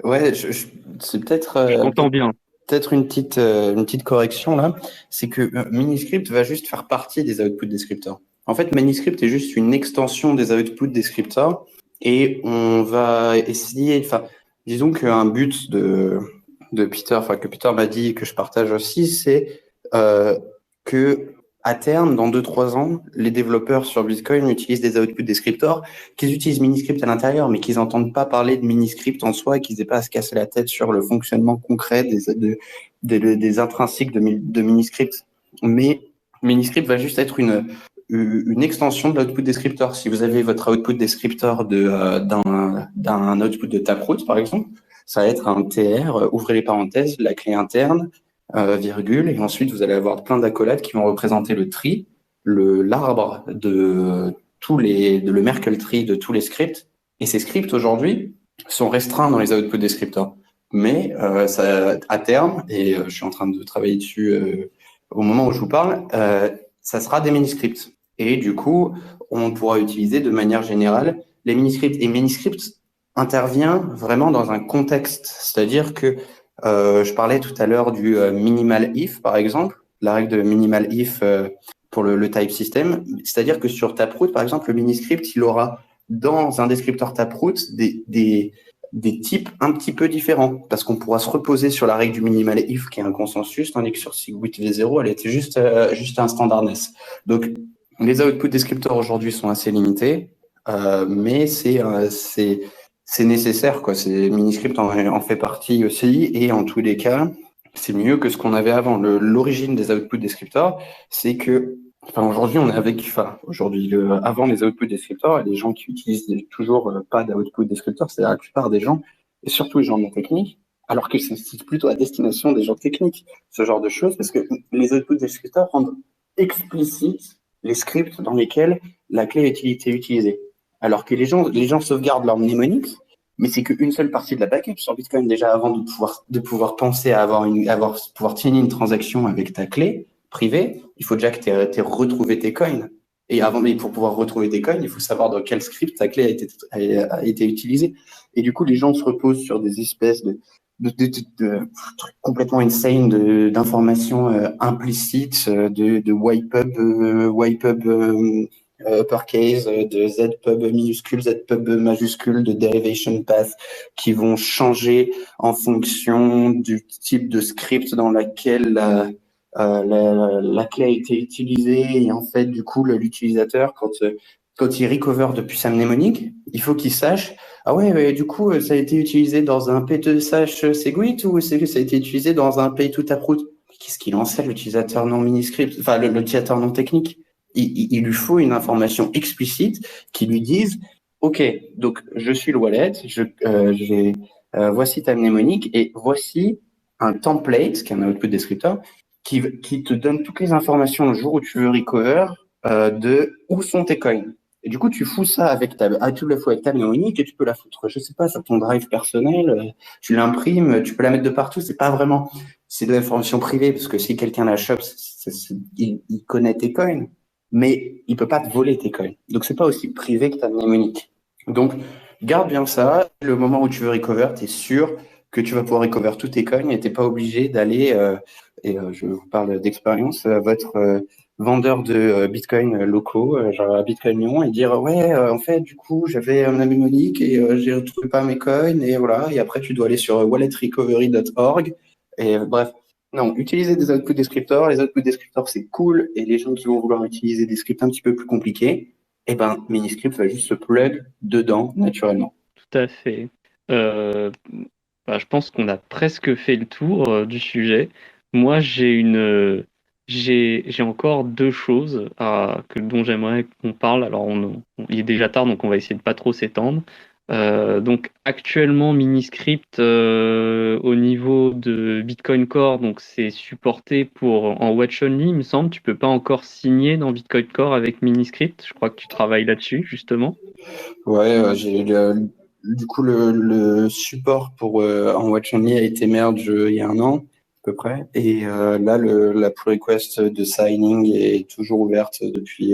[SPEAKER 2] Ouais, c'est peut-être
[SPEAKER 4] Je t'entends bien.
[SPEAKER 2] peut-être une petite correction là. C'est que Miniscript va juste faire partie des output descriptors. En fait, Miniscript est juste une extension des output descriptors et on va essayer, enfin, disons qu'un but de Peter, enfin que Peter m'a dit et que je partage aussi, c'est que à terme, dans 2-3 ans, les développeurs sur Bitcoin utilisent des output descriptors, qu'ils utilisent Miniscript à l'intérieur, mais qu'ils n'entendent pas parler de Miniscript en soi et qu'ils n'aient pas à se casser la tête sur le fonctionnement concret des intrinsèques de Miniscript. Mais Miniscript va juste être une extension de l'output descriptor. Si vous avez votre output descriptor d'un output de Taproot, par exemple, ça va être un TR, ouvrez les parenthèses, la clé interne, virgule, et ensuite vous allez avoir plein d'accolades qui vont représenter le tree, l'arbre de le Merkle tree de tous les scripts. Et ces scripts aujourd'hui sont restreints dans les output descriptors. Mais ça, à terme, et je suis en train de travailler dessus au moment où je vous parle, ça sera des miniscripts. Et du coup, on pourra utiliser de manière générale les miniscripts. Et miniscript intervient vraiment dans un contexte, c'est-à-dire que je parlais tout à l'heure du minimal if, par exemple, la règle de minimal if pour le type system. C'est-à-dire que sur Taproot, par exemple, le miniscript, il aura dans un descripteur Taproot des types un petit peu différents, parce qu'on pourra se reposer sur la règle du minimal if, qui est un consensus, tandis que sur SigWit V0, elle était juste un standardness. Donc, les output descriptors aujourd'hui sont assez limités, mais c'est nécessaire, quoi. Miniscript en fait partie aussi, et en tous les cas, c'est mieux que ce qu'on avait avant. L'origine des output descriptors, c'est que, aujourd'hui, on est avant les output descriptors, et les gens qui utilisent toujours pas d'output descriptors, c'est la plupart des gens, et surtout les gens non techniques, alors que c'est plutôt à destination des gens techniques, ce genre de choses, parce que les output descriptors rendent explicite les scripts dans lesquels la clé a été utilisée. Alors que les gens sauvegardent leur mnémonique, mais c'est qu'une seule partie de la backup sur Bitcoin déjà avant de pouvoir penser à pouvoir chainer une transaction avec ta clé privée. Il faut déjà que tu aies retrouvé tes coins. Mais pour pouvoir retrouver tes coins, il faut savoir dans quel script ta clé a été utilisée. Et du coup, les gens se reposent sur des espèces de trucs complètement insane d'informations implicites, de wipe-up uppercase, de zpub minuscule, zpub majuscule, de derivation path qui vont changer en fonction du type de script dans laquelle la clé a été utilisée. Et en fait, du coup, l'utilisateur, quand il recover depuis sa mnémonique, il faut qu'il sache, ah ouais, du coup, ça a été utilisé dans un P2H SegWit ou c'est que ça a été utilisé dans un Pay2Taproot? Qu'est-ce qu'il en sait, l'utilisateur non miniscript, enfin, l'utilisateur non technique? Il lui faut une information explicite qui lui dise, OK, donc je suis le wallet, voici ta mnémonique et voici un template, qui est un output descriptor, qui te donne toutes les informations le jour où tu veux recover de où sont tes coins. Et du coup, tu fous ça tu le fous avec ta mnémonique et tu peux la foutre, je sais pas, sur ton drive personnel, tu l'imprimes, tu peux la mettre de partout. C'est de l'information privée parce que si quelqu'un la chope, il connaît tes coins, mais il peut pas te voler tes coins. Donc c'est pas aussi privé que ta mnémonique. Donc garde bien ça. Le moment où tu veux recover, t'es sûr que tu vas pouvoir recover tous tes coins et t'es pas obligé d'aller, je vous parle d'expérience, votre vendeur de Bitcoin locaux, genre à Bitcoin Lyon, et dire ouais, en fait, du coup, j'avais un mnémonique et j'ai retrouvé pas mes coins et voilà. Et après, tu dois aller sur walletrecovery.org et bref. Non, utiliser des output descriptors. Les output descriptors, c'est cool. Et les gens qui vont vouloir utiliser des scripts un petit peu plus compliqués, eh ben, Miniscript va juste se plug dedans naturellement.
[SPEAKER 4] Tout à fait. Euh, je pense qu'on a presque fait le tour du sujet. Moi, j'ai encore deux choses dont j'aimerais qu'on parle. Alors, il est déjà tard, donc on va essayer de pas trop s'étendre. Donc, actuellement, Miniscript au niveau de Bitcoin Core, donc c'est supporté en watch only, il me semble. Tu peux pas encore signer dans Bitcoin Core avec Miniscript. Je crois que tu travailles là-dessus, justement.
[SPEAKER 2] Ouais, du coup, le support pour en Watch Only a été merge il y a un an, à peu près. Et là, la pull request de signing est toujours ouverte depuis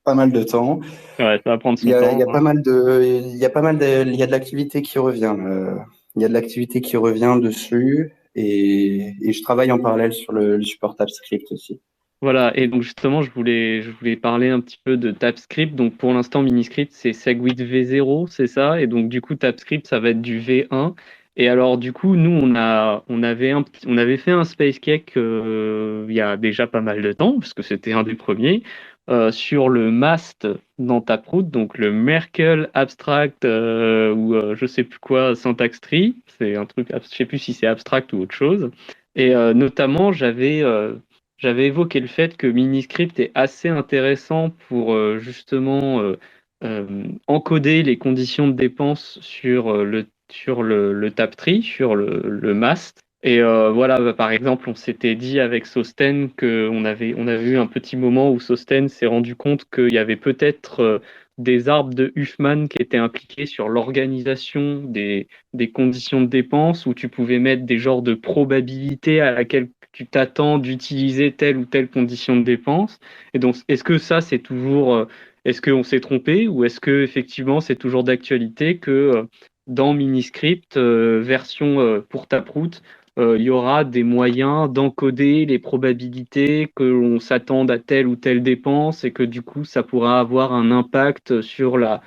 [SPEAKER 2] pas mal de temps.
[SPEAKER 4] Ouais, ça va prendre
[SPEAKER 2] Il y
[SPEAKER 4] son
[SPEAKER 2] a,
[SPEAKER 4] temps,
[SPEAKER 2] il y a
[SPEAKER 4] hein.
[SPEAKER 2] pas mal de, il y a pas mal de, il y a de l'activité qui revient. Il y a de l'activité qui revient dessus. Et je travaille en parallèle sur le support TypeScript aussi.
[SPEAKER 4] Voilà, et donc justement, je voulais parler un petit peu de TypeScript. Donc pour l'instant, Miniscript, c'est Segwit V0, c'est ça. Et donc du coup, TypeScript, ça va être du V1. Et alors du coup, nous, on avait fait un Space Cake il y a déjà pas mal de temps, parce que c'était un des premiers, sur le MAST dans Taproot, donc le Merkle Abstract ou je sais plus quoi, Syntax Tree. C'est un truc, je sais plus si c'est abstract ou autre chose. Et notamment, j'avais évoqué le fait que Miniscript est assez intéressant pour justement encoder les conditions de dépense sur le Taptree, sur le mast. Et voilà, par exemple, on s'était dit avec Sosten on avait eu un petit moment où Sosten s'est rendu compte qu'il y avait peut-être des arbres de Huffman qui étaient impliqués sur l'organisation des conditions de dépense, où tu pouvais mettre des genres de probabilités à laquelle tu t'attends d'utiliser telle ou telle condition de dépense. Et donc, est-ce que ça, est-ce qu'on s'est trompé, ou est-ce que effectivement c'est toujours d'actualité que dans Miniscript, version pour Taproot, il y aura des moyens d'encoder les probabilités que l'on s'attende à telle ou telle dépense, et que du coup ça pourra avoir un impact sur la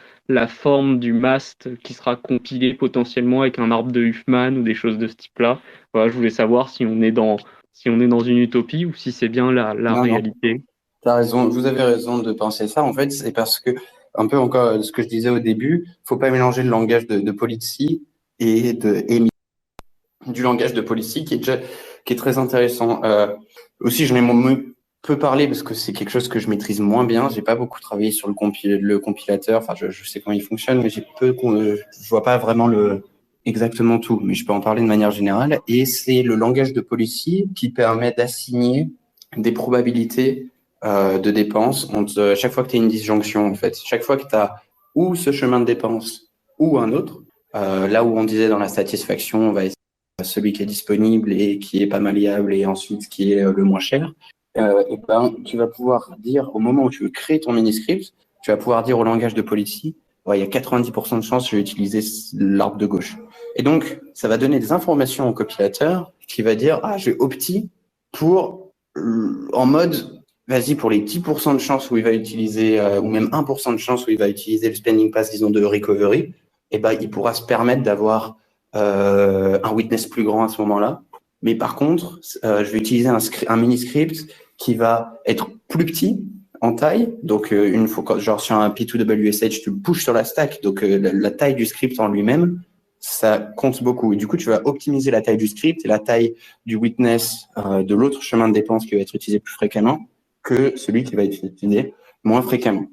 [SPEAKER 4] forme du mast qui sera compilé potentiellement avec un arbre de Huffman ou des choses de ce type-là. Voilà, je voulais savoir si on est dans une utopie ou si c'est bien la
[SPEAKER 2] Non, non.
[SPEAKER 4] réalité.
[SPEAKER 2] T'as raison, vous avez raison de penser ça. En fait, c'est parce que, un peu encore ce que je disais au début, faut pas mélanger le langage de policy et du langage de policy qui est très intéressant. Aussi, j'en ai peu parlé parce que c'est quelque chose que je maîtrise moins bien. J'ai pas beaucoup travaillé sur le compilateur. Enfin, je sais comment il fonctionne, mais je vois pas vraiment exactement tout. Mais je peux en parler de manière générale. Et c'est le langage de policy qui permet d'assigner des probabilités de dépenses chaque fois que tu as une disjonction, en fait. Chaque fois que tu as ou ce chemin de dépense ou un autre, là où on disait dans la satisfaction, on va essayer celui qui est disponible et qui est pas malléable et ensuite qui est le moins cher, et ben, tu vas pouvoir dire au moment où tu veux créer ton Miniscript, tu vas pouvoir dire au langage de policy, ouais, il y a 90% de chances que je vais utiliser l'arbre de gauche. Et donc, ça va donner des informations au compilateur qui va dire, ah, je vais opti pour, en mode, vas-y, pour les 10% de chances où il va utiliser, ou même 1% de chances où il va utiliser le spending pass, disons, de recovery, et ben, il pourra se permettre d'avoir un witness plus grand à ce moment-là. Mais par contre, je vais utiliser un mini-script qui va être plus petit en taille. Donc, une fois, genre sur un P2WSH, tu le pushes sur la stack. Donc, la taille du script en lui-même, ça compte beaucoup. Et du coup, tu vas optimiser la taille du script et la taille du witness de l'autre chemin de dépense qui va être utilisé plus fréquemment que celui qui va être utilisé moins fréquemment.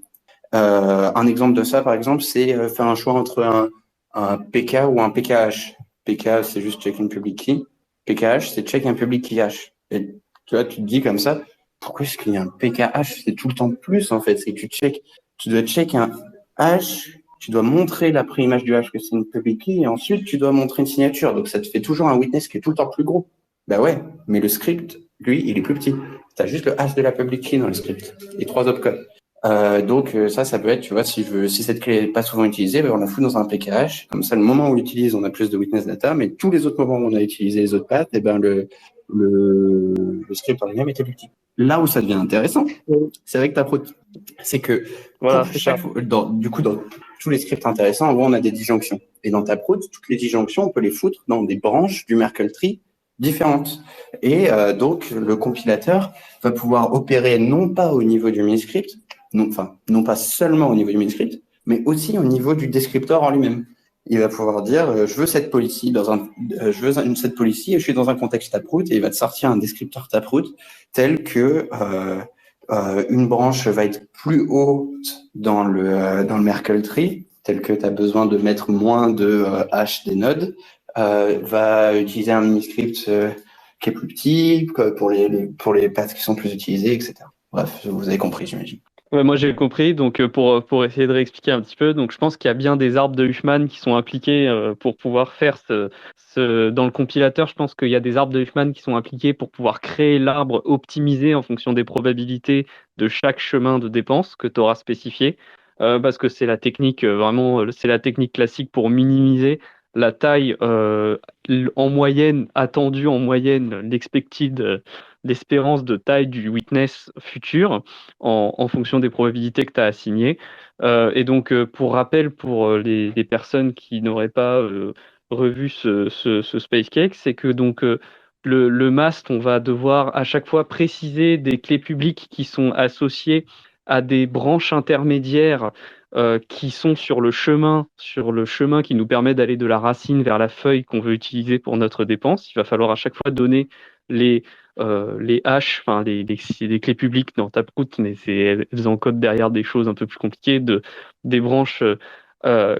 [SPEAKER 2] Un exemple de ça, par exemple, c'est faire un choix entre un PK ou un PKH. PK, c'est juste check in public key. PKH, c'est check un public key hash. Et tu vois, tu te dis comme ça, pourquoi est-ce qu'il y a un PKH? C'est tout le temps plus, en fait. C'est que tu check tu dois check un hash, tu dois montrer la préimage du hash que c'est une public key, et ensuite tu dois montrer une signature. Donc ça te fait toujours un witness qui est tout le temps plus gros. Bah ouais, mais le script, lui, il est plus petit. Tu as juste le hash de la public key dans le script et 3 opcodes. Donc ça peut être, tu vois, si cette clé n'est pas souvent utilisée, ben on la fout dans un PKH. Comme ça, le moment où on l'utilise, on a plus de witness data, mais tous les autres moments où on a utilisé les autres paths, et ben le script en lui-même était plus petit. Là où ça devient intéressant, c'est avec Taproot. C'est que
[SPEAKER 4] Voilà,
[SPEAKER 2] dans tous les scripts intéressants, en gros, on a des disjonctions. Et dans Taproot, toutes les disjonctions, on peut les foutre dans des branches du Merkle tree différentes. Et donc, le compilateur va pouvoir opérer non pas au niveau du miniscript, non pas seulement au niveau du miniscript, mais aussi au niveau du descriptor en lui-même. Il va pouvoir dire, je veux cette policy cette policy et je suis dans un contexte Taproot, et il va te sortir un descripteur Taproot tel que une branche va être plus haute dans le Merkle tree, tel que tu as besoin de mettre moins de hash des nodes, va utiliser un miniscript qui est plus petit pour les paths qui sont plus utilisés, etc. Bref, vous avez compris, j'imagine.
[SPEAKER 4] Ouais, moi j'ai compris, donc pour essayer de réexpliquer un petit peu, donc je pense qu'il y a bien des arbres de Huffman qui sont impliqués pour pouvoir faire dans le compilateur. Je pense qu'il y a des arbres de Huffman qui sont impliqués pour pouvoir créer l'arbre optimisé en fonction des probabilités de chaque chemin de dépense que tu auras spécifié, parce que c'est la technique c'est la technique classique pour minimiser la taille en moyenne, attendue en moyenne, l'espérance de taille du witness futur en fonction des probabilités que tu as assignées. Et donc, pour rappel, pour les personnes qui n'auraient pas revu ce Space Cake, c'est que donc le mast, on va devoir à chaque fois préciser des clés publiques qui sont associées à des branches intermédiaires qui sont sur le chemin qui nous permet d'aller de la racine vers la feuille qu'on veut utiliser pour notre dépense. Il va falloir à chaque fois donner les hash, enfin c'est des clés publiques dans Taproot, mais elles encodent derrière des choses un peu plus compliquées, des branches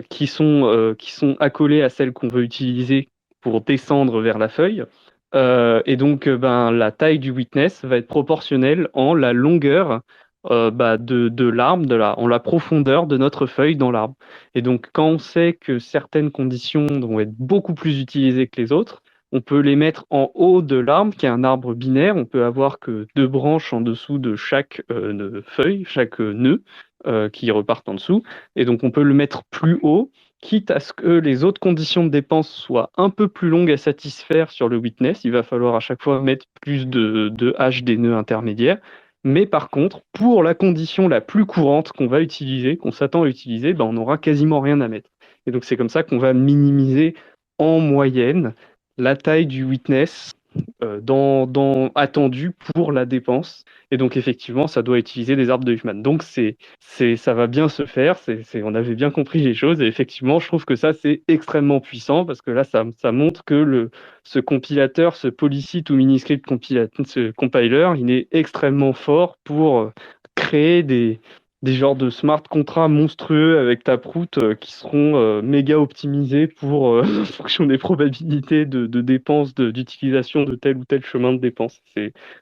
[SPEAKER 4] qui sont accolées à celles qu'on veut utiliser pour descendre vers la feuille. Et donc, la taille du witness va être proportionnelle en la longueur de l'arbre, en la profondeur de notre feuille dans l'arbre. Et donc, quand on sait que certaines conditions vont être beaucoup plus utilisées que les autres, on peut les mettre en haut de l'arbre, qui est un arbre binaire. On peut avoir que 2 branches en dessous de chaque feuille, chaque nœud qui repartent en dessous. Et donc, on peut le mettre plus haut, quitte à ce que les autres conditions de dépense soient un peu plus longues à satisfaire sur le witness. Il va falloir à chaque fois mettre plus de hash des nœuds intermédiaires. Mais par contre, pour la condition la plus courante qu'on va utiliser, qu'on s'attend à utiliser, on n'aura quasiment rien à mettre. Et donc, c'est comme ça qu'on va minimiser en moyenne la taille du witness attendu pour la dépense. Et donc, effectivement, ça doit utiliser des arbres de Huffman. Donc, ça va bien se faire. On avait bien compris les choses. Et effectivement, je trouve que ça, c'est extrêmement puissant parce que là, ça montre que ce compilateur, ce policy to miniscript ce compiler, il est extrêmement fort pour créer des genres de smart contrats monstrueux avec Taproot qui seront méga optimisés pour en fonction des probabilités de dépenses, d'utilisation de tel ou tel chemin de dépense.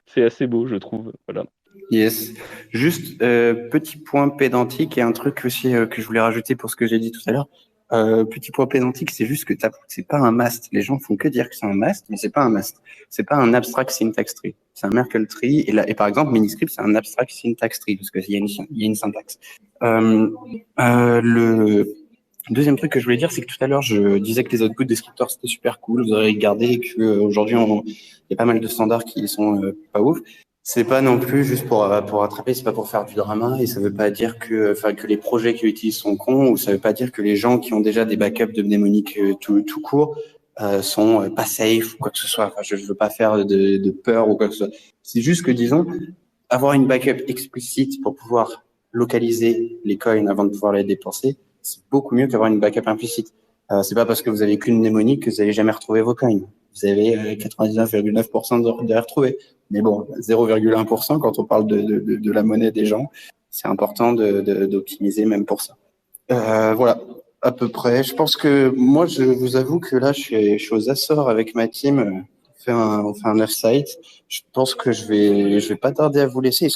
[SPEAKER 4] C'est assez beau, je trouve. Voilà.
[SPEAKER 2] Yes. Juste petit point pédantique et un truc aussi que je voulais rajouter pour ce que j'ai dit tout à l'heure. Petit point pédantique, c'est juste que Taproot, c'est pas un mast. Les gens font que dire que c'est un mast, mais c'est pas un mast. C'est pas un abstract syntax tree. C'est un Merkle tree. Et par exemple, Miniscript, c'est un abstract syntax tree parce qu'il y a une syntaxe. Le deuxième truc que je voulais dire, c'est que tout à l'heure, je disais que les outputs descripteurs, c'était super cool. Vous aurez regardé qu'aujourd'hui, il y a pas mal de standards qui sont pas ouf. C'est pas non plus juste pour rattraper, c'est pas pour faire du drama, et ça veut pas dire que les projets qui l'utilisent sont cons, ou ça veut pas dire que les gens qui ont déjà des backups de mnémonique tout court sont pas safe ou quoi que ce soit. Enfin, je veux pas faire de peur ou quoi que ce soit. C'est juste que, disons, avoir une backup explicite pour pouvoir localiser les coins avant de pouvoir les dépenser, c'est beaucoup mieux qu'avoir une backup implicite. C'est pas parce que vous avez qu'une mnémonique que vous allez jamais retrouver vos coins. Vous avez 99,9% de les retrouver. Mais bon, 0,1% quand on parle de la monnaie des gens, c'est important d'optimiser même pour ça. Voilà, à peu près. Je pense que moi, je vous avoue que là, je suis aux Açores avec ma team. on fait un offsite. Je pense que je vais pas tarder à vous laisser.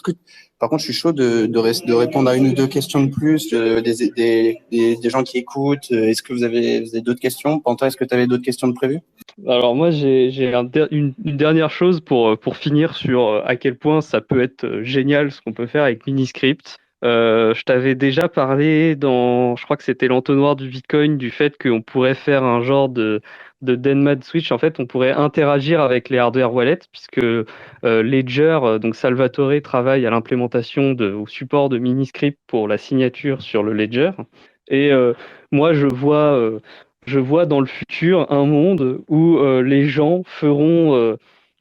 [SPEAKER 2] Par contre, je suis chaud de répondre à une ou deux questions de plus, des gens qui écoutent. Est-ce que vous avez d'autres questions? Pantin, est-ce que tu avais d'autres questions de prévues?
[SPEAKER 4] Alors moi, j'ai une dernière chose pour finir sur à quel point ça peut être génial ce qu'on peut faire avec Miniscript. Je t'avais déjà parlé je crois que c'était l'entonnoir du Bitcoin, du fait qu'on pourrait faire un genre de Denmad Switch. En fait, on pourrait interagir avec les hardware wallets, puisque Ledger, donc Salvatore, travaille à l'implémentation au support de Miniscript pour la signature sur le Ledger. Et moi, je vois dans le futur un monde où les gens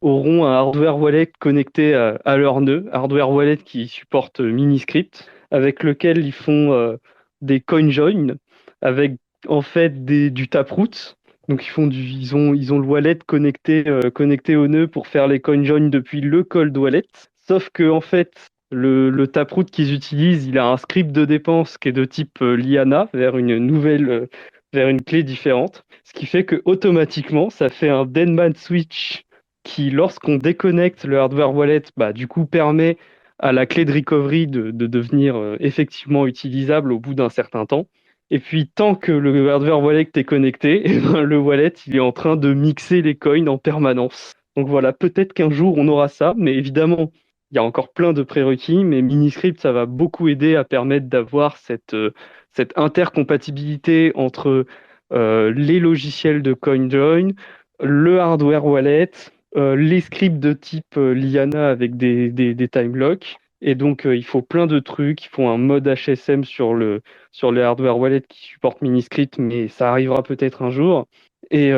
[SPEAKER 4] auront un hardware wallet connecté à leur nœud, hardware wallet qui supporte Miniscript, avec lequel ils font des CoinJoin avec en fait du Taproot. Donc ils ont le wallet connecté au nœud pour faire les CoinJoin depuis le cold wallet. Sauf que en fait le Taproot qu'ils utilisent, il a un script de dépense qui est de type Liana vers une clé différente, ce qui fait que automatiquement ça fait un Denman switch qui, lorsqu'on déconnecte le hardware wallet, du coup permet à la clé de recovery de devenir effectivement utilisable au bout d'un certain temps. Et puis tant que le hardware wallet est connecté, eh ben, le wallet il est en train de mixer les coins en permanence. Donc voilà, peut-être qu'un jour on aura ça, mais évidemment il y a encore plein de prérequis, mais Miniscript, ça va beaucoup aider à permettre d'avoir cette intercompatibilité entre les logiciels de CoinJoin, le hardware wallet, les scripts de type Liana avec des time locks. Et donc, il faut plein de trucs. Il faut un mode HSM sur les hardware wallet qui supporte Miniscript, mais ça arrivera peut-être un jour. Et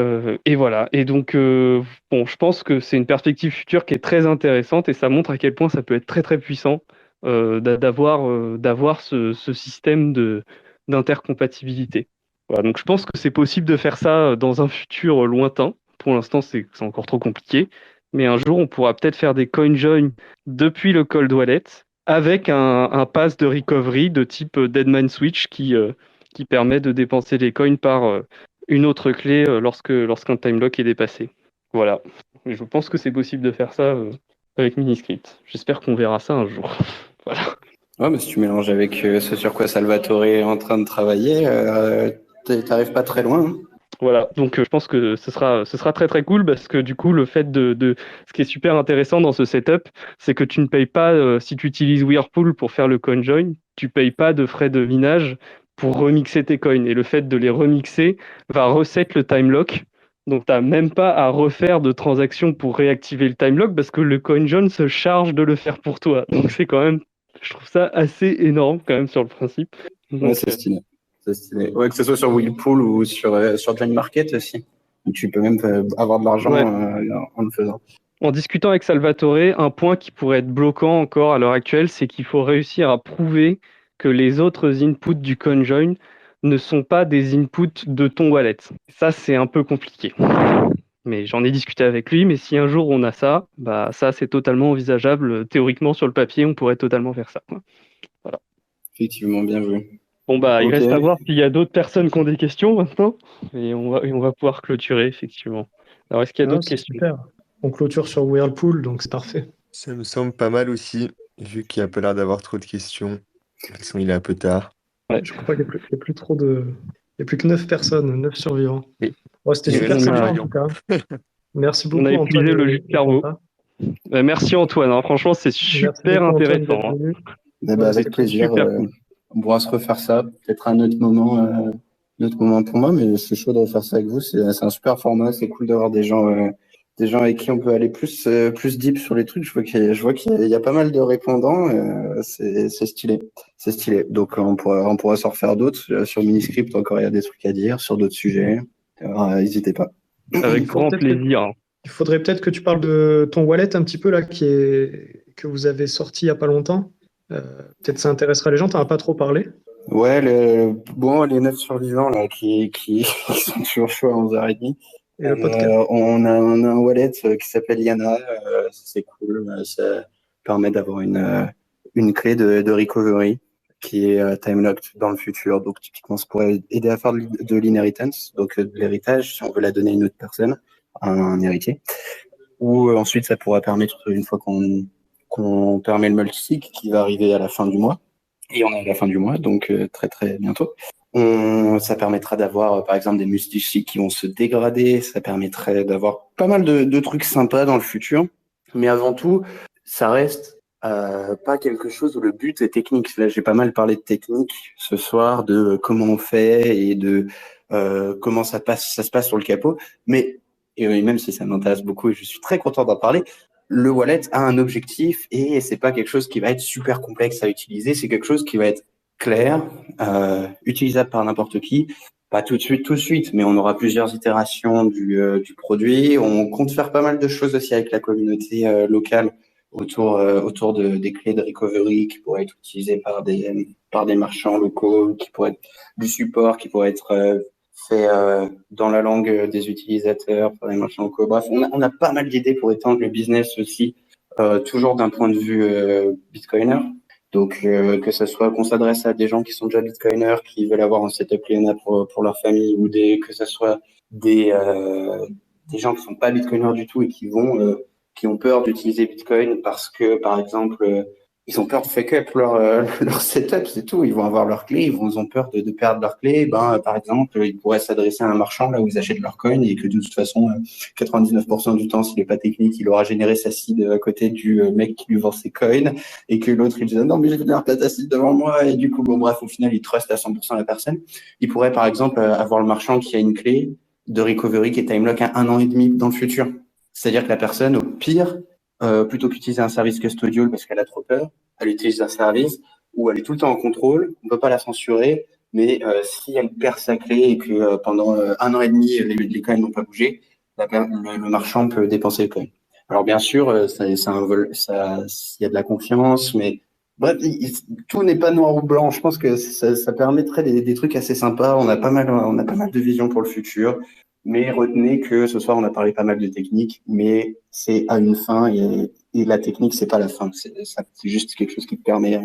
[SPEAKER 4] voilà. Et donc, bon, je pense que c'est une perspective future qui est très intéressante et ça montre à quel point ça peut être très très puissant d'avoir ce système d'intercompatibilité. Voilà, donc je pense que c'est possible de faire ça dans un futur lointain. Pour l'instant, c'est encore trop compliqué. Mais un jour, on pourra peut-être faire des CoinJoin depuis le cold wallet avec un pass de recovery de type Deadman Switch qui permet de dépenser les coins par une autre clé lorsqu'un time lock est dépassé. Voilà. Et je pense que c'est possible de faire ça avec Miniscript. J'espère qu'on verra ça un jour. Voilà.
[SPEAKER 2] Ouais, mais si tu mélanges avec ce sur quoi Salvatore est en train de travailler, t'arrives pas très loin. Hein.
[SPEAKER 4] Voilà, donc je pense que ce sera très très cool parce que du coup le fait ce qui est super intéressant dans ce setup, c'est que tu ne payes pas si tu utilises Whirlpool pour faire le CoinJoin, tu payes pas de frais de minage pour remixer tes coins et le fait de les remixer va reset le time lock. Donc tu n'as même pas à refaire de transaction pour réactiver le time lock parce que le CoinJoin se charge de le faire pour toi. Donc c'est quand même, je trouve ça assez énorme quand même sur le principe. Donc,
[SPEAKER 2] ouais, c'est stylé. C'est stylé. Ouais, que ce soit sur Whirlpool ou sur Join Market aussi. Tu peux même avoir de l'argent en le faisant.
[SPEAKER 4] En discutant avec Salvatore, un point qui pourrait être bloquant encore à l'heure actuelle, c'est qu'il faut réussir à prouver que les autres inputs du CoinJoin ne sont pas des inputs de ton wallet. Ça, c'est un peu compliqué. Mais j'en ai discuté avec lui, mais si un jour on a ça, ça c'est totalement envisageable. Théoriquement, sur le papier, on pourrait totalement faire ça. Voilà.
[SPEAKER 2] Effectivement, bien vu.
[SPEAKER 4] Bon, il reste à voir s'il y a d'autres personnes qui ont des questions maintenant, et on va pouvoir clôturer, effectivement. Alors, est-ce qu'il y a d'autres questions?
[SPEAKER 6] Super. On clôture sur Whirlpool, donc c'est parfait.
[SPEAKER 1] Ça me semble pas mal aussi, vu qu'il n'y a pas l'air d'avoir trop de questions. De toute façon, il est un peu tard.
[SPEAKER 6] Ouais. Je crois qu'il n'y a plus trop de... Il n'y a plus que 9 personnes, 9 survivants.
[SPEAKER 1] Oui.
[SPEAKER 6] Ouais, c'était super sympa en tout cas. Merci beaucoup,
[SPEAKER 4] on a épuisé
[SPEAKER 6] Antoine.
[SPEAKER 4] Le jus de cerveau. Merci Antoine, hein. Franchement c'est super intéressant.
[SPEAKER 2] Avec plaisir, cool. On pourra se refaire ça, peut-être à un autre moment pour moi, mais c'est chaud de refaire ça avec vous. C'est un super format, c'est cool d'avoir des gens avec qui on peut aller plus deep sur les trucs. Je vois qu'il y a pas mal de répondants, c'est stylé. C'est stylé. Donc on pourra s'en refaire d'autres. Sur Miniscript, encore il y a des trucs à dire, sur d'autres sujets. N'hésitez pas.
[SPEAKER 4] Avec grand plaisir.
[SPEAKER 6] Il faudrait peut-être que tu parles de ton wallet un petit peu là, que vous avez sorti il n'y a pas longtemps. Peut-être ça intéressera les gens, tu n'en as pas trop parlé.
[SPEAKER 2] Ouais, les 9 survivants là, qui sont toujours chauds à 11h30.
[SPEAKER 6] Et le podcast.
[SPEAKER 2] On a un wallet qui s'appelle Liana, c'est cool, ça permet d'avoir une clé de recovery qui est time locked dans le futur. Donc typiquement, ça pourrait aider à faire de l'inheritance, donc de l'héritage, si on veut la donner à une autre personne, un héritier. ou ensuite ça pourra permettre, une fois qu'on permet le multisig qui va arriver à la fin du mois, et on est à la fin du mois, donc très très bientôt. Ça permettra d'avoir par exemple des multisigs qui vont se dégrader, ça permettrait d'avoir pas mal de trucs sympas dans le futur, mais avant tout, ça reste pas quelque chose où le but est technique. Là, j'ai pas mal parlé de technique ce soir, de comment on fait et de comment ça se passe sur le capot, mais et même si ça m'intéresse beaucoup et je suis très content d'en parler, le wallet a un objectif et c'est pas quelque chose qui va être super complexe à utiliser, c'est quelque chose qui va être clair, utilisable par n'importe qui, pas tout de suite, mais on aura plusieurs itérations du produit. On compte faire pas mal de choses aussi avec la communauté locale autour des clés de recovery qui pourraient être utilisées par des marchands locaux, qui pourraient être du support, qui pourrait être fait dans la langue des utilisateurs, par les marchands locaux. Bref, on a pas mal d'idées pour étendre le business aussi, toujours d'un point de vue Bitcoiner. Donc, que ce soit qu'on s'adresse à des gens qui sont déjà Bitcoiners, qui veulent avoir un setup Liana pour leur famille, ou que ce soit des gens qui sont pas Bitcoiners du tout et qui ont peur d'utiliser Bitcoin parce que, par exemple, ils ont peur de fuck up leur setup, c'est tout. Ils vont avoir leurs clés, ils ont peur de perdre leurs clés. Par exemple, ils pourraient s'adresser à un marchand là où ils achètent leurs coins et que de toute façon, 99% du temps, s'il n'est pas technique, il aura généré sa seed à côté du mec qui lui vend ses coins et que l'autre, il dit non, mais j'ai fait un ta seed devant moi et du coup, bon, bref, au final, il trust à 100% la personne. Il pourrait, par exemple, avoir le marchand qui a une clé de recovery qui est timelock à 1 an et demi dans le futur. C'est-à-dire que la personne, au pire, plutôt qu'utiliser un service custodial parce qu'elle a trop peur, elle utilise un service où elle est tout le temps en contrôle, on ne peut pas la censurer, mais si elle perd sa clé et que pendant 1 an et demi, les coins n'ont pas bougé, le marchand peut dépenser le coin. Alors bien sûr, c'est un vol, il y a de la confiance, mais bref, tout n'est pas noir ou blanc. Je pense que ça permettrait des trucs assez sympas. On a pas mal de visions pour le futur. Mais retenez que ce soir, on a parlé pas mal de techniques, mais c'est à une fin et la technique, c'est pas la fin. C'est juste quelque chose qui permet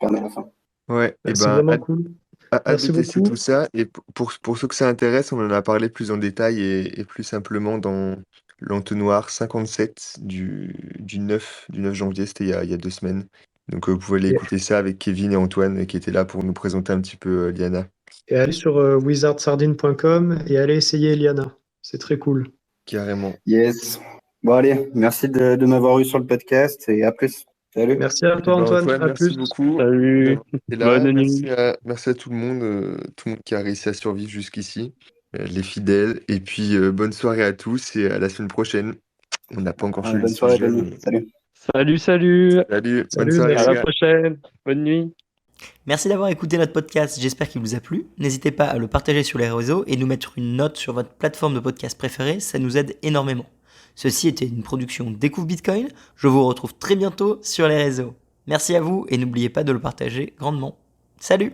[SPEAKER 2] la fin.
[SPEAKER 1] Ouais, et
[SPEAKER 6] C'est
[SPEAKER 1] ben,
[SPEAKER 6] vraiment cool.
[SPEAKER 1] hâte de
[SPEAKER 6] Merci
[SPEAKER 1] tester
[SPEAKER 6] beaucoup.
[SPEAKER 1] tout ça. Et pour ceux que ça intéresse, on en a parlé plus en détail et plus simplement dans l'entonnoir 57 du 9 janvier, c'était il y a 2 semaines. Donc vous pouvez aller
[SPEAKER 6] Et,
[SPEAKER 1] écouter ça avec Kevin et Antoine qui étaient là pour nous présenter un petit peu Liana.
[SPEAKER 6] et allez sur wizardsardine.com et allez essayer Eliana. C'est très cool.
[SPEAKER 1] Carrément.
[SPEAKER 2] Yes. Bon, allez, merci de m'avoir eu sur le podcast et à plus. Salut.
[SPEAKER 6] Merci à
[SPEAKER 1] Et
[SPEAKER 6] toi,
[SPEAKER 1] ben
[SPEAKER 6] Antoine.
[SPEAKER 1] Antoine,
[SPEAKER 6] À
[SPEAKER 1] merci
[SPEAKER 6] plus.
[SPEAKER 1] beaucoup
[SPEAKER 4] Salut,
[SPEAKER 1] d'avoir été là.
[SPEAKER 4] bonne nuit.
[SPEAKER 1] Merci à tout le monde qui a réussi à survivre jusqu'ici, les fidèles. Et puis bonne soirée à tous et à la semaine prochaine. On n'a pas encore choisi le
[SPEAKER 2] Bonne soirée,
[SPEAKER 1] sujet,
[SPEAKER 2] Denis.
[SPEAKER 1] mais
[SPEAKER 2] Salut.
[SPEAKER 4] Salut,
[SPEAKER 1] salut, bonne
[SPEAKER 6] Salut,
[SPEAKER 1] soirée
[SPEAKER 4] à
[SPEAKER 1] les
[SPEAKER 6] merci.
[SPEAKER 4] la
[SPEAKER 1] gars.
[SPEAKER 4] prochaine, bonne nuit.
[SPEAKER 7] Merci d'avoir écouté notre podcast, j'espère qu'il vous a plu. N'hésitez pas à le partager sur les réseaux et nous mettre une note sur votre plateforme de podcast préférée, ça nous aide énormément. Ceci était une production Découvre Bitcoin, je vous retrouve très bientôt sur les réseaux. Merci à vous et n'oubliez pas de le partager grandement. Salut!